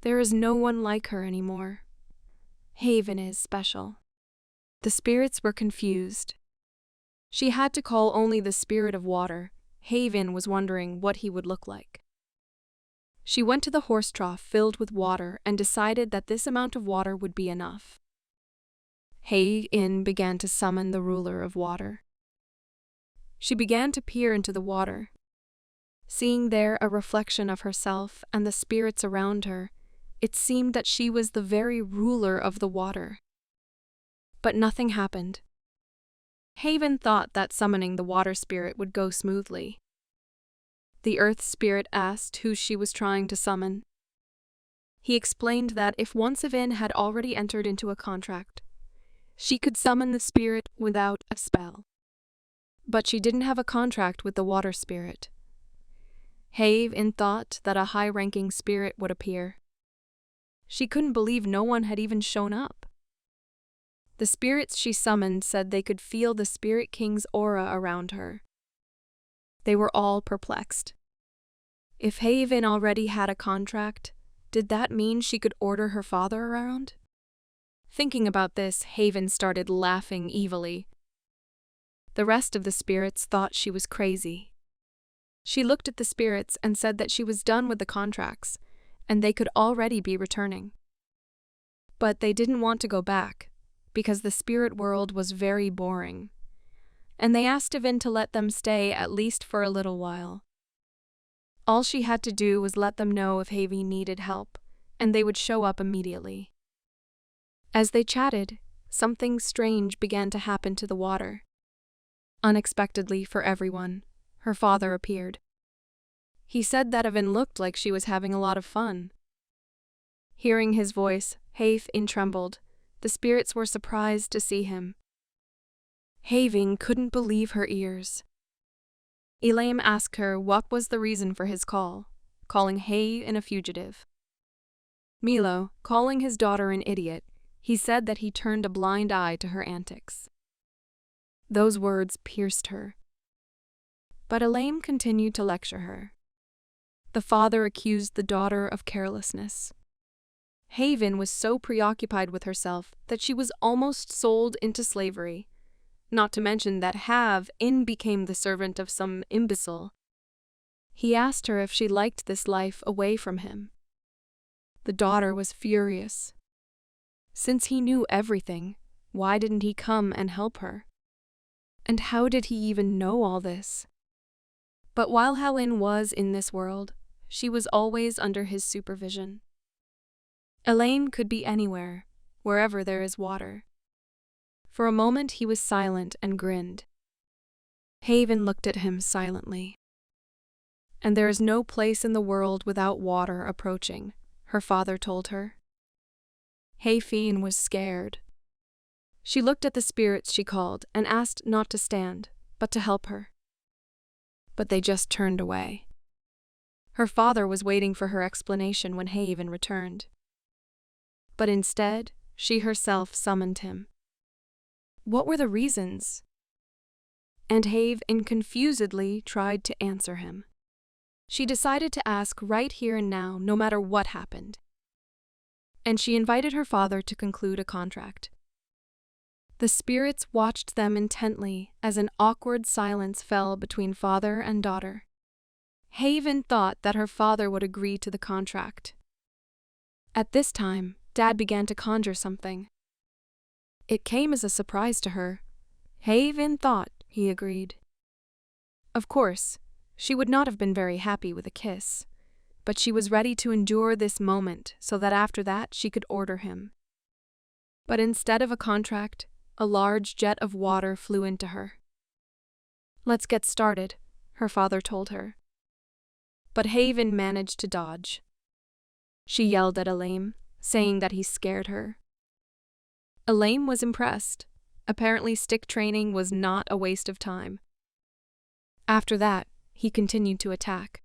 There is no one like her anymore. Haven is special. The spirits were confused. She had to call only the spirit of water. Haven was wondering what he would look like. She went to the horse trough filled with water and decided that this amount of water would be enough. Haven began to summon the ruler of water. She began to peer into the water. Seeing there a reflection of herself and the spirits around her, it seemed that she was the very ruler of the water. But nothing happened. Haven thought that summoning the water spirit would go smoothly. The earth spirit asked who she was trying to summon. He explained that if once Haven had already entered into a contract, she could summon the spirit without a spell. But she didn't have a contract with the water spirit. Haven thought that a high-ranking spirit would appear. She couldn't believe no one had even shown up. The spirits she summoned said they could feel the Spirit King's aura around her. They were all perplexed. If Haven already had a contract, did that mean she could order her father around? Thinking about this, Haven started laughing evilly. The rest of the spirits thought she was crazy. She looked at the spirits and said that she was done with the contracts, and they could already be returning. But they didn't want to go back, because the spirit world was very boring, and they asked Haven to let them stay at least for a little while. All she had to do was let them know if Haven needed help, and they would show up immediately. As they chatted, something strange began to happen to the water. Unexpectedly for everyone, her father appeared. He said that Haven looked like she was having a lot of fun. Hearing his voice, Haven trembled. The spirits were surprised to see him. Haven couldn't believe her ears. Elaine asked her what was the reason for his call, calling Haven a fugitive. Milo, calling his daughter an idiot, he said that he turned a blind eye to her antics. Those words pierced her. But Elaine continued to lecture her. The father accused the daughter of carelessness. Haven was so preoccupied with herself that she was almost sold into slavery, not to mention that Haven became the servant of some imbecile. He asked her if she liked this life away from him. The daughter was furious. Since he knew everything, why didn't he come and help her? And how did he even know all this? But while Helen was in this world, she was always under his supervision. Elaine could be anywhere, wherever there is water. For a moment he was silent and grinned. Haven looked at him silently. And there is no place in the world without water approaching, her father told her. Haven was scared. She looked at the spirits she called and asked not to stand, but to help her. But they just turned away. Her father was waiting for her explanation when Haven returned. But instead, she herself summoned him. What were the reasons? And Haven confusedly tried to answer him. She decided to ask right here and now, no matter what happened. And she invited her father to conclude a contract. The spirits watched them intently as an awkward silence fell between father and daughter. Haven thought that her father would agree to the contract. At this time, Dad began to conjure something. It came as a surprise to her. Haven thought he agreed. Of course, she would not have been very happy with a kiss, but she was ready to endure this moment so that after that she could order him. But instead of a contract, a large jet of water flew into her. "Let's get started," her father told her. But Haven managed to dodge. She yelled at Elaine, saying that he scared her. Elaine was impressed. Apparently stick training was not a waste of time. After that, he continued to attack.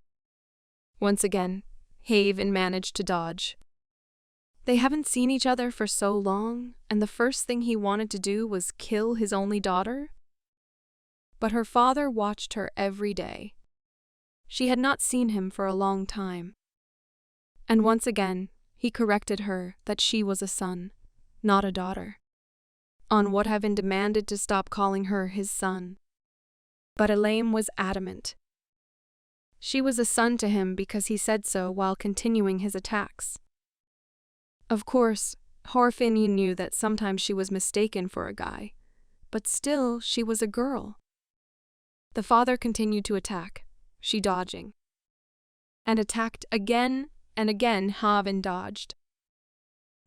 Once again, Haven managed to dodge. They haven't seen each other for so long, and the first thing he wanted to do was kill his only daughter? But her father watched her every day. She had not seen him for a long time. And once again, he corrected her that she was a son, not a daughter. On what Heaven demanded to stop calling her his son. But Elaine was adamant. She was a son to him because he said so while continuing his attacks. Of course, Horfin knew that sometimes she was mistaken for a guy, but still she was a girl. The father continued to attack, she dodging. And attacked again and again. Havin dodged.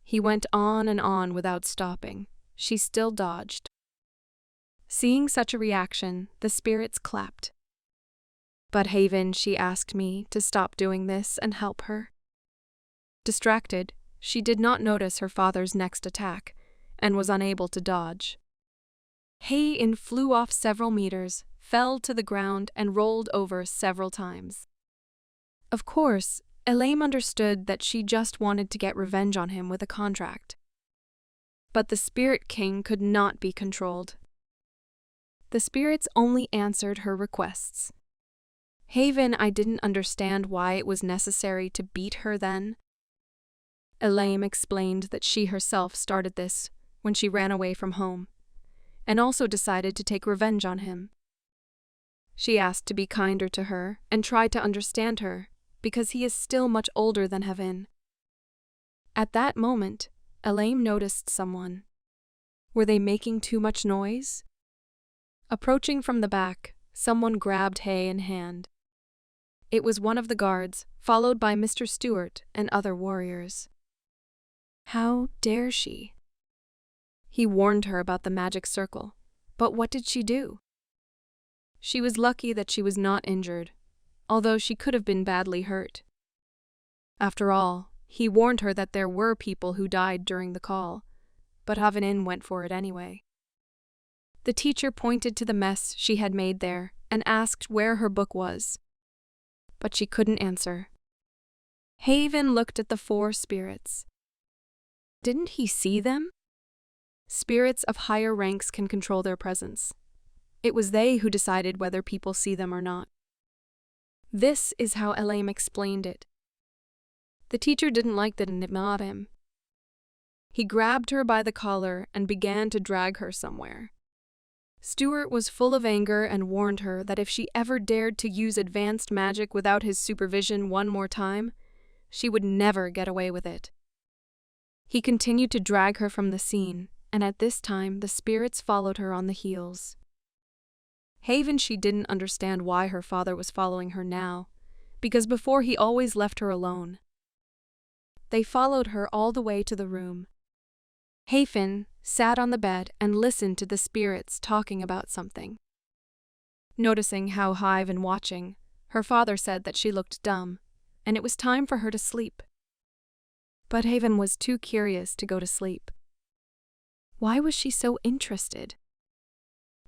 He went on and on without stopping. She still dodged. Seeing such a reaction, the spirits clapped. But Haven, she asked me to stop doing this and help her. Distracted, she did not notice her father's next attack and was unable to dodge. Haven flew off several meters, fell to the ground, and rolled over several times. Of course, Elaine understood that she just wanted to get revenge on him with a contract. But the Spirit King could not be controlled. The spirits only answered her requests. Haven, I didn't understand why it was necessary to beat her then. Elaine explained that she herself started this when she ran away from home, and also decided to take revenge on him. She asked to be kinder to her and tried to understand her, because he is still much older than Haven. At that moment, Elaine noticed someone. Were they making too much noise? Approaching from the back, someone grabbed Hay in hand. It was one of the guards, followed by Mr. Stewart and other warriors. How dare she? He warned her about the magic circle, but what did she do? She was lucky that she was not injured, although she could have been badly hurt. After all, he warned her that there were people who died during the call, but Havanin went for it anyway. The teacher pointed to the mess she had made there and asked where her book was. But she couldn't answer. Haven looked at the 4 spirits. Didn't he see them? Spirits of higher ranks can control their presence. It was they who decided whether people see them or not. This is how Elaine explained it. The teacher didn't like that it made him. He grabbed her by the collar and began to drag her somewhere. Stewart was full of anger and warned her that if she ever dared to use advanced magic without his supervision one more time, she would never get away with it. He continued to drag her from the scene, and at this time the spirits followed her on the heels. Haven, she didn't understand why her father was following her now, because before he always left her alone. They followed her all the way to the room. Haven sat on the bed and listened to the spirits talking about something. Noticing how Hive and watching, her father said that she looked dumb, and it was time for her to sleep. But Haven was too curious to go to sleep. Why was she so interested?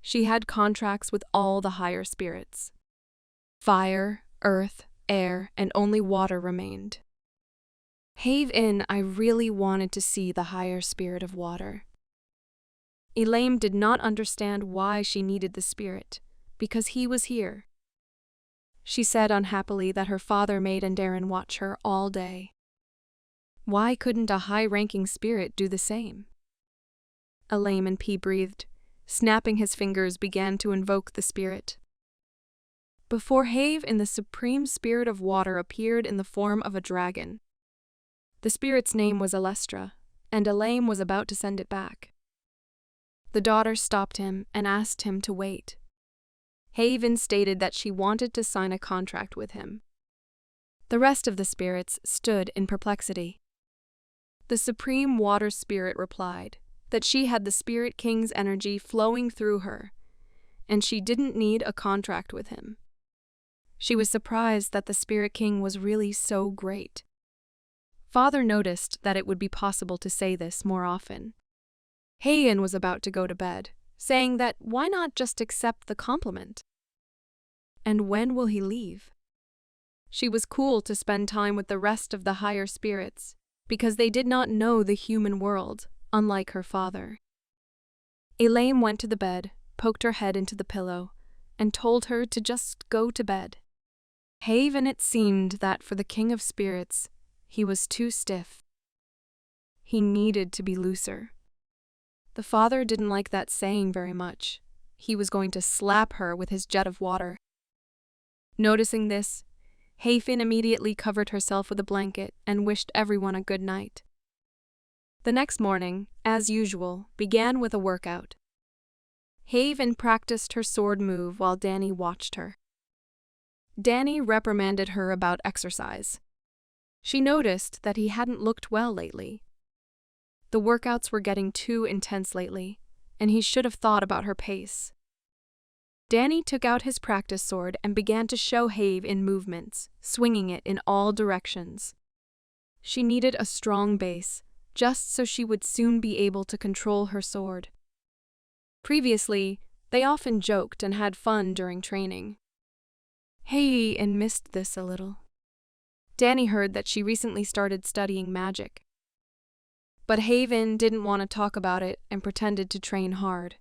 She had contracts with all the higher spirits. Fire, earth, air, and only water remained. Haven, I really wanted to see the higher spirit of water. Elaine did not understand why she needed the spirit, because he was here. She said unhappily that her father made Andarin watch her all day. Why couldn't a high-ranking spirit do the same? Elaine and P breathed. Snapping his fingers, began to invoke the spirit. Before Haven, the supreme spirit of water appeared in the form of a dragon. The spirit's name was Alestra, and Elaine was about to send it back. The daughter stopped him and asked him to wait. Haven stated that she wanted to sign a contract with him. The rest of the spirits stood in perplexity. The supreme water spirit replied that she had the Spirit King's energy flowing through her, and she didn't need a contract with him. She was surprised that the Spirit King was really so great. Father noticed that it would be possible to say this more often. Heian was about to go to bed, saying that why not just accept the compliment? And when will he leave? She was cool to spend time with the rest of the higher spirits, because they did not know the human world, unlike her father. Elaine went to the bed, poked her head into the pillow, and told her to just go to bed. And it seemed that for the King of Spirits, he was too stiff. He needed to be looser. The father didn't like that saying very much. He was going to slap her with his jet of water. Noticing this, Hayfin immediately covered herself with a blanket and wished everyone a good night. The next morning, as usual, began with a workout. Haven practiced her sword move while Danny watched her. Danny reprimanded her about exercise. She noticed that he hadn't looked well lately. The workouts were getting too intense lately, and he should have thought about her pace. Danny took out his practice sword and began to show Have in movements, swinging it in all directions. She needed a strong base, just so she would soon be able to control her sword. Previously, they often joked and had fun during training. Hayden missed this a little. Danny heard that she recently started studying magic. But Haven didn't want to talk about it and pretended to train hard.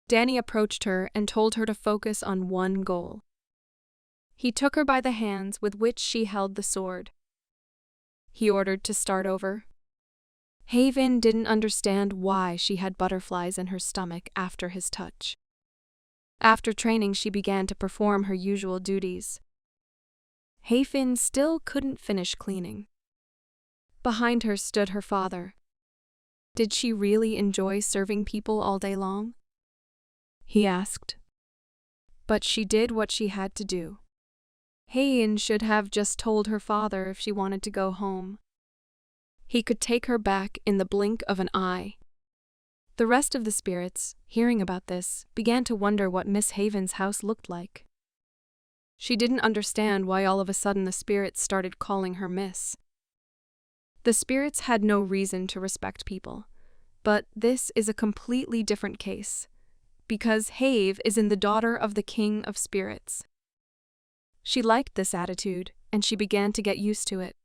Danny approached her and told her to focus on one goal. He took her by the hands with which she held the sword. He ordered to start over. Haven didn't understand why she had butterflies in her stomach after his touch. After training, she began to perform her usual duties. Hayfin still couldn't finish cleaning. Behind her stood her father. Did she really enjoy serving people all day long? He asked. But she did what she had to do. Hayin should have just told her father if she wanted to go home. He could take her back in the blink of an eye. The rest of the spirits, hearing about this, began to wonder what Miss Haven's house looked like. She didn't understand why all of a sudden the spirits started calling her Miss. The spirits had no reason to respect people, but this is a completely different case, because Have is the daughter of the King of Spirits. She liked this attitude, and she began to get used to it.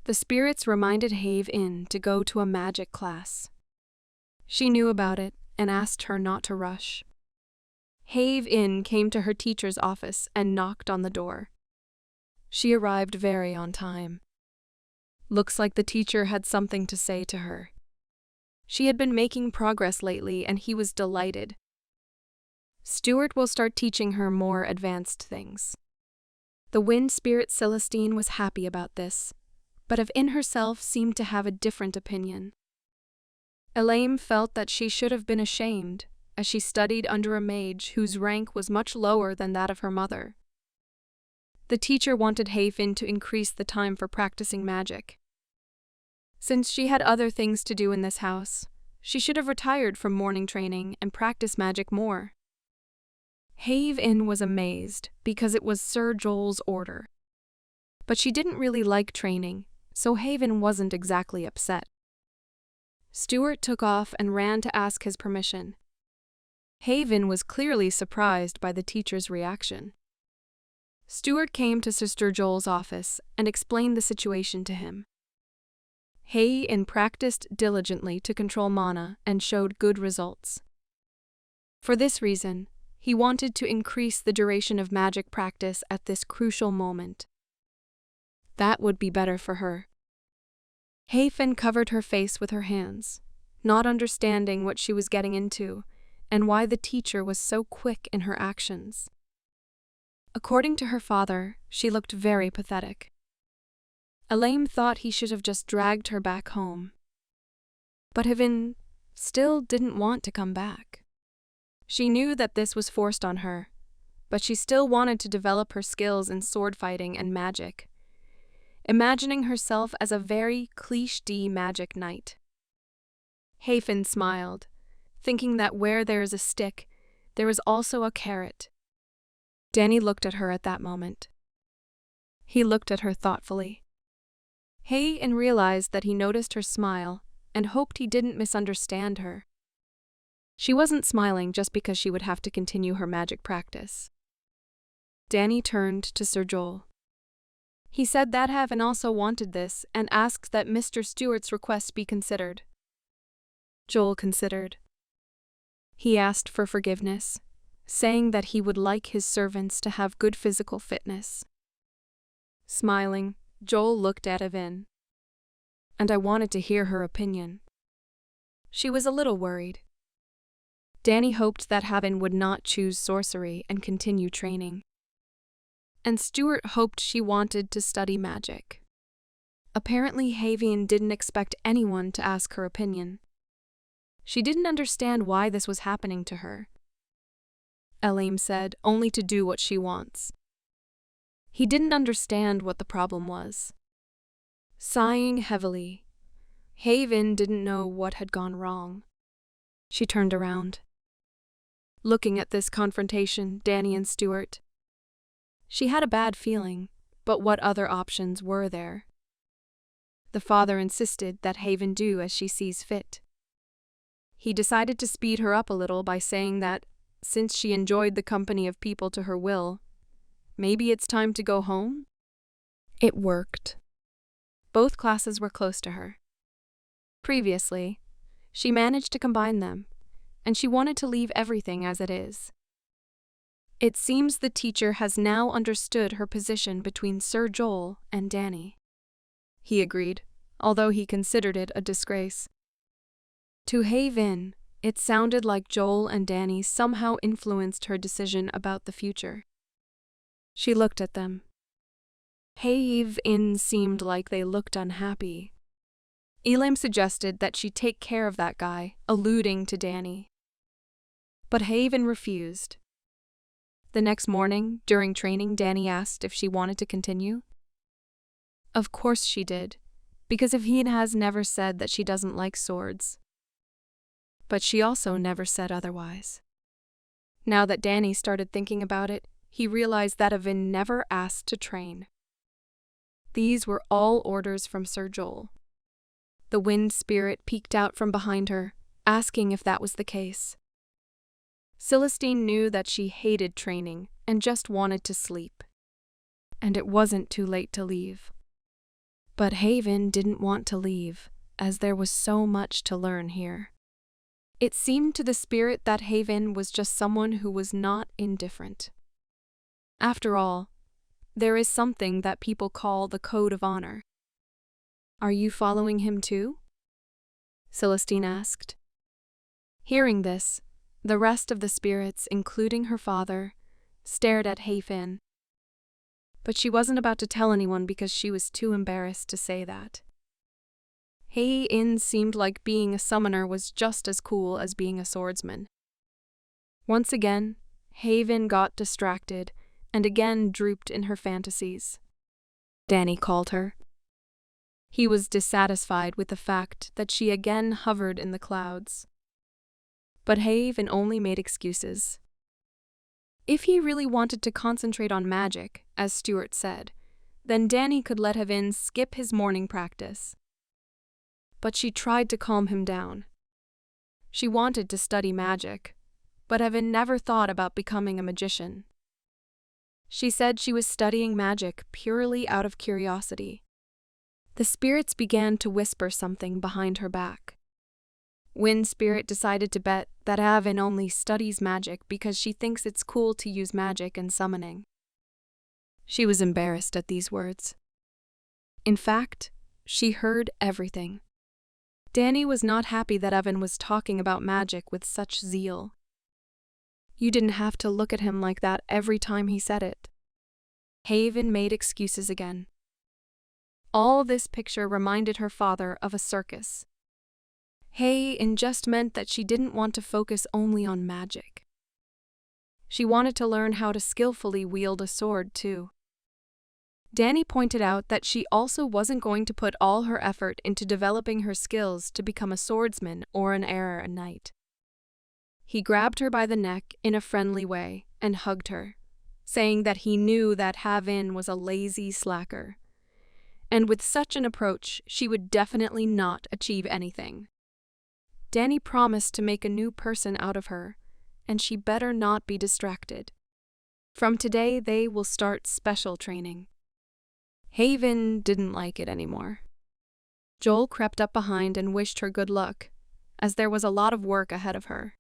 The spirits reminded Have to go to a magic class. She knew about it and asked her not to rush. Have came to her teacher's office and knocked on the door. She arrived very on time. Looks like the teacher had something to say to her. She had been making progress lately, and he was delighted. Stuart will start teaching her more advanced things. The wind spirit Celestine was happy about this, but within herself seemed to have a different opinion. Elaine felt that she should have been ashamed, as she studied under a mage whose rank was much lower than that of her mother. The teacher wanted Hayfin to increase the time for practicing magic. Since she had other things to do in this house, she should have retired from morning training and practiced magic more. Have-in was amazed because it was Sir Joel's order. But she didn't really like training, so Haven wasn't exactly upset. Stuart took off and ran to ask his permission. Haven was clearly surprised by the teacher's reaction. Stuart came to Sister Joel's office and explained the situation to him. Haven practiced diligently to control mana and showed good results. For this reason, he wanted to increase the duration of magic practice at this crucial moment. That would be better for her. Hafen covered her face with her hands, not understanding what she was getting into and why the teacher was so quick in her actions. According to her father, she looked very pathetic. Elaine thought he should have just dragged her back home. But Haven still didn't want to come back. She knew that this was forced on her, but she still wanted to develop her skills in sword fighting and magic, imagining herself as a very cliché magic knight. Hafen smiled, thinking that where there is a stick, there is also a carrot. Danny looked at her at that moment. He looked at her thoughtfully. Haven realized that he noticed her smile and hoped he didn't misunderstand her. She wasn't smiling just because she would have to continue her magic practice. Danny turned to Sir Joel. He said that Heaven also wanted this and asked that Mr. Stewart's request be considered. Joel considered. He asked for forgiveness, saying that he would like his servants to have good physical fitness. Smiling, Joel looked at Heaven. And I wanted to hear her opinion. She was a little worried. Danny hoped that Heaven would not choose sorcery and continue training. And Stewart hoped she wanted to study magic. Apparently, Havian didn't expect anyone to ask her opinion. She didn't understand why this was happening to her. Elaim said only to do what she wants. He didn't understand what the problem was. Sighing heavily, Haven didn't know what had gone wrong. She turned around. Looking at this confrontation, Danny and Stewart. She had a bad feeling, but what other options were there? The father insisted that Haven do as she sees fit. He decided to speed her up a little by saying that, since she enjoyed the company of people to her will, maybe it's time to go home? It worked. Both classes were close to her. Previously, she managed to combine them, and she wanted to leave everything as it is. It seems the teacher has now understood her position between Sir Joel and Danny. He agreed, although he considered it a disgrace. To Haven, it sounded like Joel and Danny somehow influenced her decision about the future. She looked at them. Haven seemed like they looked unhappy. Elaim suggested that she take care of that guy, alluding to Danny. But Haven refused. The next morning, during training, Danny asked if she wanted to continue. Of course she did, because Haven has never said that she doesn't like swords. But she also never said otherwise. Now that Danny started thinking about it, he realized that Haven never asked to train. These were all orders from Sir Joel. The wind spirit peeked out from behind her, asking if that was the case. Celestine knew that she hated training and just wanted to sleep. And it wasn't too late to leave. But Haven didn't want to leave, as there was so much to learn here. It seemed to the spirit that Haven was just someone who was not indifferent. After all, there is something that people call the Code of Honor. Are you following him too? Celestine asked. Hearing this, the rest of the spirits, including her father, stared at Haven. But she wasn't about to tell anyone because she was too embarrassed to say that. Haven seemed like being a summoner was just as cool as being a swordsman. Once again, Haven got distracted and again drooped in her fantasies. Danny called her. He was dissatisfied with the fact that she again hovered in the clouds. But Haven only made excuses. If he really wanted to concentrate on magic, as Stewart said, then Danny could let Haven skip his morning practice. But she tried to calm him down. She wanted to study magic, but Haven never thought about becoming a magician. She said she was studying magic purely out of curiosity. The spirits began to whisper something behind her back. Wind Spirit decided to bet that Haven only studies magic because she thinks it's cool to use magic and summoning. She was embarrassed at these words. In fact, she heard everything. Danny was not happy that Haven was talking about magic with such zeal. You didn't have to look at him like that every time he said it. Haven made excuses again. All this picture reminded her father of a circus. Haven just meant that she didn't want to focus only on magic. She wanted to learn how to skillfully wield a sword, too. Danny pointed out that she also wasn't going to put all her effort into developing her skills to become a swordsman or an heir knight. He grabbed her by the neck in a friendly way and hugged her, saying that he knew that Haven was a lazy slacker, and with such an approach she would definitely not achieve anything. Danny promised to make a new person out of her, and she better not be distracted. From today, they will start special training. Haven didn't like it anymore. Joel crept up behind and wished her good luck, as there was a lot of work ahead of her.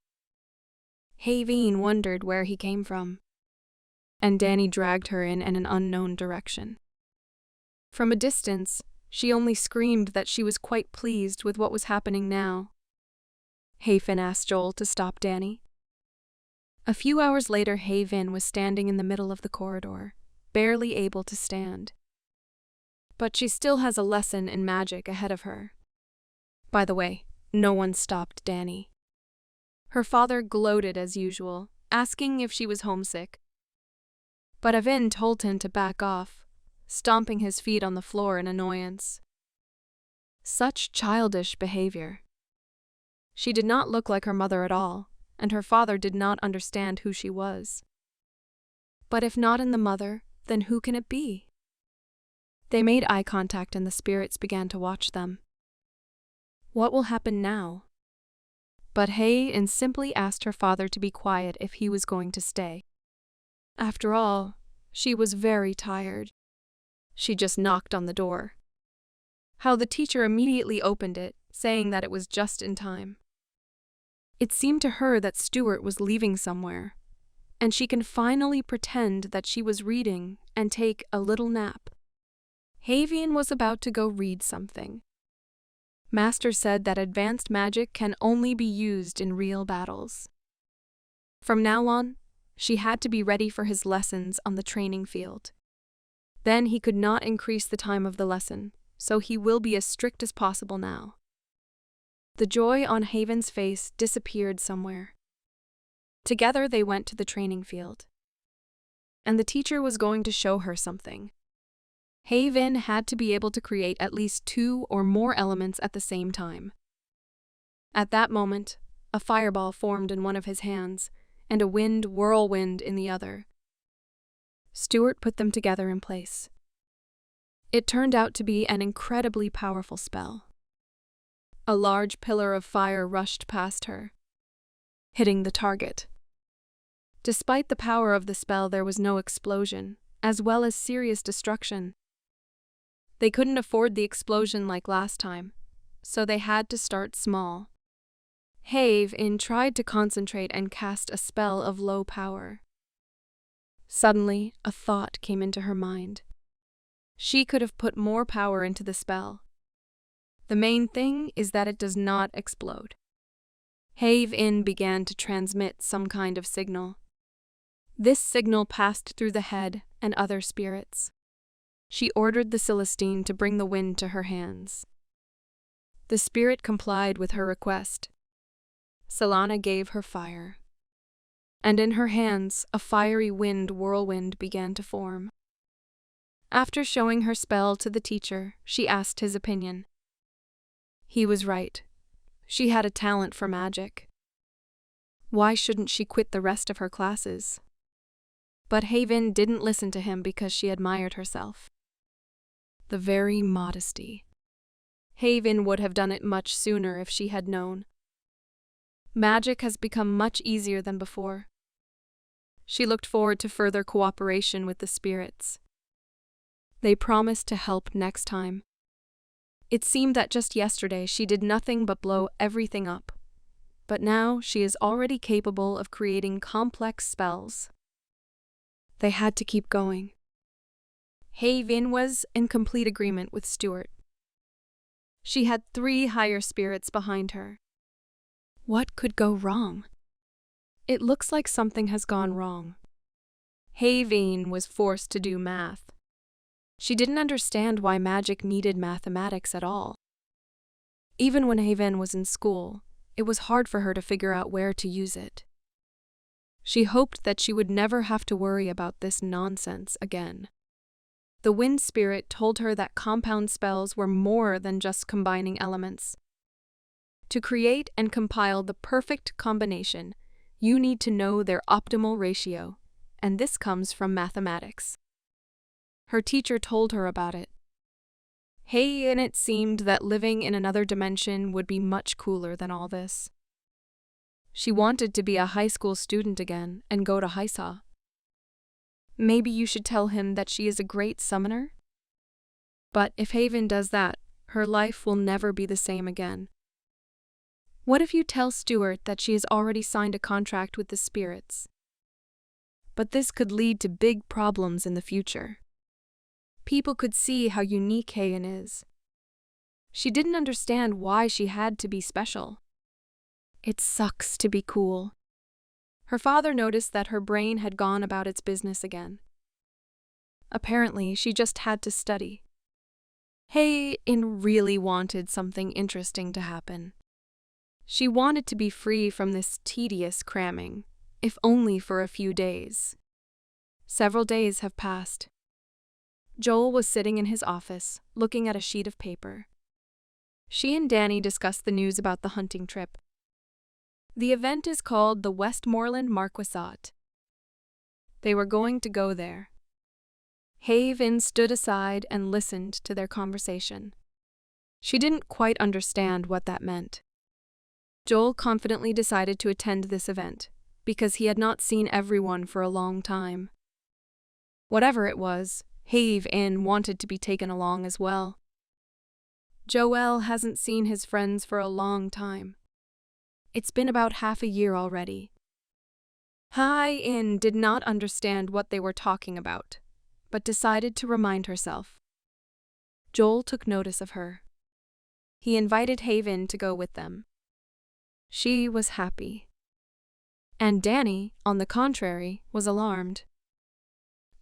Haven wondered where he came from, and Danny dragged her in an unknown direction. From a distance, she only screamed that she was quite pleased with what was happening now. Haven asked Joel to stop Danny. A few hours later, Haven was standing in the middle of the corridor, barely able to stand. But she still has a lesson in magic ahead of her. By the way, no one stopped Danny. Her father gloated as usual, asking if she was homesick. But Avin told him to back off, stomping his feet on the floor in annoyance. Such childish behavior. She did not look like her mother at all, and her father did not understand who she was. But if not in the mother, then who can it be? They made eye contact and the spirits began to watch them. What will happen now? But Haven simply asked her father to be quiet if he was going to stay. After all, she was very tired. She just knocked on the door. How the teacher immediately opened it, saying that it was just in time. It seemed to her that Stuart was leaving somewhere, and she can finally pretend that she was reading and take a little nap. Haven was about to go read something. Master said that advanced magic can only be used in real battles. From now on, she had to be ready for his lessons on the training field. Then he could not increase the time of the lesson, so he will be as strict as possible now. The joy on Haven's face disappeared somewhere. Together they went to the training field. And the teacher was going to show her something. Haven had to be able to create at least 2 or more elements at the same time. At that moment, a fireball formed in one of his hands, and a wind whirlwind in the other. Stuart put them together in place. It turned out to be an incredibly powerful spell. A large pillar of fire rushed past her, hitting the target. Despite the power of the spell, there was no explosion, as well as serious destruction. They couldn't afford the explosion like last time, so they had to start small. Haven tried to concentrate and cast a spell of low power. Suddenly, a thought came into her mind. She could have put more power into the spell. The main thing is that it does not explode. Haven began to transmit some kind of signal. This signal passed through the head and other spirits. She ordered the Celestine to bring the wind to her hands. The spirit complied with her request. Solana gave her fire. And in her hands, a fiery wind whirlwind began to form. After showing her spell to the teacher, she asked his opinion. He was right. She had a talent for magic. Why shouldn't she quit the rest of her classes? But Haven didn't listen to him because she admired herself. The very modesty. Haven would have done it much sooner if she had known. Magic has become much easier than before. She looked forward to further cooperation with the spirits. They promised to help next time. It seemed that just yesterday she did nothing but blow everything up, but now she is already capable of creating complex spells. They had to keep going. Haven was in complete agreement with Stuart. She had 3 higher spirits behind her. What could go wrong? It looks like something has gone wrong. Haven was forced to do math. She didn't understand why magic needed mathematics at all. Even when Haven was in school, it was hard for her to figure out where to use it. She hoped that she would never have to worry about this nonsense again. The wind spirit told her that compound spells were more than just combining elements. To create and compile the perfect combination, you need to know their optimal ratio, and this comes from mathematics. Her teacher told her about it. And it seemed that living in another dimension would be much cooler than all this. She wanted to be a high school student again and go to Haisa. Maybe you should tell him that she is a great summoner? But if Haven does that, her life will never be the same again. What if you tell Stuart that she has already signed a contract with the spirits? But this could lead to big problems in the future. People could see how unique Haven is. She didn't understand why she had to be special. It sucks to be cool. Her father noticed that her brain had gone about its business again. Apparently, she just had to study. Haven really wanted something interesting to happen. She wanted to be free from this tedious cramming, if only for a few days. Several days have passed. Joel was sitting in his office, looking at a sheet of paper. She and Danny discussed the news about the hunting trip. The event is called the Westmoreland Marquisate. They were going to go there. Haven stood aside and listened to their conversation. She didn't quite understand what that meant. Joel confidently decided to attend this event, because he had not seen everyone for a long time. Whatever it was, Haven wanted to be taken along as well. Joel hasn't seen his friends for a long time. It's been about half a year already. Haven did not understand what they were talking about, but decided to remind herself. Joel took notice of her. He invited Haven to go with them. She was happy. And Danny, on the contrary, was alarmed.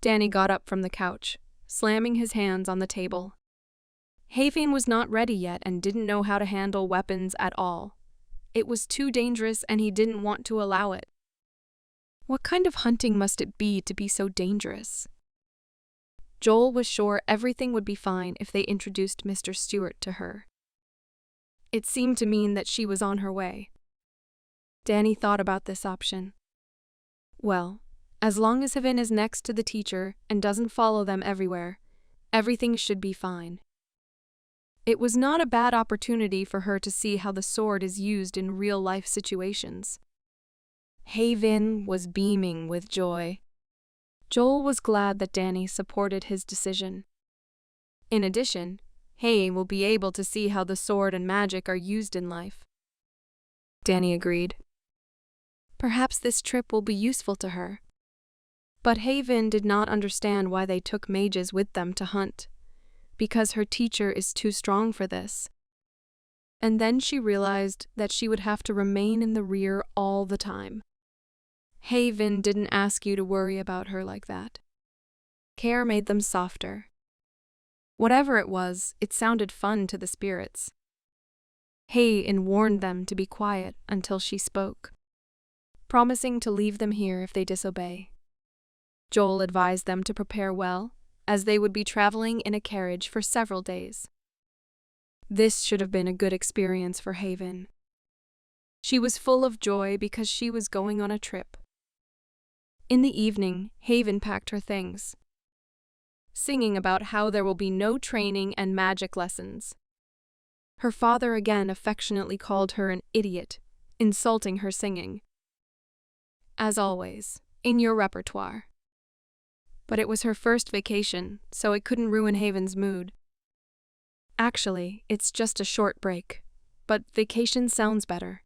Danny got up from the couch, slamming his hands on the table. Haven was not ready yet and didn't know how to handle weapons at all. It was too dangerous and he didn't want to allow it. What kind of hunting must it be to be so dangerous? Joel was sure everything would be fine if they introduced Mr. Stuart to her. It seemed to mean that she was on her way. Danny thought about this option. Well, as long as Haven is next to the teacher and doesn't follow them everywhere, everything should be fine. It was not a bad opportunity for her to see how the sword is used in real-life situations. Haven was beaming with joy. Joel was glad that Danny supported his decision. In addition, Haven will be able to see how the sword and magic are used in life. Danny agreed. Perhaps this trip will be useful to her. But Haven did not understand why they took mages with them to hunt, because her teacher is too strong for this. And then she realized that she would have to remain in the rear all the time. Haven didn't ask you to worry about her like that. Care made them softer. Whatever it was, it sounded fun to the spirits. Haven warned them to be quiet until she spoke, promising to leave them here if they disobey. Joel advised them to prepare well, as they would be traveling in a carriage for several days. This should have been a good experience for Haven. She was full of joy because she was going on a trip. In the evening, Haven packed her things, singing about how there will be no training and magic lessons. Her father again affectionately called her an idiot, insulting her singing. As always, in your repertoire. But it was her first vacation, so it couldn't ruin Haven's mood. Actually, it's just a short break, but vacation sounds better.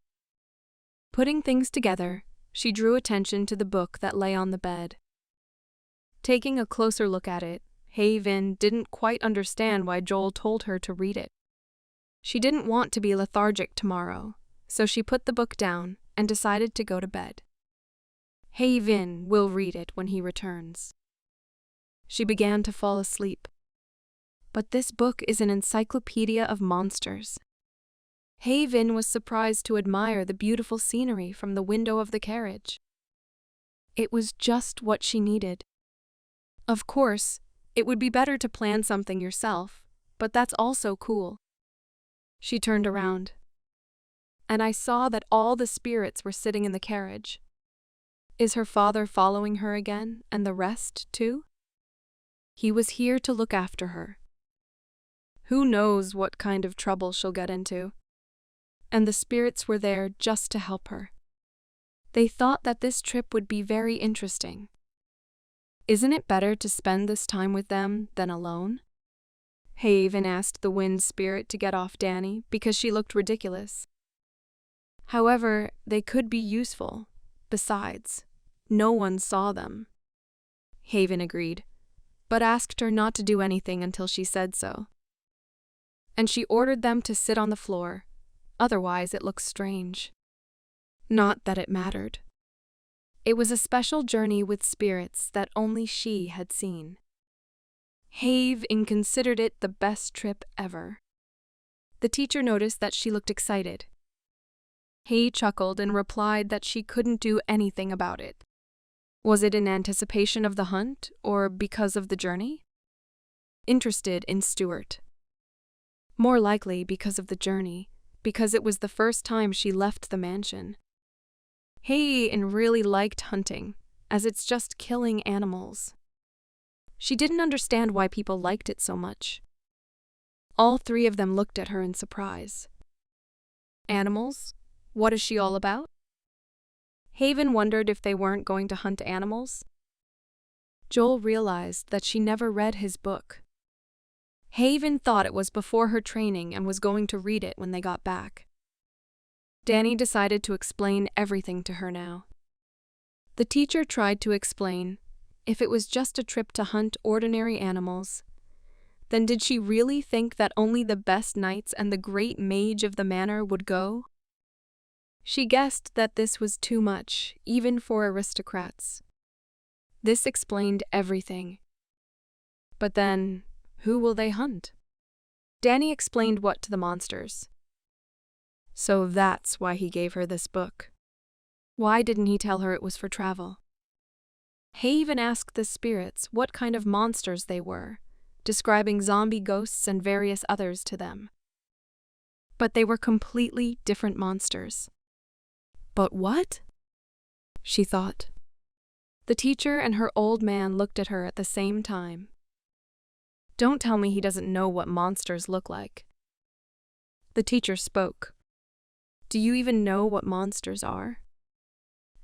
Putting things together, she drew attention to the book that lay on the bed. Taking a closer look at it, Haven didn't quite understand why Joel told her to read it. She didn't want to be lethargic tomorrow, so she put the book down and decided to go to bed. Haven will read it when he returns. She began to fall asleep. But this book is an encyclopedia of monsters. Haven was surprised to admire the beautiful scenery from the window of the carriage. It was just what she needed. Of course, it would be better to plan something yourself, but that's also cool. She turned around, and I saw that all the spirits were sitting in the carriage. Is her father following her again, and the rest too? He was here to look after her. Who knows what kind of trouble she'll get into? And the spirits were there just to help her. They thought that this trip would be very interesting. Isn't it better to spend this time with them than alone? Haven asked the wind spirit to get off Danny because she looked ridiculous. However, they could be useful. Besides, no one saw them. Haven agreed, but asked her not to do anything until she said so. And she ordered them to sit on the floor, otherwise it looked strange. Not that it mattered. It was a special journey with spirits that only she had seen. Haven considered it the best trip ever. The teacher noticed that she looked excited. Hay chuckled and replied that she couldn't do anything about it. Was it in anticipation of the hunt, or because of the journey? Interested in Stuart. More likely because of the journey, because it was the first time she left the mansion. Haven really liked hunting, as it's just killing animals. She didn't understand why people liked it so much. All three of them looked at her in surprise. Animals? What is she all about? Haven wondered if they weren't going to hunt animals. Joel realized that she never read his book. Haven thought it was before her training and was going to read it when they got back. Danny decided to explain everything to her now. The teacher tried to explain, if it was just a trip to hunt ordinary animals, then did she really think that only the best knights and the great mage of the manor would go? She guessed that this was too much, even for aristocrats. This explained everything. But then, who will they hunt? Danny explained what to the monsters. So that's why he gave her this book. Why didn't he tell her it was for travel? Haven asked the spirits what kind of monsters they were, describing zombie ghosts and various others to them. But they were completely different monsters. But what? She thought. The teacher and her old man looked at her at the same time. Don't tell me he doesn't know what monsters look like. The teacher spoke. Do you even know what monsters are?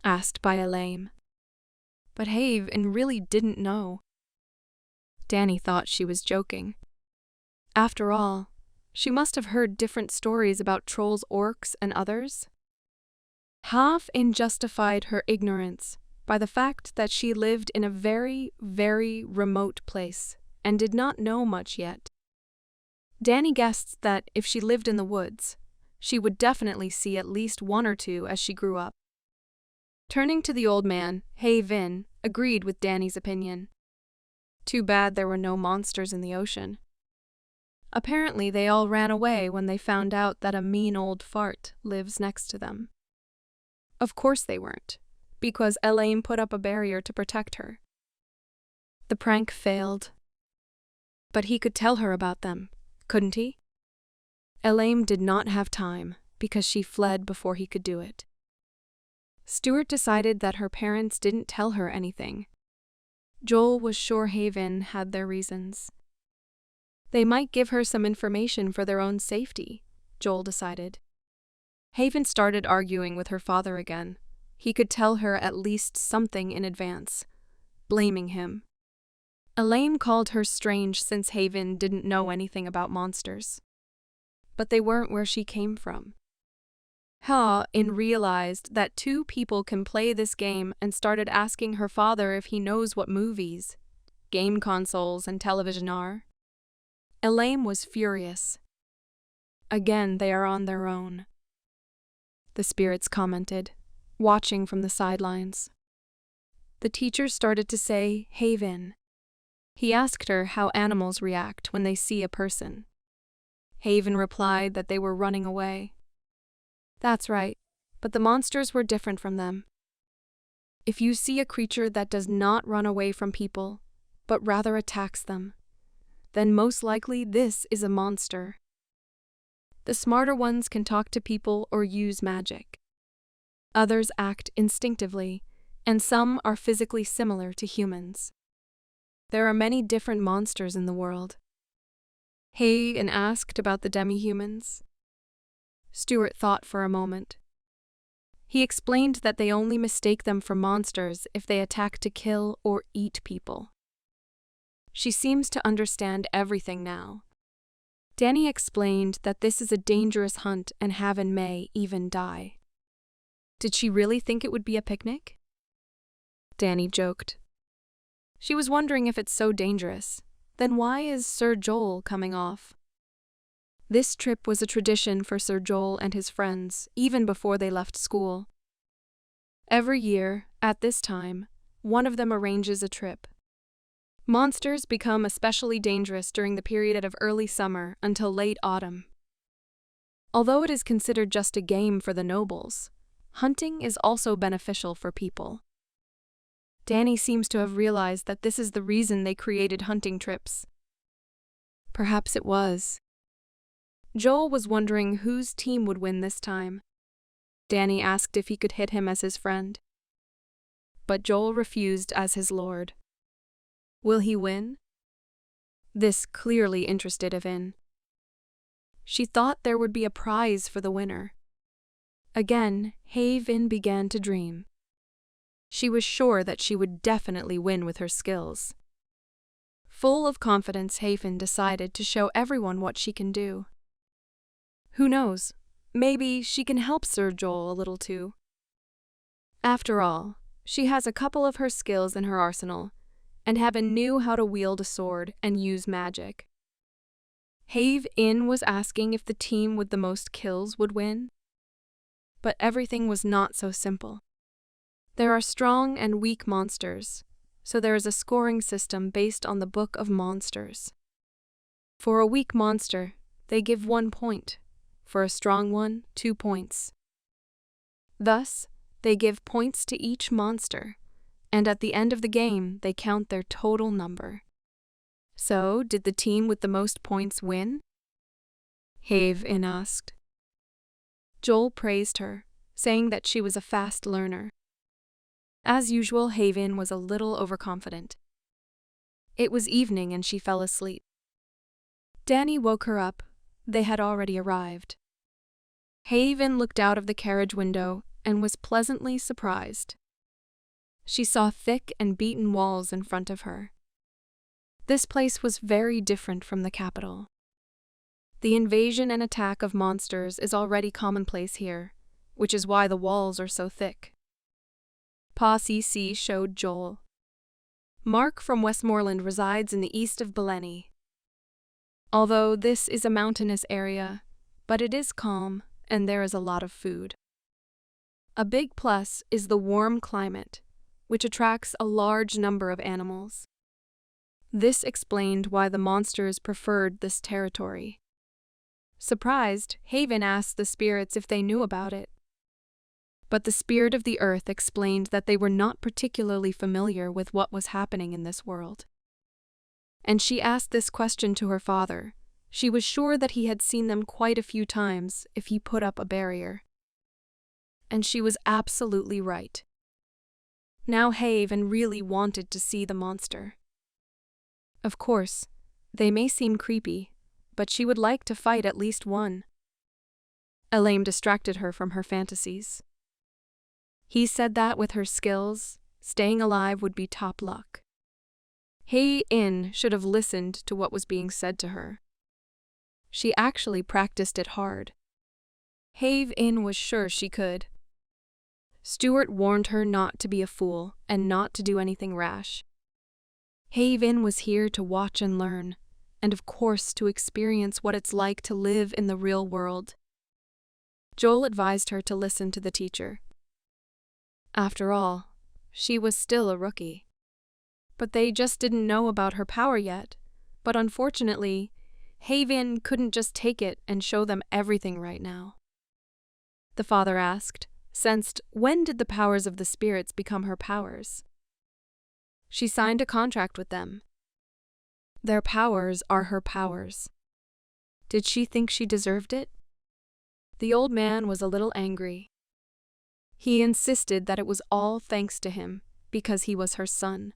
Asked by Elaine. But Haven really didn't know. Danny thought she was joking. After all, she must have heard different stories about trolls, orcs, and others. Haven justified her ignorance by the fact that she lived in a very, very remote place and did not know much yet. Danny guessed that if she lived in the woods, she would definitely see at least one or two as she grew up. Turning to the old man, Haven agreed with Danny's opinion. Too bad there were no monsters in the ocean. Apparently they all ran away when they found out that a mean old fart lives next to them. Of course they weren't, because Elaine put up a barrier to protect her. The prank failed. But he could tell her about them, couldn't he? Elaine did not have time, because she fled before he could do it. Stuart decided that her parents didn't tell her anything. Joel was sure Haven had their reasons. They might give her some information for their own safety, Joel decided. Haven started arguing with her father again. He could tell her at least something in advance, blaming him. Elaine called her strange since Haven didn't know anything about monsters. But they weren't where she came from. Ha-in realized that two people can play this game and started asking her father if he knows what movies, game consoles, and television are. Elaine was furious. Again, they are on their own. The spirits commented, watching from the sidelines. The teacher started to say, Haven. He asked her how animals react when they see a person. Haven replied that they were running away. That's right, but the monsters were different from them. If you see a creature that does not run away from people, but rather attacks them, then most likely this is a monster. The smarter ones can talk to people or use magic. Others act instinctively, and some are physically similar to humans. There are many different monsters in the world. Hagen asked about the demi-humans. Stuart thought for a moment. He explained that they only mistake them for monsters if they attack to kill or eat people. She seems to understand everything now, Danny explained that this is a dangerous hunt and Haven may even die. Did she really think it would be a picnic? Danny joked. She was wondering if it's so dangerous. Then why is Sir Joel coming off? This trip was a tradition for Sir Joel and his friends, even before they left school. Every year, at this time, one of them arranges a trip. Monsters become especially dangerous during the period of early summer until late autumn. Although it is considered just a game for the nobles, hunting is also beneficial for people. Danny seems to have realized that this is the reason they created hunting trips. Perhaps it was. Joel was wondering whose team would win this time. Danny asked if he could hit him as his friend. But Joel refused as his lord. Will he win? This clearly interested Yvonne. She thought there would be a prize for the winner. Again, Yvonne began to dream. She was sure that she would definitely win with her skills. Full of confidence, Yvonne decided to show everyone what she can do. Who knows, maybe she can help Sir Joel a little too. After all, she has a couple of her skills in her arsenal, and Heaven knew how to wield a sword and use magic. Yvonne was asking if the team with the most kills would win. But everything was not so simple. There are strong and weak monsters, so there is a scoring system based on the Book of Monsters. For a weak monster, they give 1 point. For a strong one, 2 points. Thus, they give points to each monster, and at the end of the game, they count their total number. So, did the team with the most points win? Yvonne asked. Joel praised her, saying that she was a fast learner. As usual, Yvonne was a little overconfident. It was evening and she fell asleep. Danny woke her up. They had already arrived. Yvonne looked out of the carriage window and was pleasantly surprised. She saw thick and beaten walls in front of her. This place was very different from the capital. The invasion and attack of monsters is already commonplace here, which is why the walls are so thick. Pa CC showed Joel. Mark from Westmoreland resides in the east of Beleni. Although this is a mountainous area, but it is calm and there is a lot of food. A big plus is the warm climate, which attracts a large number of animals. This explained why the monsters preferred this territory. Surprised, Yvonne asked the spirits if they knew about it. But the spirit of the earth explained that they were not particularly familiar with what was happening in this world. And she asked this question to her father. She was sure that he had seen them quite a few times if he put up a barrier. And she was absolutely right. Now Yvonne really wanted to see the monster. Of course, they may seem creepy, but she would like to fight at least one. Elaine distracted her from her fantasies. He said that with her skills, staying alive would be top luck. Yvonne should have listened to what was being said to her. She actually practiced it hard. Yvonne was sure she could. Stuart warned her not to be a fool and not to do anything rash. Yvonne was here to watch and learn, and of course to experience what it's like to live in the real world. Joel advised her to listen to the teacher. After all, she was still a rookie. But they just didn't know about her power yet. But unfortunately, Yvonne couldn't just take it and show them everything right now. The father asked, sensed when did the powers of the spirits become her powers? She signed a contract with them. Their powers are her powers. Did she think she deserved it? The old man was a little angry. He insisted that it was all thanks to him, because he was her son.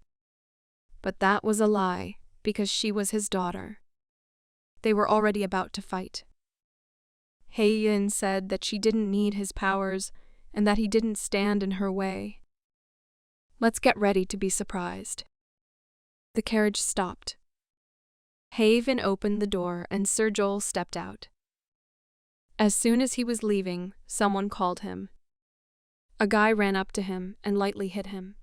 But that was a lie, because she was his daughter. They were already about to fight. Yvonne said that she didn't need his powers, and that he didn't stand in her way. Let's get ready to be surprised. The carriage stopped. Haven opened the door and Sir Joel stepped out. As soon as he was leaving, someone called him. A guy ran up to him and lightly hit him.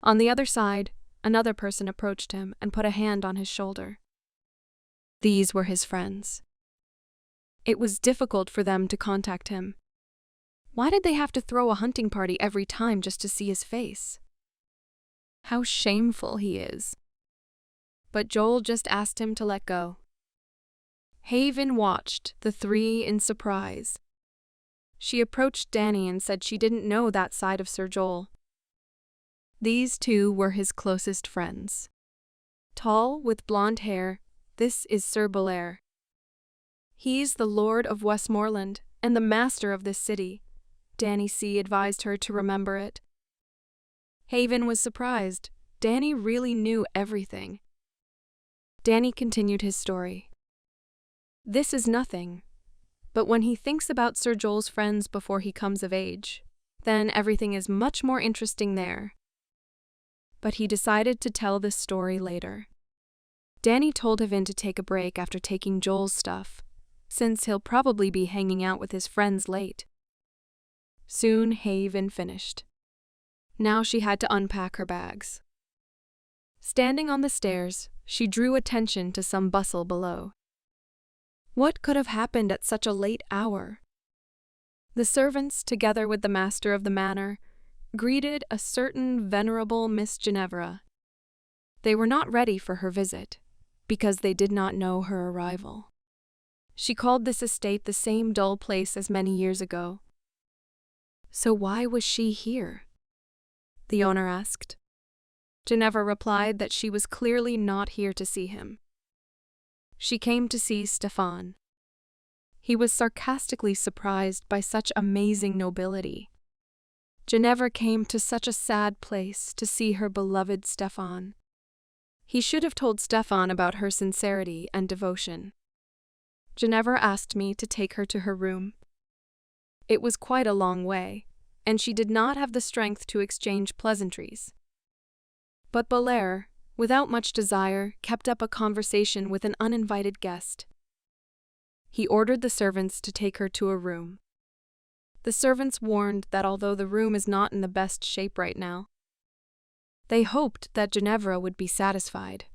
On the other side, another person approached him and put a hand on his shoulder. These were his friends. It was difficult for them to contact him. Why did they have to throw a hunting party every time just to see his face? How shameful he is. But Joel just asked him to let go. Haven watched the three in surprise. She approached Danny and said she didn't know that side of Sir Joel. These two were his closest friends. Tall, with blonde hair, this is Sir Belair. He's the Lord of Westmoreland and the master of this city. Danny C. advised her to remember it. Haven was surprised. Danny really knew everything. Danny continued his story. This is nothing, but when he thinks about Sir Joel's friends before he comes of age, then everything is much more interesting there. But he decided to tell this story later. Danny told Haven to take a break after taking Joel's stuff, since he'll probably be hanging out with his friends late. Soon Haven finished. Now she had to unpack her bags. Standing on the stairs, she drew attention to some bustle below. What could have happened at such a late hour? The servants, together with the master of the manor, greeted a certain venerable Miss Ginevra. They were not ready for her visit, because they did not know her arrival. She called this estate the same dull place as many years ago. So why was she here? The owner asked. Ginevra replied that she was clearly not here to see him. She came to see Stefan. He was sarcastically surprised by such amazing nobility. Ginevra came to such a sad place to see her beloved Stefan. He should have told Stefan about her sincerity and devotion. Ginevra asked me to take her to her room. It was quite a long way, and she did not have the strength to exchange pleasantries. But Belair, without much desire, kept up a conversation with an uninvited guest. He ordered the servants to take her to a room. The servants warned that although the room is not in the best shape right now, they hoped that Ginevra would be satisfied.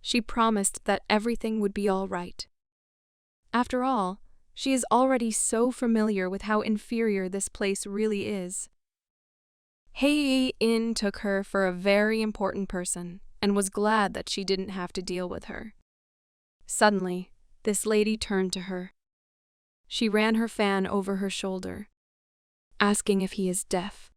She promised that everything would be all right. After all, she is already so familiar with how inferior this place really is. Hei-in took her for a very important person and was glad that she didn't have to deal with her. Suddenly, this lady turned to her. She ran her fan over her shoulder, asking if he is deaf.